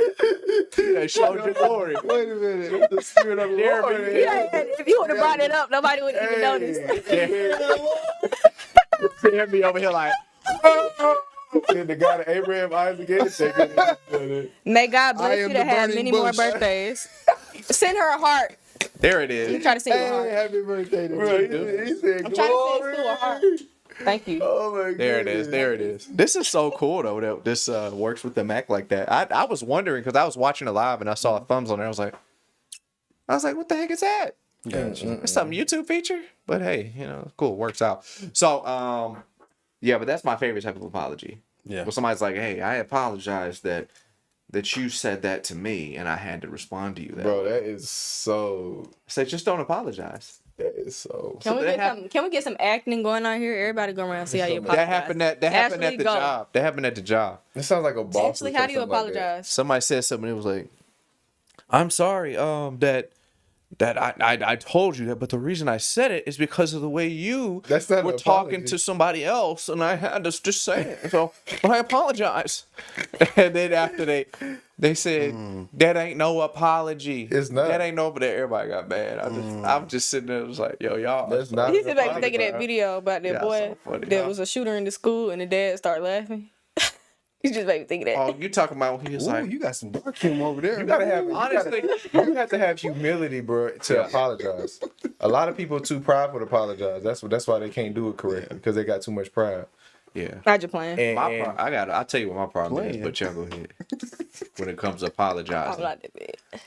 They showed your glory. Wait a minute. The spirit of the Lord. If you would have brought it up, nobody would even notice. Jeremy over here like, And the God of Abraham, Isaac, and Jacob. May God I bless am you to the have burning many more bush. birthdays. Send her a heart. there it You is. try to send you a Hey, heart. happy birthday to you. He said, I'm trying to glory. send Sue a heart. Thank you. Oh my God. There it is. There it is. This is so cool though that this works with the Mac like that. I was wondering because I was watching it live and I saw a thumbs on there. I was like, what the heck is that? It's some YouTube feature, but hey, cool, works out. So, yeah, but that's my favorite type of apology. Yeah. Well, somebody's like, hey, I apologize that you said that to me and I had to respond to you that Bro, way. that is so. I said, just don't apologize. That is so. Can we get some acting going on here? Everybody go around and see how you apologize. That happened at Ashley, the go. job. That happened at the job. It sounds like a boss. Ashley, how do you apologize? Somebody said something. It was like, I'm sorry. That I told you that, but the reason I said it is because of the way you That's not were an talking apology. to somebody else, and I had to just say it. So, but I apologize. And then after they said that ain't no apology. It's not. That ain't no. But everybody got mad. I'm just sitting there, was like, yo, y'all. That's not. He just made me think of that video about that Yeah, boy so funny, that huh? was a shooter in the school and the dad started laughing. He just made me think of that. Oh, you talking about when he was Ooh, like, you got some dark humor over there. You gotta have. honestly, You have to have humility, bro, to apologize. A lot of people are too prideful to apologize. That's why they can't do it correctly because they got too much pride. yeah. I just playing. I'll tell you what my problem is, but y'all go ahead. When it comes to apologizing. I'm not that bad.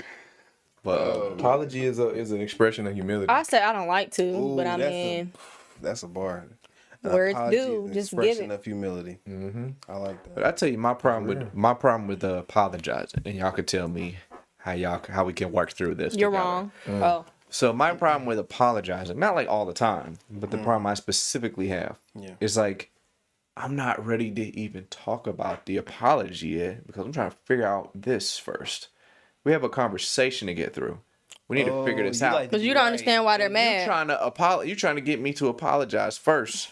But Apology is an expression of humility. I say I don't like to, Ooh, but I that's mean, That's a bar. Words Apology do, is an just give expression it. of humility. I like that. But I tell you my problem with apologizing, and y'all can tell me how we can work through this. you're together. wrong. Oh, So my problem with apologizing, not like all the time, but the problem I specifically have is like I'm not ready to even talk about the apology yet because I'm trying to figure out this first. We have a conversation to get through. We need to figure this out. because you don't understand why they're mad. You're trying to get me to apologize first,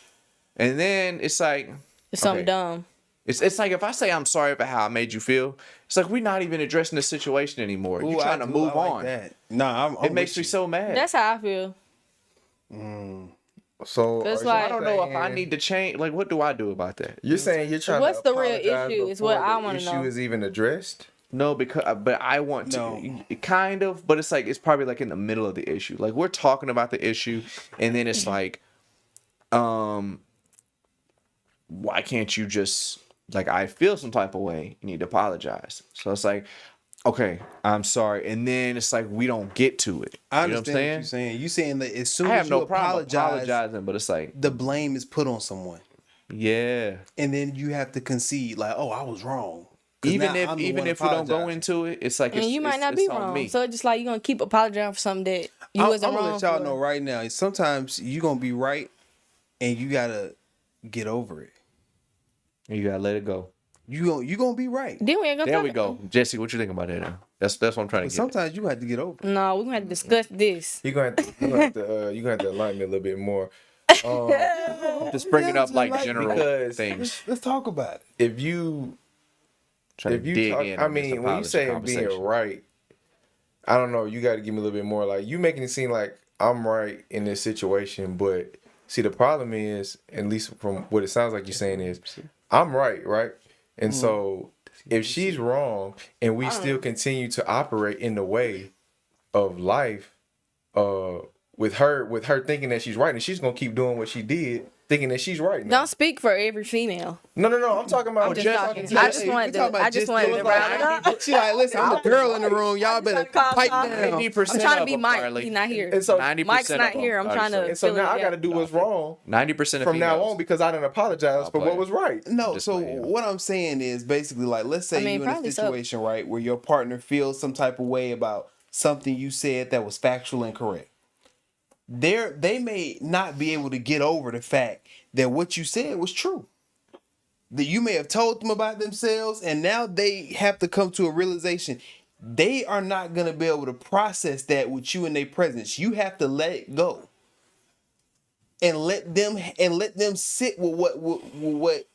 and then it's like It's something dumb. It's like if I say I'm sorry for how I made you feel, it's like we're not even addressing the situation anymore. You're trying to move on. Nah, it makes me so mad. That's how I feel. So That's I don't know if I need to change. Like, what do I do about that? You're saying you're trying What's to the real apologize issue is what before I the wanna know. issue is even addressed? No, but I want to kind of, but it's like it's probably like in the middle of the issue. Like we're talking about the issue, and then it's like, why can't you just like I feel some type of way, you need to apologize. So it's like, okay, I'm sorry, and then it's like we don't get to it. I You know what I'm understand what you're saying. You saying that as soon I as have you no problem apologize, apologizing, but it's like the blame is put on someone, yeah. and then you have to concede like, "Oh, I was wrong." 'Cause Even now I'm the one if we don't go apologizing. into it, it's like And you might not be wrong. Me. So it's just like you're gonna keep apologizing for something that you wasn't I'm wrong gonna let y'all for. know right now. Sometimes you gonna be right, and you gotta get over it. You gotta let it go. You gonna be right. Then we ain't gonna There talk. we go, Jesse. What you think about that? Now? That's what I'm trying to But get. sometimes you have to get over it. No, we're gonna have to discuss this. You're gonna have to enlighten me a little bit more. Just bringing up like general because things. Let's talk about it. If you Try to dig in I on this mean, when you apology say being conversation. right, I don't know. You got to give me a little bit more. Like you making it seem like I'm right in this situation, but see, the problem is, at least from what it sounds like you're saying, is I'm right, right? And so if she's wrong, and we still continue to operate in the way of life, with her thinking that she's right, and she's gonna keep doing what she did, thinking that she's right. Now. Don't speak for every female. No. I'm talking about I'm just talking. I just wanted to round it up. She like, listen, I'm the girl in the room. Y'all better pipe down. 90% I'm trying to of be them, Mike. Carly. He's not here. And so 90% Mike's of not them here. I'm are trying so. to. And so fill it now I together. got to do what's wrong 90% of from now females. on because I didn't apologize for what was right. No, Just so playing. what I'm saying is basically like, let's say you're in probably a so. situation, right, where your partner feels some type of way about something you said that was factual and correct. They may not be able to get over the fact that what you said was true. That you may have told them about themselves, and now they have to come to a realization. They are not gonna be able to process that with you in their presence. You have to let it go. And let them sit with what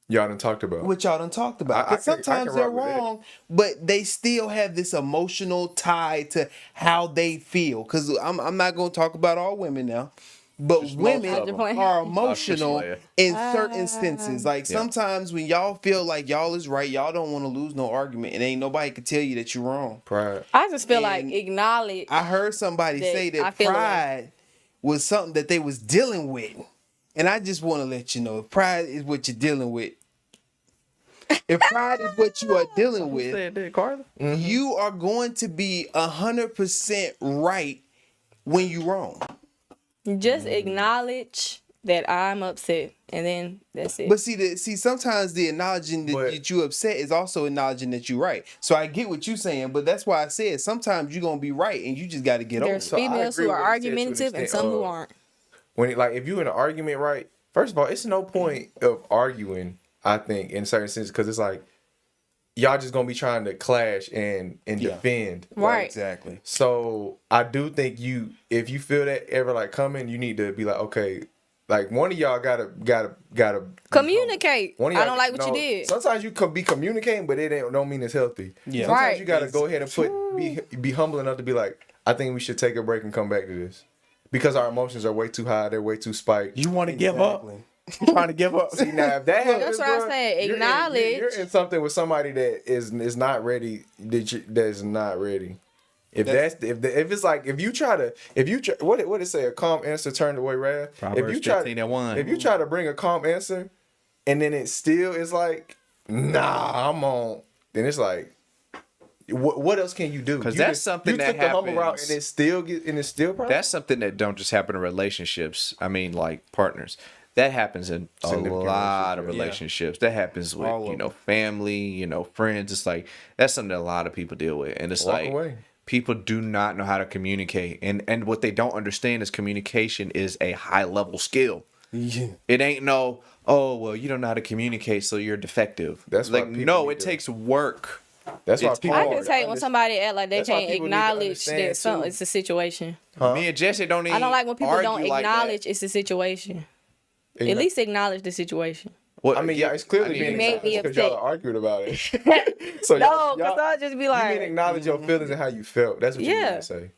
Y'all done talked about. what y'all done talked about. I 'Cause can sometimes they're rock with it. wrong, but they still have this emotional tie to how they feel. Because I'm not going to talk about all women now, but women of them. are emotional Just in certain senses. Like sometimes when y'all feel like y'all is right, y'all don't want to lose no argument, and ain't nobody can tell you that you're wrong. Pride. I just feel like And acknowledge. I heard somebody that say I that feel away. pride was something that they was dealing with. And I just want to let you know, if pride is what you're dealing with, if pride is what you are dealing with, you are going to be 100% right when you're wrong. Just acknowledge that I'm upset, and then that's it. But see, sometimes the acknowledging that you upset is also acknowledging that you're right. So I get what you're saying, but that's why I said sometimes you're gonna be right, and you just got to get over it. There's females who are argumentative and some who aren't. When if you're in an argument, right? First of all, it's no point of arguing. I think in certain sense because it's like y'all just gonna be trying to clash and defend. Right. Exactly. So I do think if you feel that ever like coming, you need to be like, okay, like one of y'all gotta Communicate. One of I y'all- don't like what no, you did. Sometimes you could be communicating, but it don't mean it's healthy. Yeah. Sometimes Right. you gotta go ahead and be humble enough to be like, I think we should take a break and come back to this. Because our emotions are way too high, they're way too spiked. You want to give up? You trying to give up? See now, if that happens, That's what I'm bro, saying. you're Acknowledge. you're in something with somebody that is not ready. That's not ready. If it's like if you try what did it say? A calm answer turned away wrath. Proverbs If you try 15:1. if you try to bring a calm answer, and then it still is like, nah, I'm on. Then it's like, what else can you do? Because You that's just- something you that took the humble route, happens. and it's still problem. That's something that don't just happen in relationships. I mean, like partners. That happens in a Significant lot of relationships, relationships. That happens with, All of them. family, friends. It's like, that's something that a lot of people deal with. And it's Walk like, away. people do not know how to communicate. And what they don't understand is communication is a high level skill. Yeah. It ain't no, oh, well, you don't know how to communicate, so you're defective. That's why like, people no, need it to- takes work. That's why It's people. I just hate when somebody act like they That's why can't people need to acknowledge understand, that something too. it's a situation. Me and Jesse don't even I don't like when people argue don't like that. acknowledge it's a situation. At least acknowledge the situation. Well, I mean, yeah, it's clearly being You made me because y'all upset. are arguing about it. So No, because I'll just be you like, mean acknowledge your feelings and how you felt. That's what you Yeah. mean to say.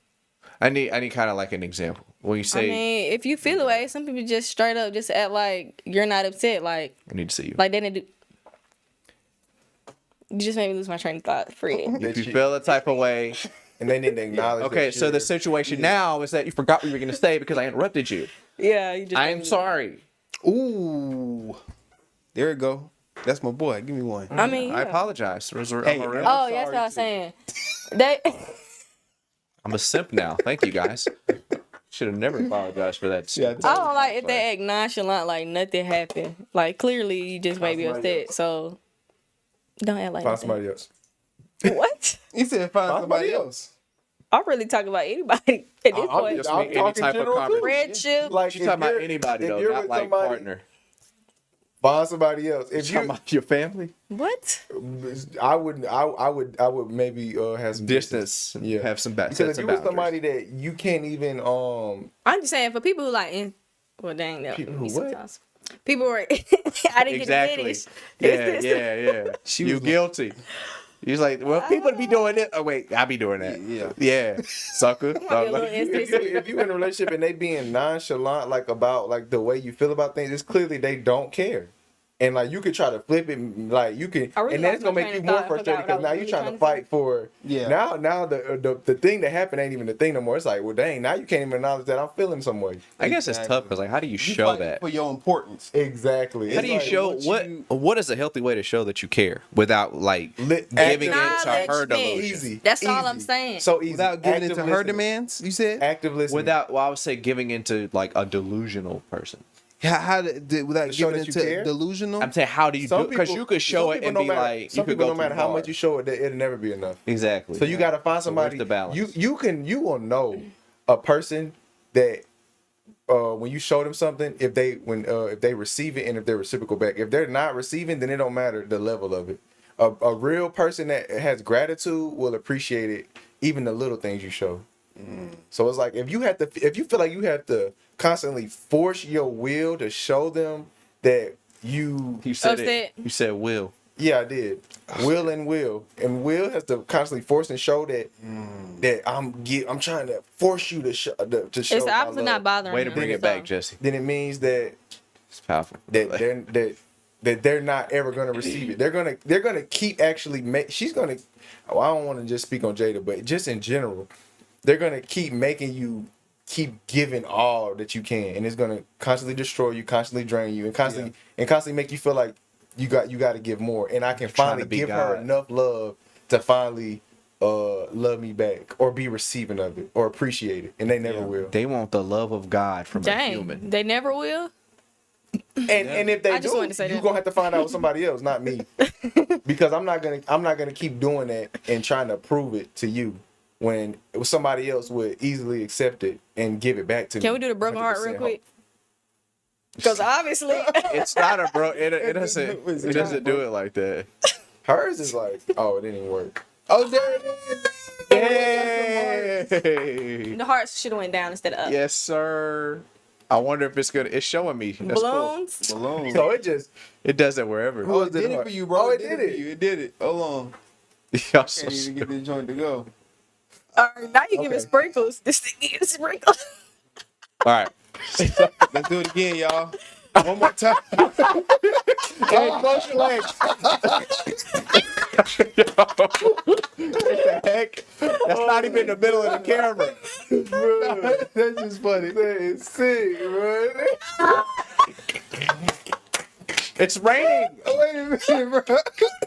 I need kind of like an example. When you say, I mean, if you feel away, some people just straight up just act like you're not upset. Like, I need to see you. like they didn't do. You just made me lose my train of thought, Fred. If you feel a type of way, And they need to acknowledge. okay, that so the you're- situation now is that you forgot what you were going to say because I interrupted you. Yeah, you just. I am sorry. Ooh, there it go. That's my boy. Give me one. I mean, I yeah. apologize. Oh, that's what I was saying. They. I'm a simp now. Thank you guys. Should have never apologized for that. I don't like if they act nonchalant, like nothing happened. Like clearly you just made me upset, so don't act like Find nothing. somebody else. What? He said find somebody else. I'm really talking about anybody at this point. Just mean any type of conversation. Friendship. Like She's talking about anybody if though, you're not with like somebody- partner. Find somebody else. If you talking about your family, What? I would maybe have some distance. Yeah, Have some because sets if some you with boundaries. somebody that you can't even I'm just saying for people who like, well, dang, that People me who what? sometimes. People were. I didn't get to finish. Yeah. You guilty. He's like, well, people be doing it. Oh wait, I be doing that. Yeah, sucker. if you in a relationship and they being nonchalant like about like the way you feel about things, it's clearly they don't care. And like you could try to flip it, like you can, I really and that's lost gonna my make you train of more thought. I forgot frustrated what I because was now you're really trying trying to to fight for. Yeah. Now the thing that happened ain't even the thing no more. It's like, well, dang, now you can't even acknowledge that I'm feeling some way. I guess it's tough because like, how do you show fight that? for your importance? Exactly. How do you show what is a healthy way to show that you care without like giving it to her delusion? Easy. That's all I'm saying. So easy. Without giving into Active her listening. demands, you said? Active listening. Without, well, I would say giving into like a delusional person. Without show giving that you into care? delusional? I'm saying, how do you do it? Because you could show it and be like, some you could people, go no matter too how far. much you show it, it'll never be enough. Exactly. So you got to find So where's somebody. the balance? You will know a person that when you show them something, if they receive it and if they're reciprocal back. If they're not receiving, then it don't matter the level of it. A real person that has gratitude will appreciate it, even the little things you show. So it's like if you feel like you have to constantly force your will to show them that you said it. You said will. Yeah, I did. Will and Will has to constantly force and show that I'm trying to force you to show. It's the opposite, not bothering. Way to bring it back, Jesse. Then it means that it's powerful. That they're not ever gonna receive it. They're gonna keep actually she's gonna. Oh, I don't want to just speak on Jada, but just in general, they're gonna keep making you keep giving all that you can, and it's gonna constantly destroy you, constantly drain you, and constantly make you feel like you got to give more. And I can finally give her enough love to finally love me back or be receiving of it or appreciate it, and they never will. They want the love of God from a human. They never will. And if they I just wanted to say you're that. gonna have to find out with somebody else, not me, because I'm not gonna keep doing that and trying to prove it to you when somebody else would easily accept it and give it back to me. Can we do the broken heart real quick? Because obviously it's not a bro. It doesn't do it like that. Hers is like, oh, it didn't even work. Oh, there it is. Yay! the heart should have went down instead of up. Yes, sir. I wonder if it's good. It's showing me. That's Balloons. Cool. Balloons. So it does it wherever. Oh, it did it for you, bro. Oh, it did it. It did it. Hold on. Y'all Can't even get this joint to go. All right, now you giving sprinkles. This thing is sprinkles. All right. Let's do it again, y'all. One more time. Hey, close your legs. What the heck? That's not even in the middle of the camera. Bro, that's just funny. That is sick, bro. It's raining. Wait a minute, bro.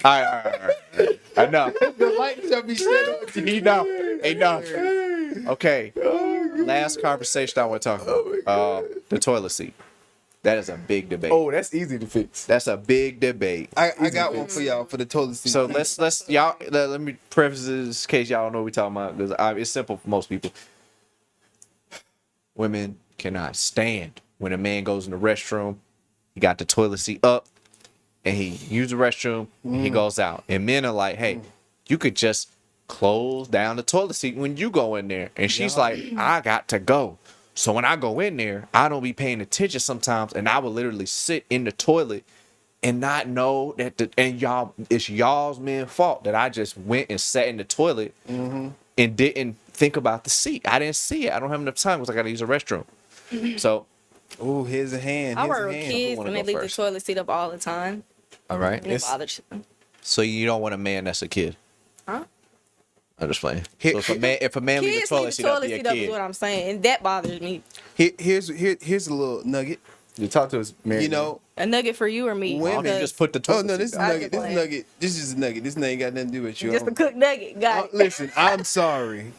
All right. Enough. The light shall be set on. Enough. Okay. Last conversation I want to talk about. The toilet seat. That is a big debate. Oh, that's easy to fix. That's a big debate. I got one for y'all for the toilet seat. So let's y'all let me preface this in case y'all don't know what we're talking about because it's simple for most people. Women cannot stand when a man goes in the restroom, he got the toilet seat up, and he uses the restroom, and he goes out. And men are like, hey, you could just close down the toilet seat when you go in there. And she's like, I got to go. So when I go in there, I don't be paying attention sometimes, and I will literally sit in the toilet and not know that it's y'all's men's fault that I just went and sat in the toilet and didn't think about the seat. I didn't see it. I don't have enough time because I got to use the restroom. So, here's a hand. I work with kids and they leave the toilet seat up all the time. All right. And it bothers them. So you don't want a man that's a kid? Huh? I'm just playing. So if a man leaves the toilet seat up, be a is kid. what I'm saying, and that bothers me. Here's a little nugget. You talk to us, man. You know, A nugget for you or me? women Because just put the Oh toilet no, seat this is down. nugget. This is nugget. This is a nugget. This ain't got nothing to do with you. just a cooked nugget. Got it. Listen, I'm sorry.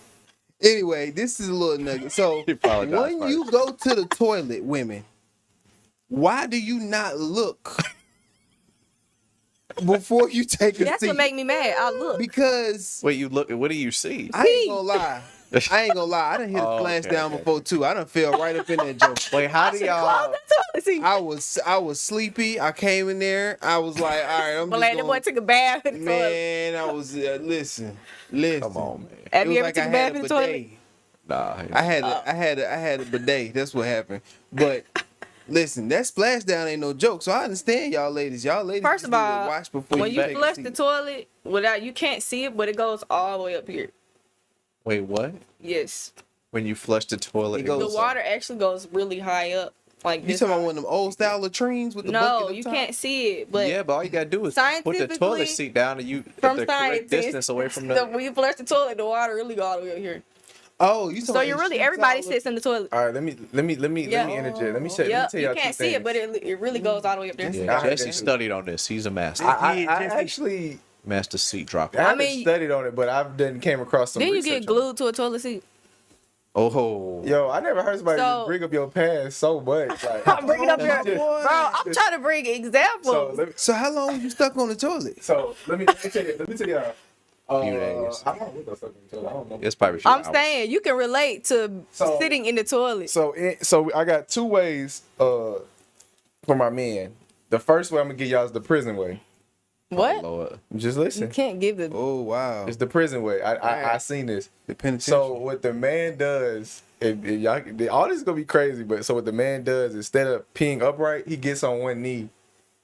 Anyway, this is a little nugget. So apologized when first. you go to the toilet, women, why do you not look before you take a That's seat? what make me mad. I look. Because Wait, you look. What do you see? I ain't gonna lie. I ain't gonna lie. I done hit a splash down before too. I done fell right up in that joke. Wait, how do y'all? I was sleepy. I came in there. I was like, all right, I'm But just like the boy going. took a bath in the toilet. Man, I was listen. Come on, man. Have It you was ever like took I a had bath a in the toilet? bidet. Nah. I had a bidet. That's what happened. But listen, that splashdown ain't no joke. So I understand y'all ladies. Y'all ladies First just of need to all, watch before when you take a flush seat. the toilet, you can't see it, but it goes all the way up here. Wait, what? Yes. When you flush the toilet, The water actually goes really high up. Like You this. talking about one of them old style latrines with the bucket No, up you top? can't see it. But yeah, but all you gotta do is put the toilet seat down and you from the correct science, distance away from so the. when you flush the toilet, the water really go all the way up here. Oh, you So you're really everybody sits in the toilet. All right, let me interject. Let me tell Yep, y'all you two can't see things. it, but it really goes all the way up there. Yeah, Jesse studied on this. He's a master. I actually master seat dropper. I haven't studied on it, but I've done came across some. Then you research get glued to a toilet seat. Oh, yo, I never heard somebody So- just bring up your past so much. Like, I'm bringing up your bro. I'm trying to bring examples. So how long was you stuck on the toilet? So let me tell you. Few days. I don't know. I don't know. It's probably. I'm saying you can relate to sitting in the toilet. So I got two ways for my men. The first way I'm gonna give y'all is the prison way. What? Lord. Just You listen. can't give the. Oh wow. It's the prison way. I seen this. The penitentiary. So what the man does, if y'all, all this is gonna be crazy, but so what the man does, instead of peeing upright, he gets on one knee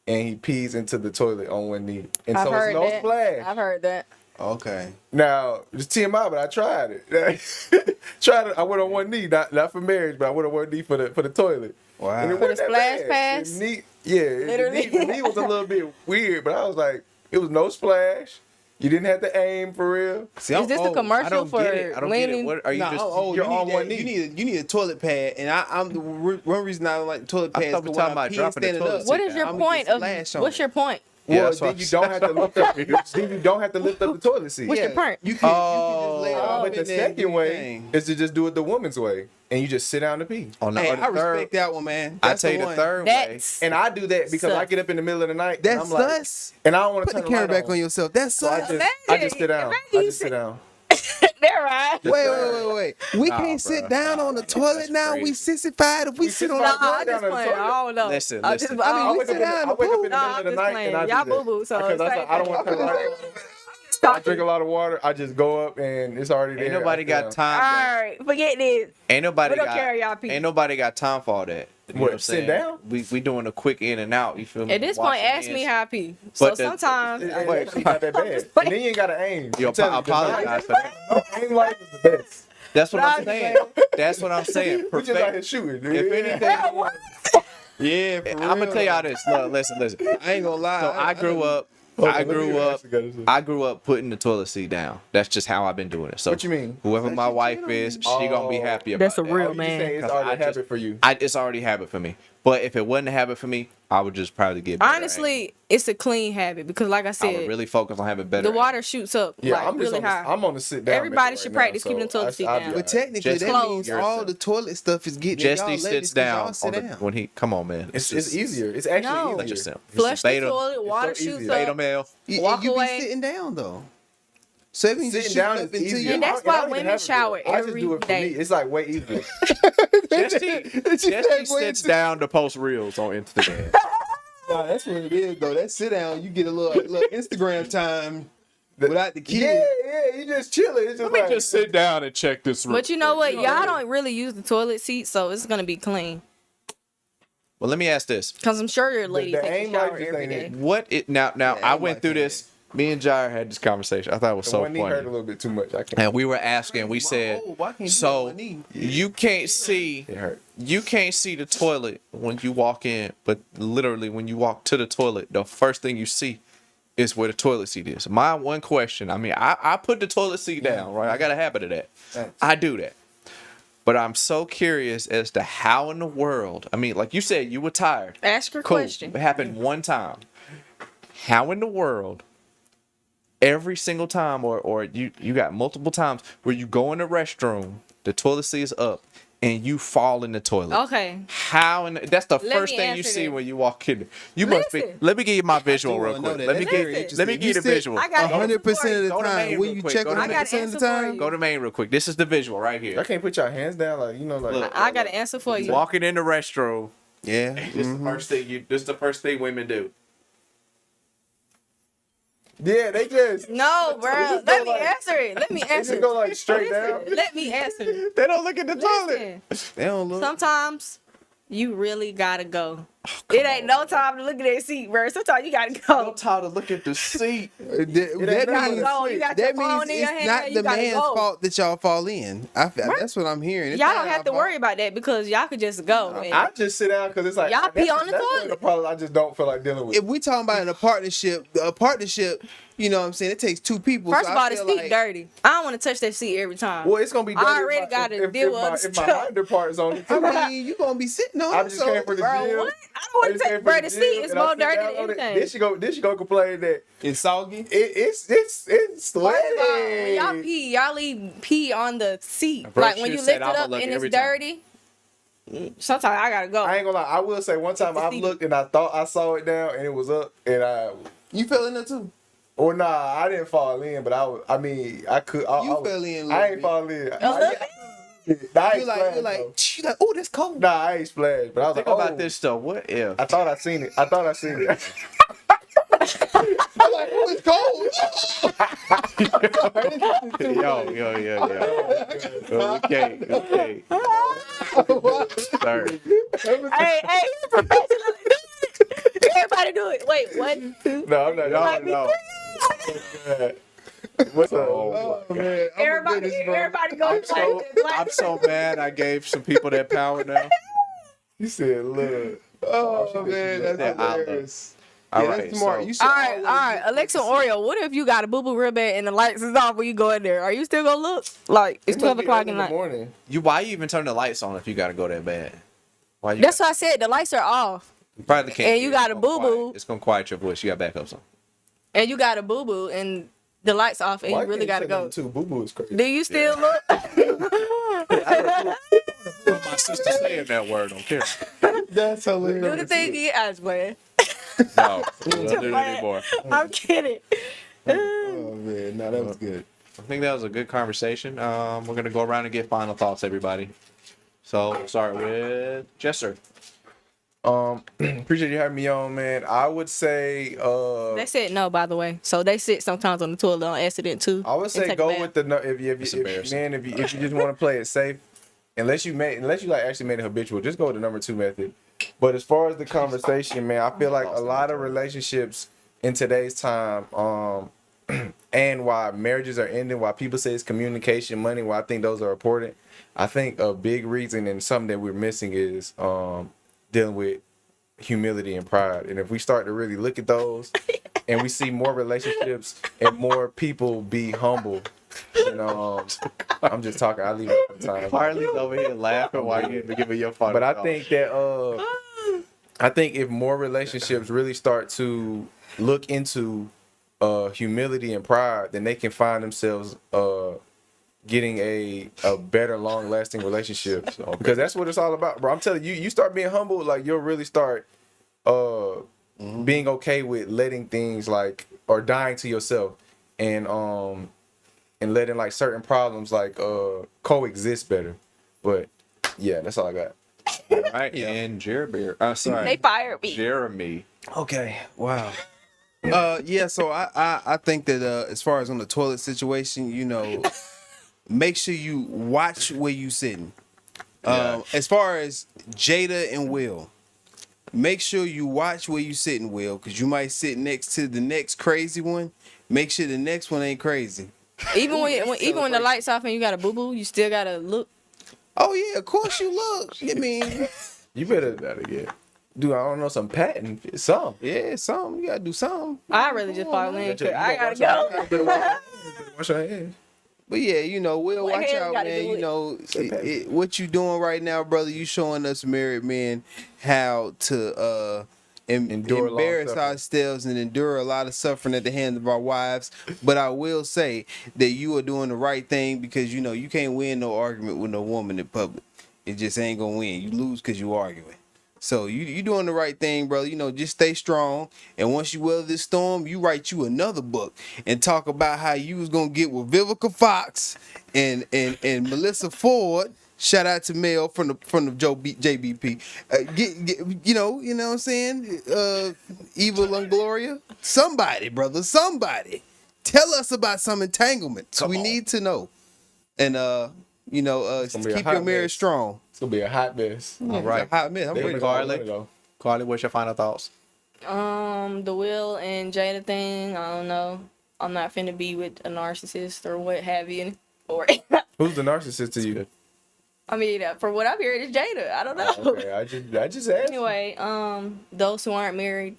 and he pees into the toilet on one knee, and I've so heard it's no that. splash. I've heard that. Okay. Now, just TMI, but I tried it. I went on one knee, not for marriage, but I went on one knee for the toilet. Wow. And it For the wasn't that splash bad. pass? The knee, yeah, Literally. The knee was a little bit weird, but I was like, it was no splash. You didn't have to aim for real. See, Is this a commercial for leaning? What are you Nah, just? you're on on one knee. You need a toilet pad, and I'm the one reason I don't like toilet I pads. thought we is talking when I about pee dropping the standing toilet up, What is your I'ma point get of? splash on What's it. your point? Yeah, Well, that's then what you I'm don't have to lift up. Then you don't have to lift up the toilet seat. What's your point? You can just lay it Oh. up But in the there and do second your way thing. is to just do it the woman's way, and you just sit down and pee. On the, Hey, on the I third, respect that one, man. I That's tell you the one. third way. That's And I do that because I Sus. get up in the middle of the night. That's and I'm like, sus. and I don't want to Put turn the camera the light back on yourself. That's So I sus. just sit down. I just sit down. They're right. Wait. We Nah, can't sit bruh. down on the toilet That's now. We crazy. sissified if we sit on sissified. the Nah, I Down just on the playing. toilet. I don't know. Listen, I listen. just, I I mean, we wake sit up in down the- in I the wake up in pool. the Nah, middle I'm of the just night playing. and I Y'all do that. boo-boo, so Because same I don't want to turn the light on. I drink a lot of water. I just go up and it's already there. Ain't nobody I sit got down. time. All right, forget this. Ain't nobody We don't got. care, y'all pee. Ain't nobody got time for all that. You know What, I'm sit saying? down? We doing a quick in and out. You feel me? At this Wash point, your ask me hands. how I pee. So But the- sometimes. It ain't actually not that bad. And then you ain't got to aim. You I'm telling you, the apologize night- for that. No, aim life is the best. That's what Nah, I'm saying. That's what I'm saying. We just out here Perfect. shooting. If anything, Yeah, for I'm gonna tell y'all this. Look, listen. I ain't gonna lie. So I grew up. Hold I on, let me grew hear what up. you gotta say. I grew up putting the toilet seat down. That's just how I've been doing it. So What you mean? Whoever my wife is, she gonna be happy about That's a that. real You man. saying it's 'Cause already I a just- habit for you. It's already a habit for me. But if it wasn't a habit for me, I would just probably get better. Honestly, it's a clean habit because, like I I said, would really focus on having better. the water shoots up Yeah, like I'm just really high. I'm on the sit down. Everybody method should right practice now, keeping the so toilet seat I'll be down. all But right. technically, Just that close means yourself. all the toilet stuff is getting Jesse y'all sits ladies, 'cause down y'all sit on the, down. when he come on, man. It's easier. It's actually No. Let easier. yourself. Flush the Beta- toilet, water so shoots easy. Beta up. male. Walk you away. be sitting down though. So that means Sitting you down shooting is up until easier. And you. that's I why don't even women have to do it. shower I just every do it for day. me. It's like way easier. Jesse sits down to post reels on Instagram. Nah, that's what it is though. That sit down, you get a little Instagram time without the kids. Yeah, you just chilling. It's just Let me like just sit down and check this reel. But you know what? Y'all don't really use the toilet seat, so it's gonna be clean. Well, let me ask this. Cause I'm sure your lady the takes a aim light shower just every ain't day. it. What it now? Yeah, I I'm went like through that. this. Me and Jair had this conversation. I thought it was the so one knee hurt a funny. little bit too much. I can't. And we were asking. We said, why can't you so do my knee? you can't see. It hurt. You can't see the toilet when you walk in, but literally when you walk to the toilet, the first thing you see is where the toilet seat is. My one question, I mean, I put the toilet seat down, right? I got a habit of that. I do that. But I'm so curious as to how in the world. I mean, like you said, you were tired. Ask your Cool. question. It happened one time. How in the world? Every single time, or you got multiple times where you go in the restroom, the toilet seat is up, and you fall in the toilet. Okay. How in that's the Let first me thing you answer see this. when you walk in. You must be. Listen. Let me give you my visual real know quick. that. Let me That's give very you interesting. the visual. I got 100% of the Go to time. main Will real you quick. check Go to 100% of the answer for time? you. Go to main real quick. This is the visual right here. Y'all can't put your hands down, like, you know, like. Look. I got an answer for you. Walking in the restroom. Yeah. This is the first thing this is the first thing women do. Yeah, they just. No, bro. just Let go me like- answer it. Let me They answer just go like straight Listen, down. Let me answer it. They don't look at the toilet. Listen, They don't look. sometimes you really gotta go. It ain't no time to look at that seat, bro. Sometimes you gotta go. No time to look at the seat. That You gotta means, go. You got that your phone means in your it's hand. not You the gotta man's go. fault that y'all fall in. That's what I'm hearing. It's Y'all not don't have our to fault. worry about that because y'all could just go. and- I just sit down because it's like Y'all pee on the that's one of toilet. the problems I just don't feel like dealing with. If we talking about in a partnership, you know what I'm saying, it takes two people. First so of I all, the feel seat like- dirty. I don't want to touch that seat every time. Well, it's gonna be. I dirty already if gotta if, deal if with my, other if my stuff. hinder part is on it. I mean, you gonna be sitting on I it. just So came for the Bro, gym. what? I don't want to just came touch. for Bro, the the gym, seat is and I more sit dirty down than on it. anything. Then she go complain that it's soggy. It's sweaty. First of all, when y'all pee, y'all leave pee on the seat. Bro, Like she when you just lift said it I'ma up look and it's every time. dirty. Sometimes I gotta go. I ain't gonna lie. I will say one time I looked and I thought I saw it down and it was up and You fell in there too? Or nah, I didn't fall in, but I could. You fell in a little I ain't bit. fall in. A little bit? I You ain't like, splashed, though. oh, that's cold. Nah, I ain't splashed, but I was Think like, about oh. this though. What if? I thought I seen it. I'm like, oh, it's cold. Yo. Okay. Sorry. Hey, everybody do it. Wait, 1, 2. No, I'm not. No. What's up? Oh, man. Everybody go I'm so mad I gave some people that power now. You said, look. Oh, man, that's that outlook. hilarious. All Yeah, right, that's smart. so- You should All right, always- Alexa and Oreo, what if you got a boo-boo real bad and the lights is off when you go in there? Are you still gonna look? Like, it's 12 o'clock in at the night. morning. Why you even turn the lights on if you gotta go that bad? Why you That's what I said. The lights are off. you probably can't. and you got a boo-boo. It's gonna quiet your voice. You got backups on. And you got a boo-boo and the lights off and Why you really can't gotta you say go. number 2? Boo boo is crazy. Do you still look? My sister saying that word on camera. That's hilarious. Do the thing you asked, man. No, don't do it anymore. I'm kidding. Oh, man. No, that was good. I think that was a good conversation. We're gonna go around and get final thoughts, everybody. So we'll start with Jester. Appreciate you having me on, man. I would say They said no, by the way. So they sit sometimes on the toilet on accident too. I would and say take a go bath. with the no. If you just want to play it safe, unless you like actually made it habitual, just go with the number 2 method. But as far as the conversation, man, I feel like a lot of relationships in today's time, and why marriages are ending, why people say it's communication, money, why I think those are important. I think a big reason and something that we're missing is dealing with humility and pride. And if we start to really look at those and we see more relationships and more people be humble, you know, I'm just talking. I leave it for the time. Harley's over here laughing while you're giving your final But I thoughts. think that I think if more relationships really start to look into humility and pride, then they can find themselves getting a better long lasting relationship. Because that's what it's all about, bro. I'm telling you, you start being humble, like you'll really start being okay with letting things like or dying to yourself and letting like certain problems like coexist better. But yeah, that's all I got. All right, and Jeremy. They fired me. Jeremy. Okay. Wow. Yeah. So I think that as far as on the toilet situation, you know, make sure you watch where you sitting. As far as Jada and Will, make sure you watch where you sitting, Will, because you might sit next to the next crazy one. Make sure the next one ain't crazy. Even when the lights off and you got a boo-boo, you still gotta look. Oh yeah, of course you look. I mean, You better get. Dude, I don't know, some patent, some. Yeah, something. You gotta do something. I really just fall in. I gotta go. Wash your hands. But yeah, you know, Will, What watch hell out, gotta man. do You it? know, what you doing right now, brother? You showing us married men how to Endure long embarrass suffering. ourselves and endure a lot of suffering at the hands of our wives. But I will say that you are doing the right thing because you know you can't win no argument with no woman in public. It just ain't gonna win. You lose because you arguing. So you doing the right thing, brother. You know, just stay strong. And once you weather this storm, you write you another book and talk about how you was gonna get with Vivica Fox and Melissa Ford. Shout out to Mel from the JBP. You know what I'm saying? Eva Longoria. Somebody, brother, somebody. Tell us about some entanglements. We need to know. And you know, keep your marriage strong. It's gonna be a hot mess. All right. Hot mess. I'm ready. Carly, what's your final thoughts? The Will and Jada thing, I don't know. I'm not finna be with a narcissist or what have you. Or Who's the narcissist to you? I mean, for what I'm hearing, it's Jada. I don't know. Okay, I just asked. Anyway, those who aren't married,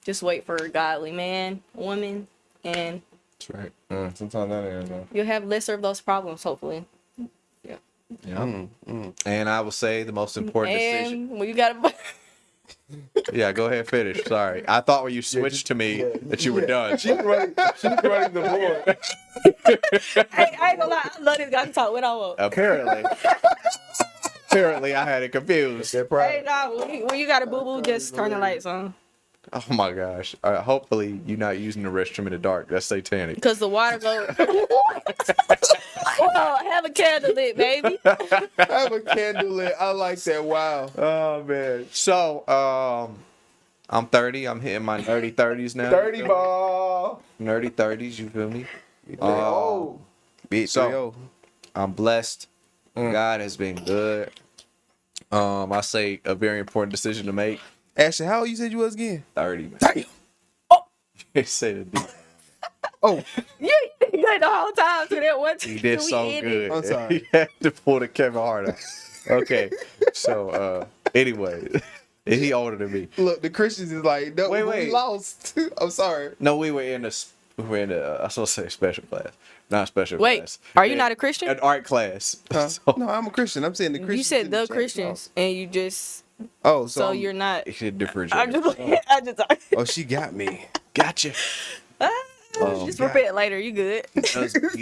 just wait for a godly man, woman, and That's right. Sometimes that ain't enough. you'll have lesser of those problems, hopefully. Yeah. Yeah. And I will say the most important decision. And when you gotta. Yeah, go ahead, finish. Sorry, I thought when you switched to me that you were done. She's running the board. I ain't gonna lie, I love this guy to talk when I want. Apparently, I had it confused. Hey, nah, when you got a boo boo, just turn the lights on. Oh my gosh! Hopefully, you're not using the restroom in the dark. That's satanic. Cause the water goes. Oh, have a candle lit, baby. Have a candle lit. I like that. Wow. Oh man. So I'm 30. I'm hitting my nerdy 30s now. 30 ball. Nerdy 30s. You feel me? Big So I'm blessed. God has been good. I say a very important decision to make. Ashley, how old you said you was again? 30. Man. Damn. You say the D. You good the whole time to that one. He did so good. I'm sorry. He had to pull the Kevin Hart out. Okay. So anyway, he older than me. Look, the Christians is like, no, Wait. we lost. I'm sorry. No, we were in I was supposed to say special class. Not special Wait, class. are you not a Christian? An art class. Huh? So, No, I'm a Christian. I'm saying the Christians. You said in the chat. Christians, and you just. Oh, So I'm- you're not. it should differentiate. I'm just. Oh, she got me. Gotcha. Just repent later. You good? He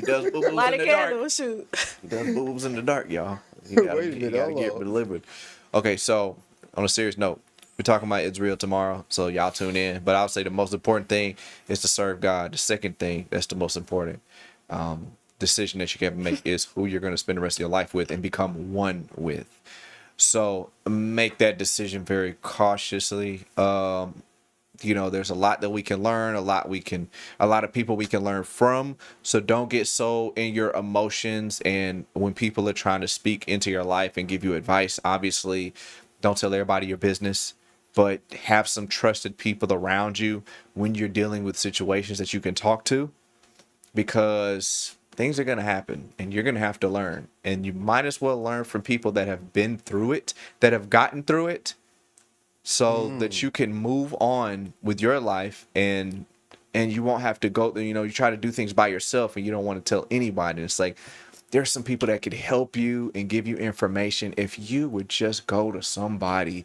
does boo-boos Light in a the dark. candle. Shoot. He does boo-boos in the dark, y'all. He Wait a gotta minute, get hold on. delivered. Okay, so on a serious note, we're talking about Israel tomorrow, so y'all tune in. But I'll say the most important thing is to serve God. The second thing that's the most important decision that you can make is who you're going to spend the rest of your life with and become one with. So make that decision very cautiously. You know, there's a lot that we can learn, a lot of people we can learn from. So don't get so in your emotions. And when people are trying to speak into your life and give you advice, obviously don't tell everybody your business, but have some trusted people around you when you're dealing with situations that you can talk to, because things are going to happen and you're going to have to learn. And you might as well learn from people that have been through it, that have gotten through it, so that you can move on with your life and you won't have to go, you know, you try to do things by yourself and you don't want to tell anybody. And it's like, there's some people that could help you and give you information if you would just go to somebody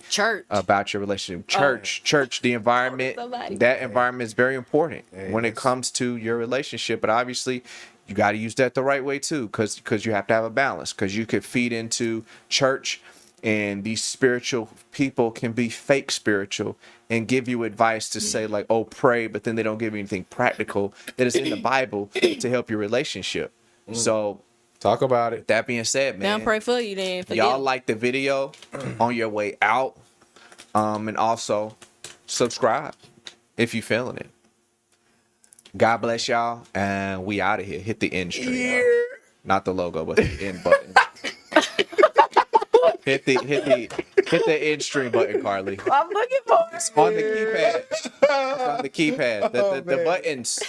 about your relationship. Church, the environment, that environment is very important when it comes to your relationship. But obviously, you got to use that the right way too, because you have to have a balance, because you could feed into church and these spiritual people can be fake spiritual and give you advice to say like, oh, pray, but then they don't give you anything practical that is in the Bible to help your relationship. So talk about it. That being said, man, They'll pray for you then. y'all like the video on your way out, and also subscribe if you feeling it. God bless y'all, and we out of here. Hit the end stream, not the logo, but the end button. Hit the end stream button, Carly. I'm looking for it. It's on the keypad. It's on the keypad. The buttons.